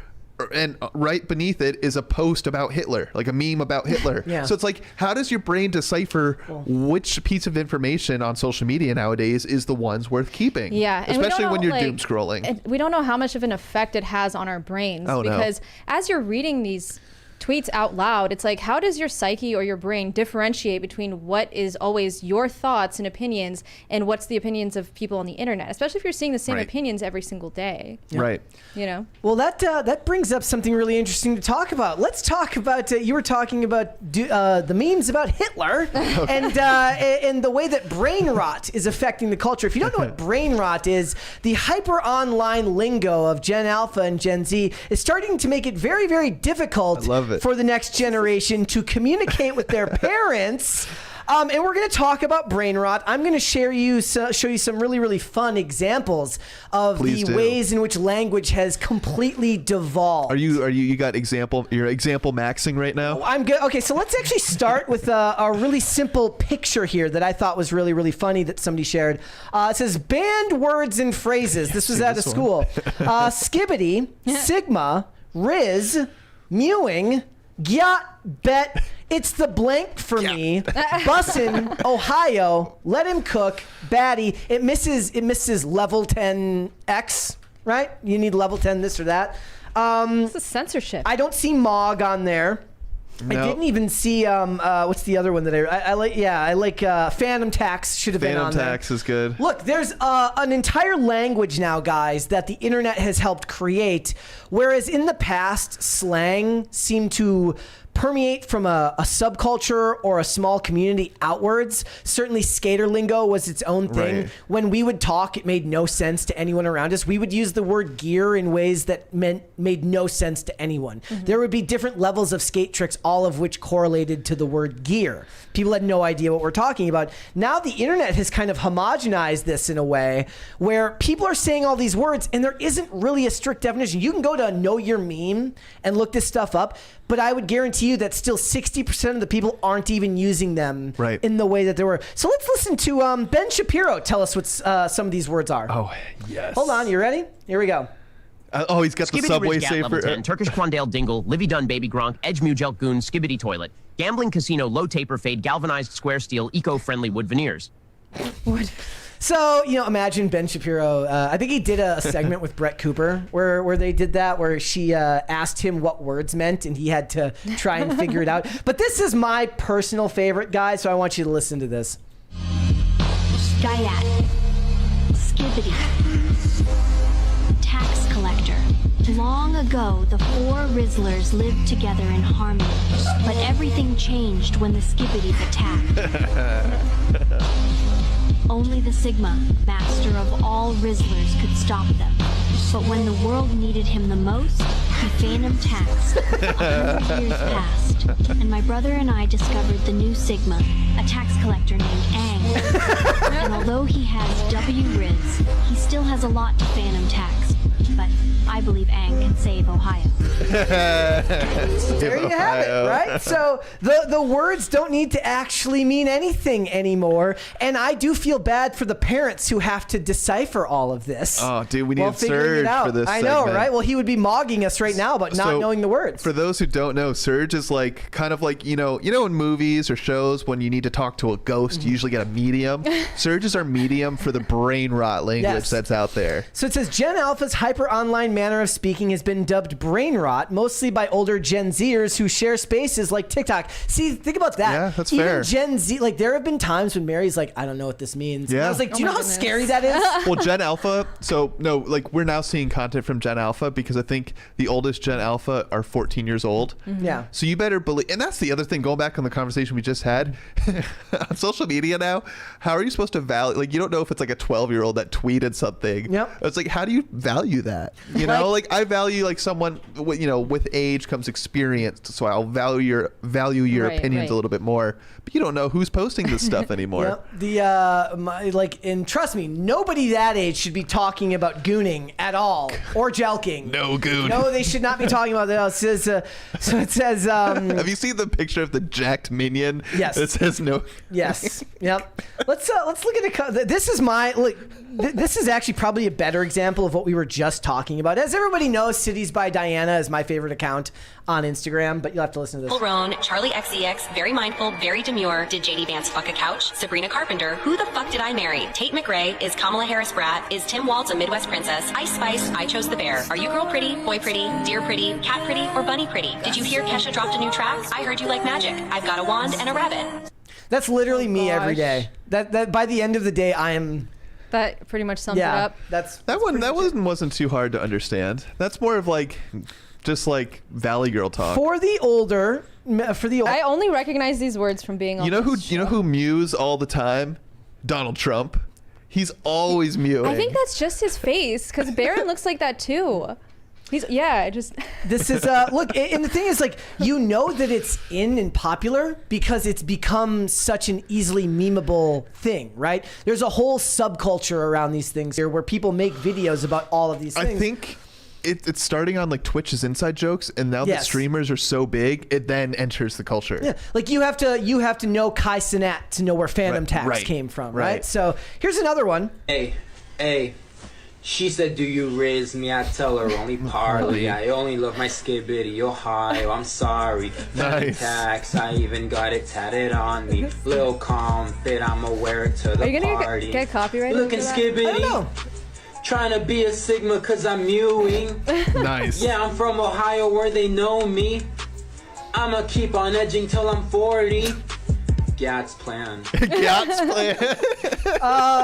and right beneath it is a post about Hitler, like a meme about Hitler. Yeah. So it's like, how does your brain decipher which piece of information on social media nowadays is the ones worth keeping? Yeah, and we don't especially when know, you're like, doom scrolling. We don't know how much of an effect it has on our brains, Oh, no. because as you're reading these tweets out loud, it's like, how does your psyche or your brain differentiate between what is always your thoughts and opinions and what's the opinions of people on the internet, especially if you're seeing the same Right. opinions every single day, Right. you know? Well, that brings up something really interesting to talk about. Let's talk about you were talking about the memes about Hitler and the way that brain rot is affecting the culture. If you don't know what brain rot is, the hyper online lingo of Gen Alpha and Gen Z is starting to make it very, very difficult I love it. for the next generation to communicate with their parents. And we're going to talk about brain rot. I'm going to show you some really, really fun examples of Please the do. ways in which language has completely devolved. Are you got you're example maxing right now? I'm good. Okay, so let's actually start with a really simple picture here that I thought was really, really funny that somebody shared. It says banned words and phrases. This was see out of this school. Skibbity, Sigma, Riz, Mewing, Gyat, Bet, it's the blank for me, Bussin', Ohio, Let Him Cook, Batty. It misses level 10X, right? You need level 10 this or that. It's a censorship. I don't see Mog on there. No. I didn't even see what's the other one that I like? Yeah, I like Phantom Tax should have been Phantom on there. tax is good. Look, there's an entire language now, guys, that the internet has helped create, whereas in the past, slang seemed to permeate from a subculture or a small community outwards. Certainly skater lingo was its own thing. Right. When we would talk, it made no sense to anyone around us. We would use the word gear in ways that made no sense to anyone. There would be different levels of skate tricks, all of which correlated to the word gear. People had no idea what we're talking about. Now the internet has kind of homogenized this in a way where people are saying all these words and there isn't really a strict definition. You can go to Know Your Meme and look this stuff up, but I would guarantee guarantee you that still 60% of the people aren't even using them Right. in the way that they were. So let's listen to Ben Shapiro tell us what some of these words are. Oh, yes. Hold on, you ready? Here we go. He's got the Skibbity Subway Ridge Gat level safer. 10, Turkish Quandale Dingle, Livy Dunn Baby Gronk, Edge Mugel Goon, Skibbity Toilet, Gambling Casino Low Taper Fade, Galvanized Square Steel, Eco-Friendly Wood Veneers. So, imagine Ben Shapiro. I think he did a segment with Brett Cooper where they did that, where she asked him what words meant, and he had to try and figure it out. But this is my personal favorite, guy, so I want you to listen to this. Guyat. Skibbity. Tax collector. Long ago, the 4 Rizzlers lived together in harmony, but everything changed when the Skibbities attacked. Only the Sigma, master of all Rizzlers, could stop them. But when the world needed him the most, he phantom taxed. 100 years passed, and my brother and I discovered the new Sigma, a tax collector named Aang. And although he has W Riz, he still has a lot to phantom tax. But I believe Aang can save Ohio. There you have it, right? So the words don't need to actually mean anything anymore. And I do feel bad for the parents who have to decipher all of this. Oh, dude, we while need figuring it Surge out. for this I know, segment. right? Well, he would be mogging us right now about not So, knowing the words. For those who don't know, Surge is like kind of like, in movies or shows when you need to talk to a ghost, you usually get a medium. Surge is our medium for the brain rot language Yes. that's out there. So it says Gen Alpha's hyper online manner of speaking has been dubbed brain rot, mostly by older Gen Zers who share spaces like TikTok. See, think about that. Yeah, that's Even fair. Gen Z, like there have been times when Mary's like, I don't know what this means. And Yeah. I was like, do you Oh know my how goodness. scary that is? Well, Gen Alpha, we're now seeing content from Gen Alpha because I think the oldest Gen Alpha are 14 years old. Yeah. So you better believe, and that's the other thing, going back on the conversation we just had, on social media now, how are you supposed to value, you don't know if it's like a 12-year-old that tweeted something. Yep. It's like, how do you value that? I value someone, with age comes experience, so I'll value your Right, opinions right. a little bit more, but you don't know who's posting this stuff anymore. Yep. And trust me, nobody that age should be talking about gooning at all or jelking. No goon. No, they should not be talking about that. It says, Have you seen the picture of the jacked minion? Yes. It says no. yes. Yep. Let's look at it. This is this is actually probably a better example of what we were just talking about. As everybody knows, Cities by Diana is my favorite account on Instagram, but you'll have to listen to this. Roan, Charlie XEX, Very Mindful, Very Demure, Did JD Vance fuck a couch? Sabrina Carpenter, Who the fuck did I marry? Tate McRae, Is Kamala Harris brat? Is Tim Waltz a Midwest princess? Ice Spice, I chose the bear. Are you girl pretty, boy pretty, deer pretty, cat pretty, or bunny pretty? Did you hear Kesha dropped a new track? I heard you like magic. I've got a wand and a rabbit. That's literally me every gosh. day. That by the end of the day, I am. That pretty much sums it Yeah, up. That wasn't too hard to understand. That's more of just Valley Girl talk. For the older. I only recognize these words from being on You know this who show. mews all the time? Donald Trump. He's always mewing. I think that's just his face, because Barron looks like that too. This is look, and the thing is, that it's in and popular because it's become such an easily memeable thing, right? There's a whole subculture around these things here where people make videos about all of these things. I think it's starting on Twitch's inside jokes, and now that Yes. streamers are so big, it then enters the culture. Yeah, you have to know Kai Cenat to know where Phantom Tax right, came from, right? right. So here's another one. Hey, she said, do you riz me? I tell her only parley. I only love my skibbity. You're high. Oh, I'm sorry. Nice. Tax. I even got it tatted on me. Lil calm fit. I'ma wear it to the Are you gonna party. get copyrighted? Looking over that? skibbity. I don't know. Trying to be a Sigma cause I'm mewing. Nice. Yeah, I'm from Ohio where they know me. I'ma keep on edging till I'm 40. Gat's plan. Gat's plan.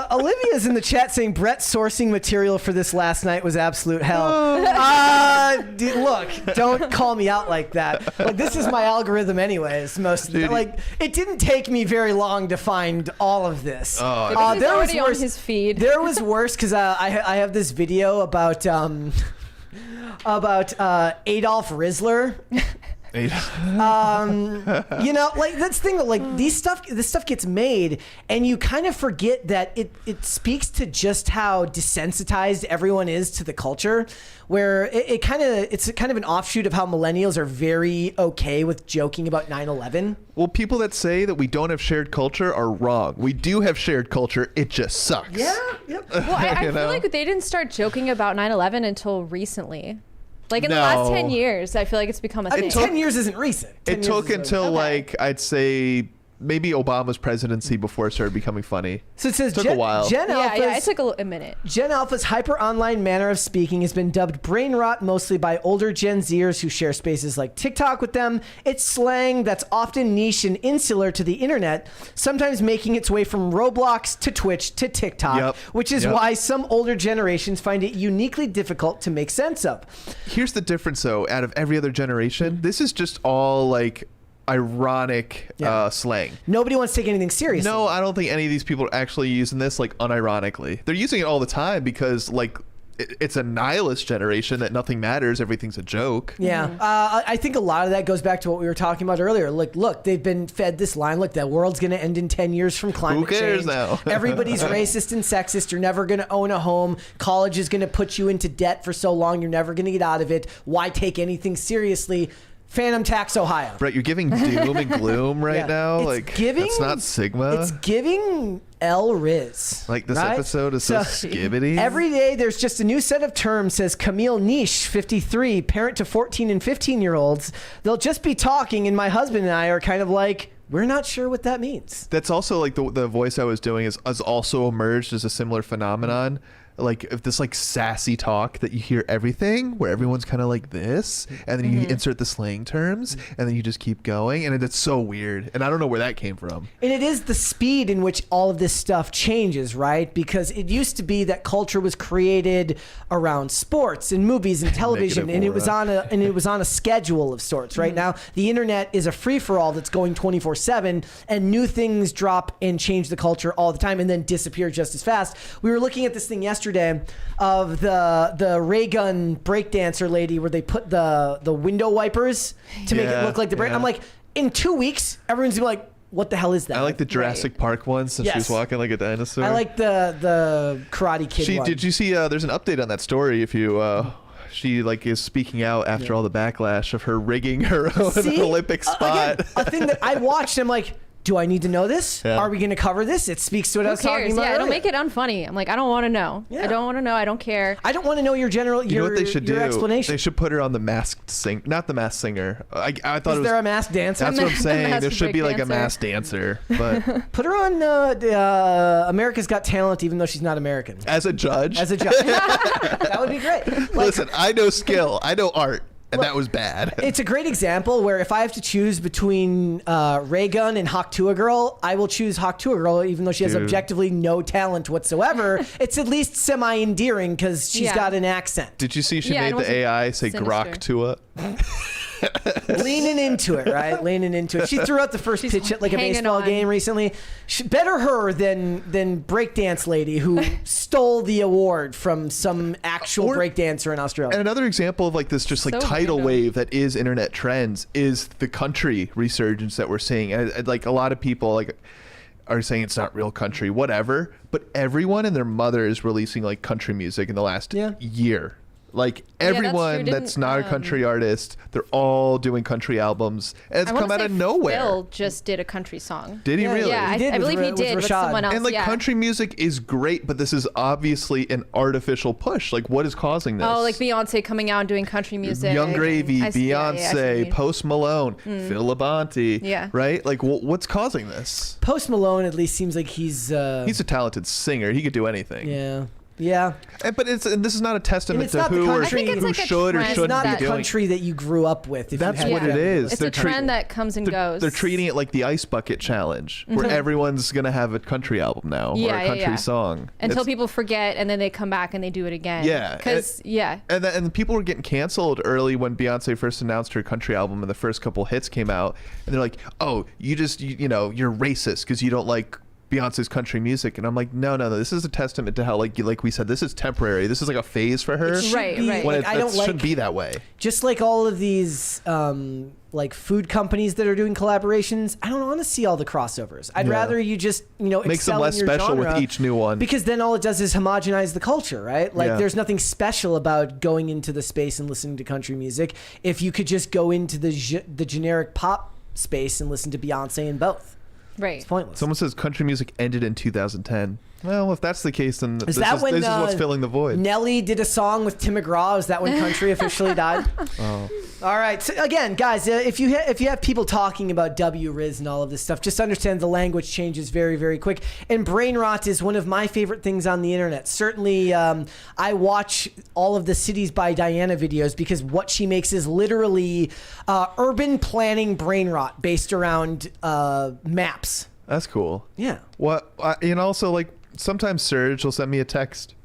Olivia's in the chat saying Brett's sourcing material for this last night was absolute hell. Dude, look, don't call me out like that. This is my algorithm anyways. Most of the, it didn't take me very long to find all of this. This is already on his feed. There was worse because I have this video about Adolf Rizzler. You know, like that's the thing. Like this stuff gets made, and you kind of forget that it speaks to just how desensitized everyone is to the culture. Where it's kind of an offshoot of how millennials are very okay with joking about 9/11. Well, people that say that we don't have shared culture are wrong. We do have shared culture. It just sucks. Yeah. Yep. Well, I feel like they didn't start joking about 9/11 until recently. Like in the last 10 years, I feel like it's become a thing. 10 years isn't recent. It took until like I'd say maybe Obama's presidency before it started becoming funny. So it says took a while. It took a minute. Gen Alpha's hyper online manner of speaking has been dubbed brain rot mostly by older Gen Zers who share spaces like TikTok with them. It's slang that's often niche and insular to the internet, sometimes making its way from Roblox to Twitch to TikTok, which is why some older generations find it uniquely difficult to make sense of. Here's the difference though, out of every other generation, this is just all like ironic slang. Nobody wants to take anything seriously. No, I don't think any of these people are actually using this like unironically. They're using it all the time because like it's a nihilist generation that nothing matters, everything's a joke. Yeah. I think a lot of that goes back to what we were talking about earlier. Like, look, they've been fed this line, look, the world's going to end in 10 years from climate change. Who cares now? Everybody's racist and sexist. You're never going to own a home. College is going to put you into debt for so long. You're never going to get out of it. Why take anything seriously? Phantom Tax Ohio. Right, you're giving doom and gloom right now. It's like giving, it's not Sigma. It's giving El Riz. Like this episode is so skibbity. Every day there's just a new set of terms, says Camille Niche, 53, parent to 14 and 15-year-olds. They'll just be talking, and my husband and I are kind of like, we're not sure what that means. That's also like the voice I was doing has also emerged as a similar phenomenon. Like if this like sassy talk that you hear everything where everyone's kind of like this, and then you insert the slang terms, and then you just keep going, and it's so weird, and I don't know where that came from. And it is the speed in which all of this stuff changes, right? Because it used to be that culture was created around sports and movies and television, and it was on a schedule of sorts. Right now, the internet is a free for all that's going 24/7, and new things drop and change the culture all the time, and then disappear just as fast. We were looking at this thing yesterday of the Reagan breakdancer lady where they put the window wipers to make it look like the break. I'm like, in 2 weeks, everyone's gonna be like, what the hell is that? I like the Jurassic Park one since she was walking like a dinosaur. I like the Karate Kid one. Did you see there's an update on that story if you she like is speaking out after all the backlash of her rigging her own Olympic spot. Again, a thing that I watched, I'm like, do I need to know this? Are we going to cover this? It speaks to what I was talking about. Yeah, don't make it unfunny. I'm like, I don't want to know. I don't want to know. I don't care. I don't want to know your general. You know what they should do? Explanation. They should put her on the Masked Singer, not the Masked Singer. I thought is there a masked dancer? That's what I'm saying. There should be like a masked dancer, but put her on America's Got Talent, even though she's not American. As a judge. That would be great. Like, listen, I know skill. I know art. And that was bad. It's a great example where if I have to choose between Reagan and Hawk Tuah Girl, I will choose Hawk Tuah Girl, even though she has objectively no talent whatsoever. It's at least semi-endearing because she's got an accent. Did you see she made the AI say Grok-2? Leaning into it, right? Leaning into it. She threw out the first pitch at like a baseball game recently. Better her than breakdance lady who stole the award from some actual breakdancer in Australia. And another example of like this just like tidal wave that is internet trends is the country resurgence that we're seeing. And like a lot of people like are saying it's not real country, whatever. But everyone and their mother is releasing like country music in the last year. Like everyone that's not a country artist, they're all doing country albums, and it's come out of nowhere. Phil just did a country song. Did he really? Yeah, I believe he did with someone else. And like country music is great, but this is obviously an artificial push. Like, what is causing this? Oh, like Beyonce coming out and doing country music. Young Gravy, Beyonce, Post Malone, Phil Labonte. Yeah. Right? Like, what's causing this? Post Malone at least seems like he's a talented singer. He could do anything. Yeah. Yeah, but this is not a testament to who or who should or shouldn't be doing. It's not the country that you grew up with. That's what it is. It's a trend that comes and goes. They're treating it like the Ice Bucket Challenge, where everyone's gonna have a country album now or a country song until people forget, and then they come back and they do it again. Yeah, because and people were getting canceled early when Beyonce first announced her country album, and the first couple hits came out, and they're like, "Oh, you're racist because you don't like Beyonce's country music, and I'm like, no, this is a testament to how like we said, this is temporary. This is like a phase for her. Right. When I don't shouldn't be that way. Just like all of these like food companies that are doing collaborations, I don't want to see all the crossovers. I'd rather you just make them less special with each new one, because then all it does is homogenize the culture, right? Like there's nothing special about going into the space and listening to country music if you could just go into the generic pop space and listen to Beyonce in both. Right. It's pointless. Someone says country music ended in 2010. Well, if that's the case, then this is what's filling the void. Nelly did a song with Tim McGraw. Is that when country officially died? Oh. All right. So again, guys, if you have people talking about Riz and all of this stuff, just understand the language changes very, very quick. And brain rot is one of my favorite things on the internet. Certainly, I watch all of the Cities by Diana videos because what she makes is literally urban planning brain rot based around maps. That's cool. Yeah. What? And also, like, sometimes Serge will send me a text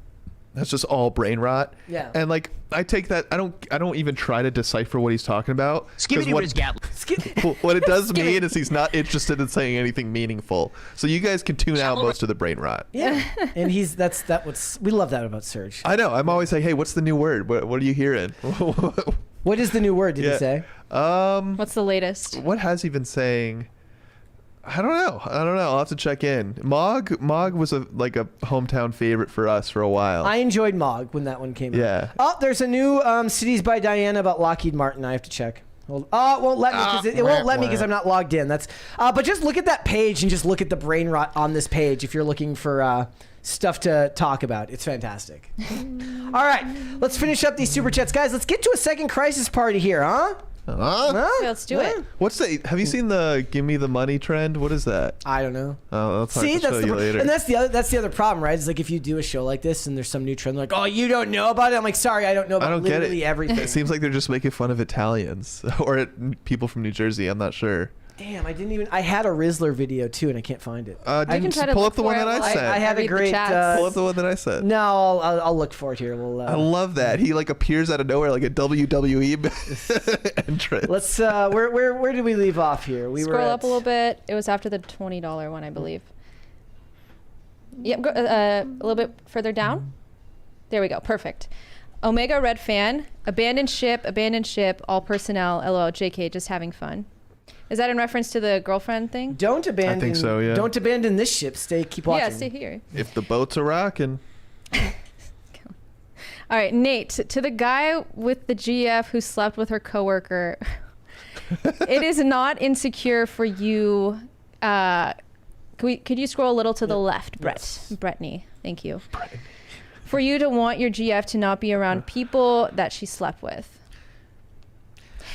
that's just all brain rot. Yeah. And like, I take that. I don't even try to decipher what he's talking about. What it does mean is he's not interested in saying anything meaningful. So you guys can tune out most of the brain rot. Yeah. And we love that about Serge. I know. I'm always like, hey, what's the new word? What are you hearing? What is the new word? Did he say? What's the latest? What has he been saying? I don't know. I'll have to check in. Mog was a hometown favorite for us for a while. I enjoyed Mog when that one came out. Yeah. Oh, there's a new Cities by Diana about Lockheed Martin. I have to check. It won't let me because it won't let me because I'm not logged in. That's but just look at that page and just look at the brain rot on this page if you're looking for stuff to talk about. It's fantastic. All right, let's finish up these super chats, guys. Let's get to a second crisis party here, huh? Yeah, let's do it. What's that? Have you seen the "Give me the money" trend? What is that? I don't know. Oh, that's hard to show you later. And that's the other problem, right? It's like if you do a show like this and there's some new trend, like, oh, you don't know about it. I'm like, sorry, I don't know about literally everything. It seems like they're just making fun of Italians or people from New Jersey. I'm not sure. Damn, I had a Rizzler video too, and I can't find it. I can try to pull look up the for one it that I sent. I have a great. Pull up the one that I sent. No, I'll look for it here. I love that he like appears out of nowhere like a WWE entrance. Let's. Where did we leave off here? We Scroll up a little bit. It was after the $20 one, I believe. Yep, go, a little bit further down. There we go. Perfect. Omega Red fan. Abandoned ship. All personnel. LOL. JK. Just having fun. Is that in reference to the girlfriend thing? Don't abandon. I think so. Yeah. Don't abandon this ship. Keep watching. Yeah, stay here. If the boats are rocking. All right, Nate. To the guy with the GF who slept with her coworker, it is not insecure for you. Could you scroll a little to the left, Brett? Yes. Brittany. Thank you. Brittany. For you to want your GF to not be around people that she slept with.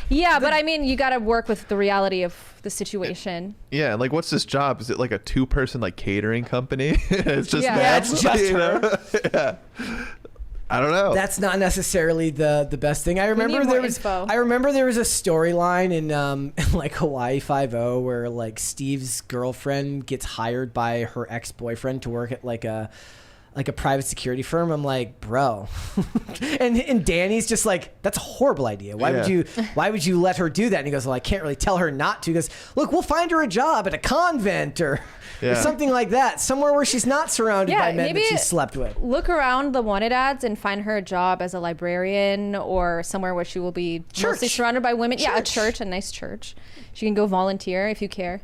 Yeah, but I mean, you got to work with the reality of the situation. Yeah, like what's this job? Is it like a 2-person like catering company? It's just it's just her. Yeah. I don't know. That's not necessarily the best thing. I remember there was a storyline in like Hawaii 5-0 where like Steve's girlfriend gets hired by her ex-boyfriend to work at like a private security firm. I'm like, bro. and Danny's just like, that's a horrible idea. Why would you let her do that? And he goes, well, I can't really tell her not to. He goes, look, we'll find her a job at a convent or something like that. Somewhere where she's not surrounded by men that she slept with. Look around the wanted ads and find her a job as a librarian or somewhere where she will be mostly surrounded by women. Church. Yeah, a church, a nice church. She can go volunteer if you care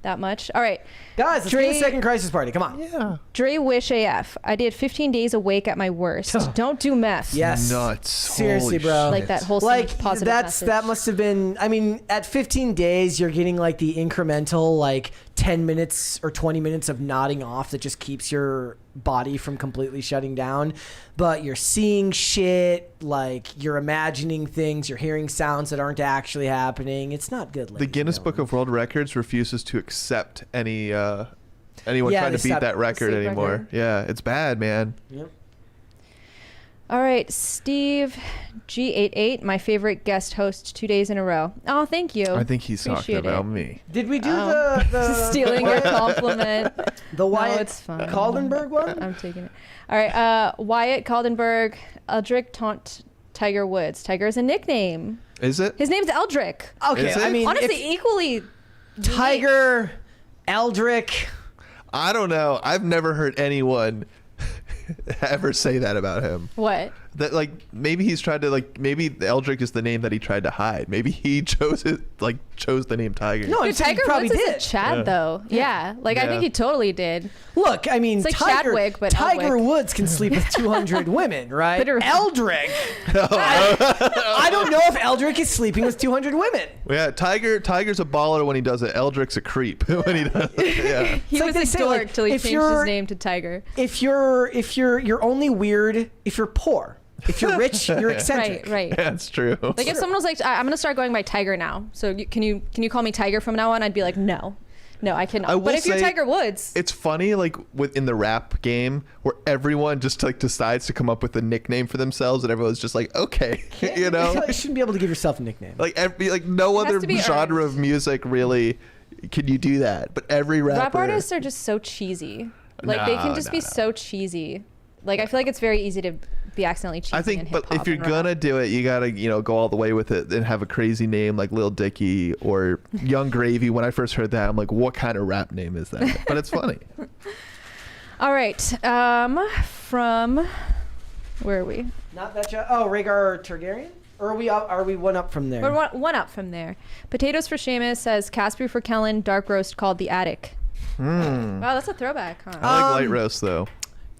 that much. All right. Guys, let's get a second crisis party. Come on. Yeah. Dre Wish AF. I did 15 days awake at my worst. Don't do meth. Yes. Nuts. Seriously, Holy bro. shit. Like that whole positive message. That must have been, I mean, at 15 days, you're getting like the incremental like 10 minutes or 20 minutes of nodding off that just keeps your body from completely shutting down. But you're seeing shit, like you're imagining things, you're hearing sounds that aren't actually happening. It's not good. The Guinness Book of World Records refuses to accept anyone trying to beat that record anymore. Yeah, it's bad, man. Yep. All right, Steve G88, my favorite guest host 2 days in a row. Oh, thank you. I think he's talking about me. Did we do the stealing your compliment? The Wyatt it's fine. Kaldenberg one? I'm taking it. All right, Wyatt Kaldenberg, Eldrick Taunt Tiger Woods. Tiger is a nickname. Is it? His name's Eldrick. Okay, I mean, honestly, equally Tiger, Eldrick. I don't know. I've never heard anyone ever say that about him. What? That like maybe he's tried to like maybe Eldrick is the name that he tried to hide. Maybe he chose the name Tiger. No, Dude, Tiger Woods is a Chad though. Yeah. Like I think he totally did. Look, I mean, It's like Tiger Chadwick, but Tiger Eldrick. Woods can sleep with 200 women, right? Literally. Eldrick. I don't know if Eldrick is sleeping with 200 women. Yeah, Tiger's a baller when he does it. Eldrick's a creep when he does it. Yeah. He It's like was they a say, dork like, till he if changed you're- his name to Tiger. If you're only weird if you're poor. If you're rich, you're eccentric. Right. That's true. Like if someone was like, I'm gonna start going by Tiger now. So can you call me Tiger from now on? I'd be like, no, I cannot. I will But if you're say, Tiger Woods, it's funny like within the rap game where everyone just like decides to come up with a nickname for themselves and everyone's just like, okay, you know, You shouldn't be able to give yourself a nickname. like no It has other to be genre earned. of music really can you do that, but every rapper. rap artists are just so cheesy. Like they can just be so cheesy. Like I feel like it's very easy to be accidentally cheesy. I in think, but hip-hop if you're and rap. gonna do it, you gotta, go all the way with it and have a crazy name like Lil Dicky or Young Gravy. When I first heard that, I'm like, what kind of rap name is that? But it's funny. All right, from where are we? Not that Rhaegar Targaryen? Or are we one up from there? We're one up from there. Potatoes for Seamus says Casper for Kellen, dark roast called the attic. Wow, that's a throwback, huh? I like light roast though.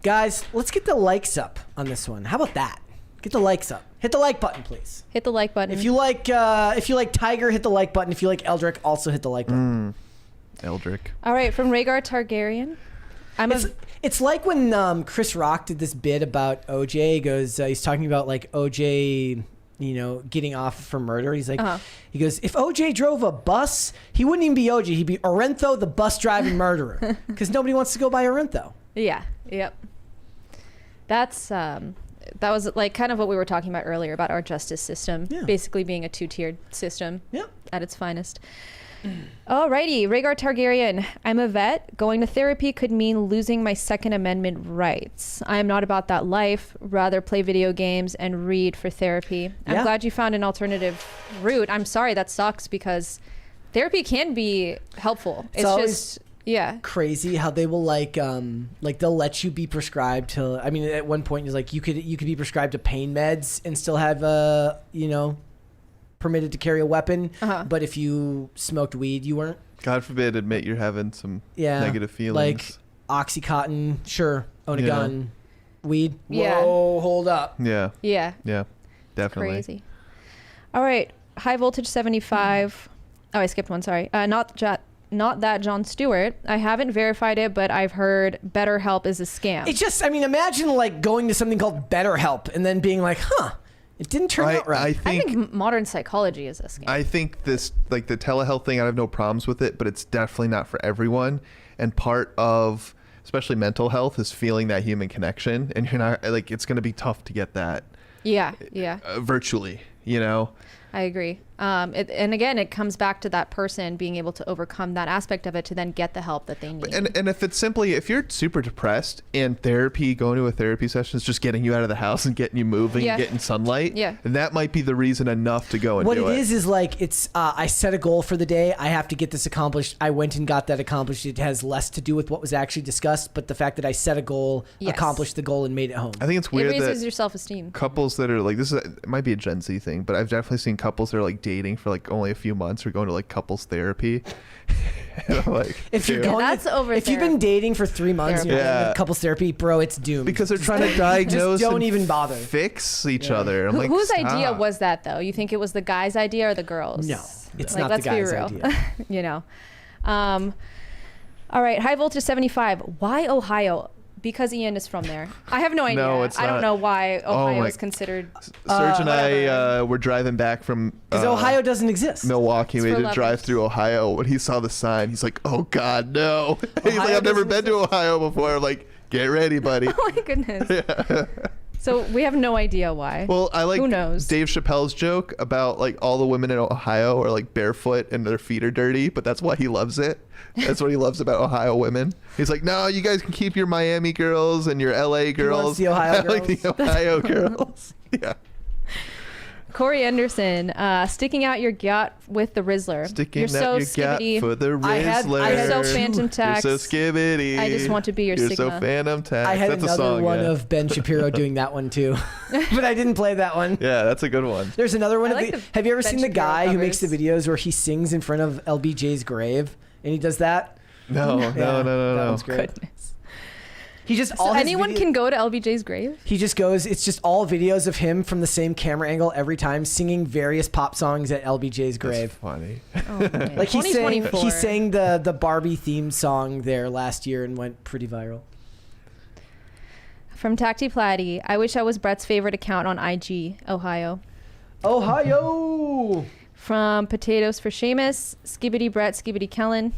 Guys, let's get the likes up on this one. How about that? Get the likes up. Hit the like button, please. Hit the like button. If you like Tiger, hit the like button. If you like Eldrick, also hit the like button. Eldrick. All right, from Rhaegar Targaryen. It's like when Chris Rock did this bit about OJ. He goes, he's talking about like OJ, getting off for murder. He's like, he goes, if OJ drove a bus, he wouldn't even be OJ. He'd be Orentho, the bus driving murderer, because nobody wants to go by Orentho. Yeah. Yep. That's that was like kind of what we were talking about earlier about our justice system, basically being a two-tiered system at its finest. Alrighty, Rhaegar Targaryen. I'm a vet. Going to therapy could mean losing my Second Amendment rights. I am not about that life. Rather play video games and read for therapy. I'm glad you found an alternative route. I'm sorry, that sucks because therapy can be helpful. It's just crazy how they will like they'll let you be prescribed to. I mean, at one point he's like you could be prescribed to pain meds and still have permitted to carry a weapon, but if you smoked weed, you weren't. God forbid, admit you're having some negative feelings. Like Oxycontin, sure. Own a gun, weed. Whoa, hold up. Yeah, definitely. Crazy. All right, high voltage 75. Oh, I skipped one. Sorry. Not that Jon Stewart. I haven't verified it, but I've heard BetterHelp is a scam. It's just, I mean, imagine like going to something called BetterHelp and then being like, it didn't turn out right. I think modern psychology is a scam. I think this, like the telehealth thing, I have no problems with it, but it's definitely not for everyone. And part of, especially mental health, is feeling that human connection. And you're not, like, it's going to be tough to get that. Yeah. Virtually, I agree. And again, it comes back to that person being able to overcome that aspect of it to then get the help that they need. And if it's simply, if you're super depressed and going to a therapy session is just getting you out of the house and getting you moving and getting sunlight, and that might be the reason enough to go and do it. What it is like, it's, I set a goal for the day. I have to get this accomplished. I went and got that accomplished. It has less to do with what was actually discussed, but the fact that I set a goal, accomplished the goal, and made it home. I think it's weird it raises that your self-esteem. Couples that are like, it might be a Gen Z thing, but I've definitely seen couples that are like dating for like only a few months or going to like couples therapy. And I'm like, if you're going, if you've been dating for 3 months and you're going to couples therapy, bro, it's doomed. Because they're trying to diagnose, just don't even bother, fix each other. I'm like, whose idea was that though? You think it was the guy's idea or the girl's? No, it's like, not the guy's idea. All right, high voltage 75. Why Ohio? Because Ian is from there. I have no idea. No, it's I don't know why Ohio is considered. Serge and I were driving back from because Ohio doesn't exist. Milwaukee. We had to drive through Ohio. When he saw the sign, he's like, "Oh God, no!" He's like, "I've never been to Ohio before." I'm like, "Get ready, buddy." Oh my goodness. So we have no idea why. Well, I like Who knows? Dave Chappelle's joke about like all the women in Ohio are like barefoot and their feet are dirty, but that's why he loves it. That's what he loves about Ohio women. He's like, no, you guys can keep your Miami girls and your LA girls. He wants the Ohio I like the Ohio girls. Yeah. Corey Anderson, sticking out your gat with the Rizzler. Sticking You're so out your gat for the Rizzler. You're so phantom tax. You're so skibbity. I just want to be your You're Sigma. so phantom tax. I had that's another a song, one yeah. of Ben Shapiro doing that one too, but I didn't play that one. Yeah, that's a good one. There's another one. I like the Have you ever Ben seen the Shapiro guy who makes the covers. videos where he sings in front of LBJ's grave and he does that? No. That one's great. Goodness. He just So all his anyone can go to LBJ's grave? He just goes. It's just all videos of him from the same camera angle every time, singing various pop songs at LBJ's grave. That's funny. Oh, man. Like he2024. sang the Barbie theme song there last year and went pretty viral. From Tacty Platty, I wish I was Brett's favorite account on IG, Ohio. Ohio. From Potatoes for Seamus, Skibbity Brett, Skibbity Kellen.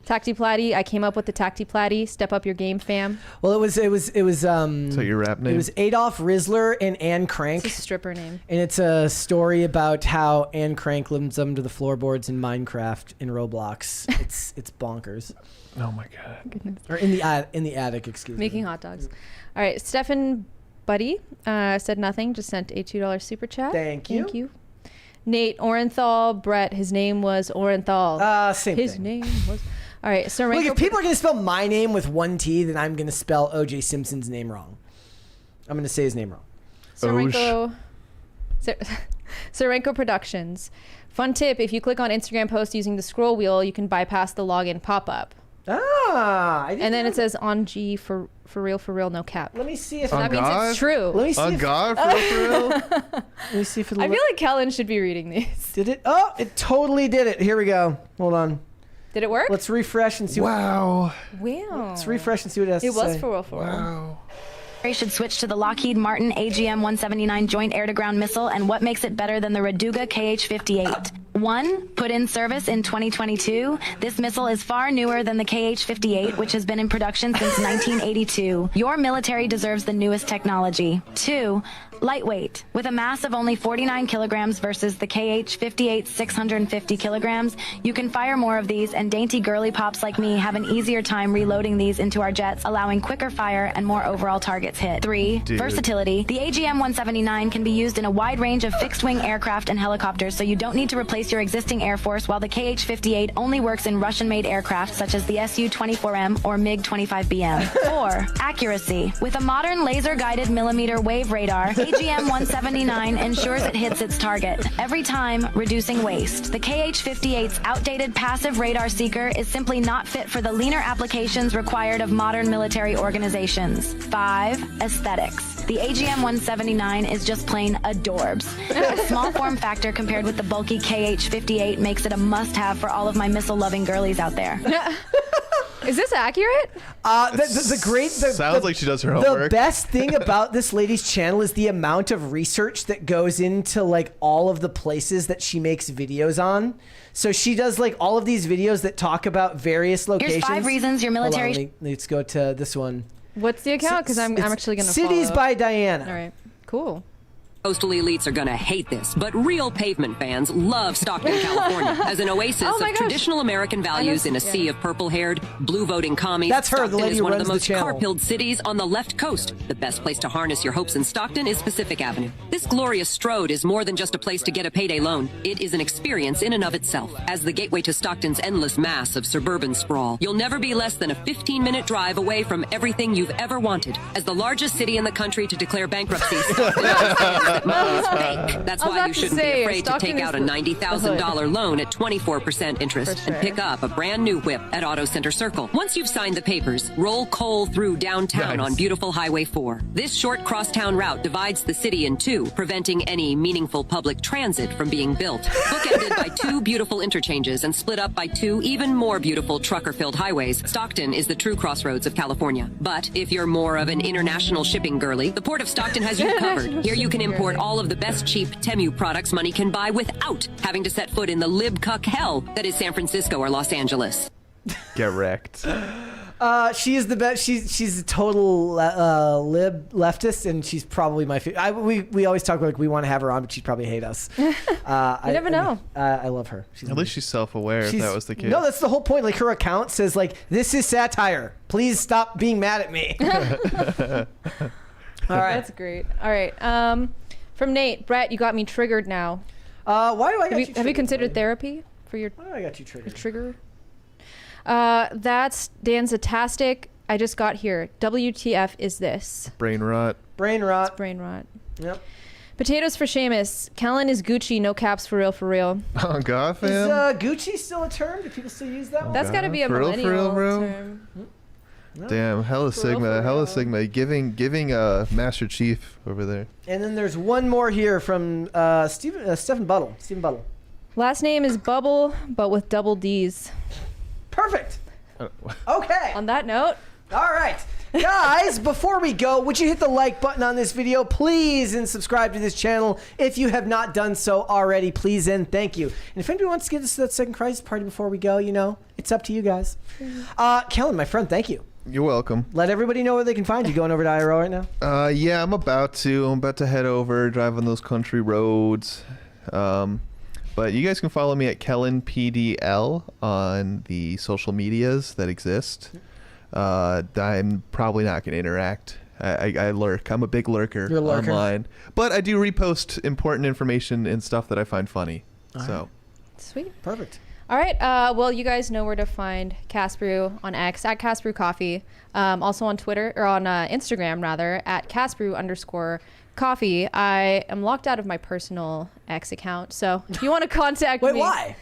Tacty Platty, I came up with the Tacty Platty. Step up your game, fam. Well, it was So your rap name? It was Adolf Rizzler and Anne Crank. It's a stripper name. And it's a story about how Anne Crank limbs under the floorboards in Minecraft in Roblox. It's bonkers. Oh my god. Goodness. Or in the attic, excuse me. Making hot dogs. All right, Stefan Buddy said nothing, just sent a $2 super chat. Thank you. Thank you. Nate Orenthal, Brett, his name was Orenthal. Same his thing. name was... All right, so Look, if people are going to spell my name with one T, then I'm going to spell O.J. Simpson's name wrong. I'm going to say his name wrong. Serenko Productions. Fun tip, if you click on Instagram post using the scroll wheel, you can bypass the login pop-up. I didn't And then know it says on G for real, no cap. Let me see if So that means God? it's true. Let me see. On God, for real? Let me see if it. I feel like Kellen should be reading these. Did it? Oh, it totally did it. Here we go. Hold on. Did it work? Let's refresh and see. Wow. Wow. Let's refresh and see what it has It to was say. for real, for real. Wow. Should switch to the Lockheed Martin AGM-179 Joint Air-to-Ground Missile, and what makes it better than the Raduga KH-58? 1. Put in service in 2022. This missile is far newer than the KH-58, which has been in production since 1982. Your military deserves the newest technology. 2. Lightweight. With a mass of only 49 kilograms versus the KH-58's 650 kilograms, you can fire more of these, and dainty girly pops like me have an easier time reloading these into our jets, allowing quicker fire and more overall targets hit. 3. Versatility. The AGM-179 can be used in a wide range of fixed-wing aircraft and helicopters, so you don't need to replace your existing Air Force, while the KH-58 only works in Russian-made aircraft such as the Su-24M or MiG-25BM. 4. Accuracy. With a modern laser-guided millimeter wave radar, AGM-179 ensures it hits its target every time, reducing waste. The KH-58's outdated passive radar seeker is simply not fit for the leaner applications required of modern military organizations. 5. Aesthetics. The AGM-179 is just plain adorbs. A small form factor compared with the bulky KH-58 makes it a must-have for all of my missile-loving girlies out there. Is this accurate? Sounds like she does her homework. The best thing about this lady's channel is the amount of research that goes into like all of the places that she makes videos on. So she does like all of these videos that talk about various locations. Here's 5 reasons your military... Hold on, let's go to this one. What's the account? Because I'm actually going to Cities by Diana. All right, cool. Coastal elites are going to hate this, but real pavement fans love Stockton, California, as an oasis of traditional American values in a sea of purple-haired, blue-voting commies. That's her, the Stockton lady is who one of runs the the most channel. car-pilled cities on the left coast. The best place to harness your hopes in Stockton is Pacific Avenue. This glorious strode is more than just a place to get a payday loan. It is an experience in and of itself. As the gateway to Stockton's endless mass of suburban sprawl, you'll never be less than a 15-minute drive away from everything you've ever wanted. As the largest city in the country to declare bankruptcy, that's why you shouldn't be afraid to take out a $90,000 loan at 24% interest and pick up a brand new whip at Auto Center Circle. Once you've signed the papers, roll coal through downtown on beautiful Highway 4. This short crosstown route divides the city in two, preventing any meaningful public transit from being built. Bookended by 2 beautiful interchanges and split up by 2 even more beautiful trucker-filled highways, Stockton is the true crossroads of California. But if you're more of an international shipping girly, the Port of Stockton has you covered. Here you can import all of the best cheap Temu products money can buy without having to set foot in the lib-cuck hell that is San Francisco or Los Angeles. Get wrecked. She is the best. She's a total lib leftist, and she's probably my favorite. We always talk like we want to have her on, but she'd probably hate us. You never know. I love her. At least she's self-aware. If that was the case. No, that's the whole point. Like her account says, like this is satire. Please stop being mad at me. All right, that's great. All right. From Nate, Brett, you got me triggered now. Why do I got you triggered? Have you considered therapy for your? Why do I got you triggered? Trigger. That's Danzatastic. I just got here. WTF is this? Brain rot. Brain rot. It's brain rot. Yep. Potatoes for Seamus. Kellen is Gucci. No caps for real. For real. Oh God, fam. Is Gucci still a term? Do people still use that one? That's got to be a millennial term. No. Damn, hella Sigma, giving Master Chief over there. And then there's one more here from Stephen Buttle. Stephen Buttle. Last name is Bubble, but with double D's. Perfect. Okay. On that note. All right. Guys, before we go, would you hit the like button on this video, please, and subscribe to this channel if you have not done so already, please, and thank you. And if anybody wants to get us to that second crisis party before we go, you know, it's up to you guys. Kellen, my friend, thank you. You're welcome. Let everybody know where they can find you. Going over to IRL right now? Yeah, I'm about to head over, drive on those country roads. But you guys can follow me at Kellen PDL on the social medias that exist. I'm probably not going to interact. I lurk. I'm a big lurker, You're a lurker online. But I do repost important information and stuff that I find funny. So Sweet. Perfect. All right. Well, you guys know where to find Casbrew on X at Casbrew Coffee. Also on Twitter or on Instagram rather at Casbrew_coffee. I am locked out of my personal X account, so if you want to contact me. Wait, why?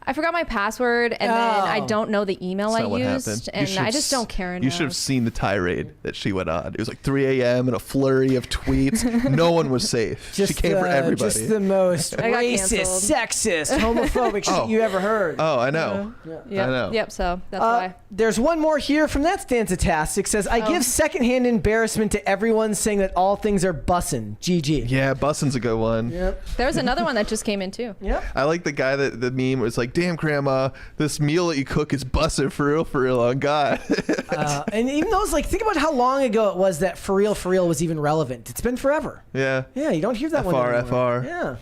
I forgot my password, and then I don't know the email I used, and I just don't care enough. You should have seen the tirade that she went on. It was like 3 a.m. and a flurry of tweets. No one was safe. She came for everybody. Just the most racist, sexist, homophobic shit you ever heard. Oh, I know. Yep. I know. Yep. So that's why. There's one more here from that Stanzatastic. Says, I give secondhand embarrassment to everyone saying that all things are bussin'. GG. Yeah, bussin's a good one. Yep. There was another one that just came in too. Yep. I like the guy that the meme was like, damn, grandma, this meal that you cook is busted for real on God. And even those, like, think about how long ago it was that for real was even relevant. It's been forever. Yeah. Yeah, you don't hear that one anymore. FR. Yeah.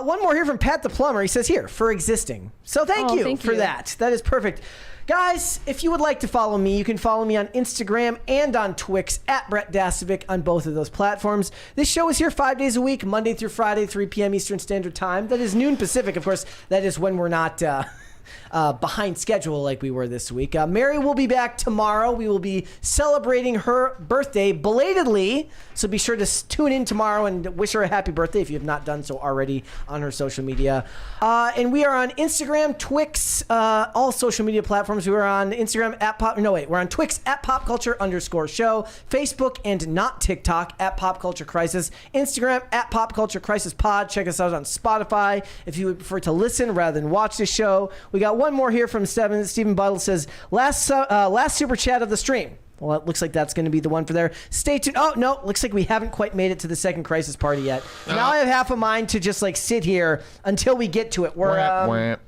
One more here from Pat the Plumber. He says here, for existing. So thank you for that. That is perfect. Guys, if you would like to follow me, you can follow me on Instagram and on Twix at Brett Dasovic on both of those platforms. This show is here 5 days a week, Monday through Friday, 3 p.m. Eastern Standard Time. That is noon Pacific. Of course, that is when we're not behind schedule like we were this week. Mary will be back tomorrow. We will be celebrating her birthday belatedly, so be sure to tune in tomorrow and wish her a happy birthday if you have not done so already on her social media. And we are on Instagram, Twix, all social media platforms. We are on Instagram at we're on Twix at popculture_show, Facebook and not TikTok at Pop Culture Crisis, Instagram at Pop Culture Crisis Pod. Check us out on Spotify if you would prefer to listen rather than watch the show. We got one more here from Stephen Buttle. Says, last super chat of the stream. Well, it looks like that's going to be the one for there. Stay tuned. Oh, no. Looks like we haven't quite made it to the second crisis party yet. Now I have half a mind to just like sit here until we get to it. We're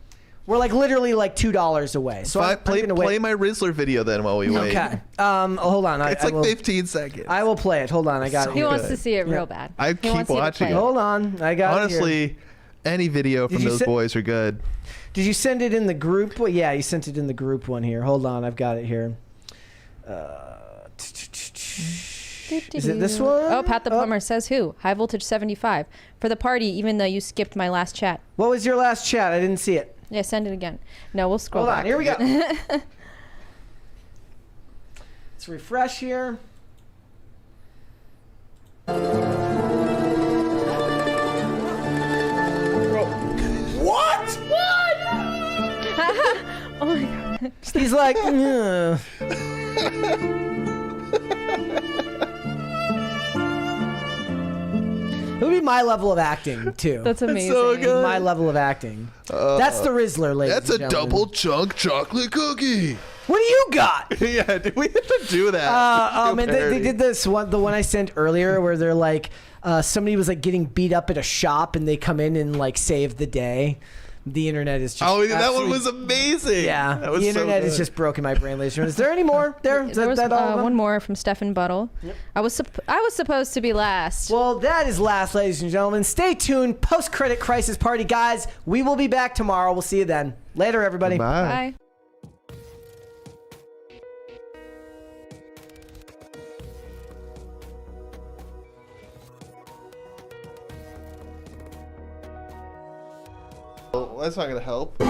like literally like $2 away. So I'm going to wait. Play my Rizzler video then while we wait. Okay. Hold on. It's like 15 seconds. I will play it. Hold on. I got it. He wants to see it real bad. I keep watching it. Hold on. I got it. Honestly, any video from those boys are good. Did you send it in the group? Well, yeah, you sent it in the group one here. Hold on, I've got it here. Is it this one? Oh, Pat the Plumber says who? High Voltage 75. For the party, even though you skipped my last chat. What was your last chat? I didn't see it. Yeah, send it again. No, we'll scroll back. Hold on, here we go. Let's refresh here. What? Oh my God. He's like, it would be my level of acting too. That's amazing. So good. My level of acting. That's the Rizzler, ladies. That's a double chunk chocolate cookie. What do you got? Yeah, did we have to do that? Man, they did this one, the one I sent earlier, where they're like, somebody was like getting beat up at a shop, and they come in and like save the day. The internet is just. Oh, that one was amazing. Yeah, that was the internet is just broken my brain, ladies and gentlemen. Is there any more? There was one more from Stephen Buttle. Yep. I was supposed to be last. Well, that is last, ladies and gentlemen. Stay tuned. Post-credit crisis party, guys. We will be back tomorrow. We'll see you then. Later, everybody. Bye. Bye. Well, that's not gonna help.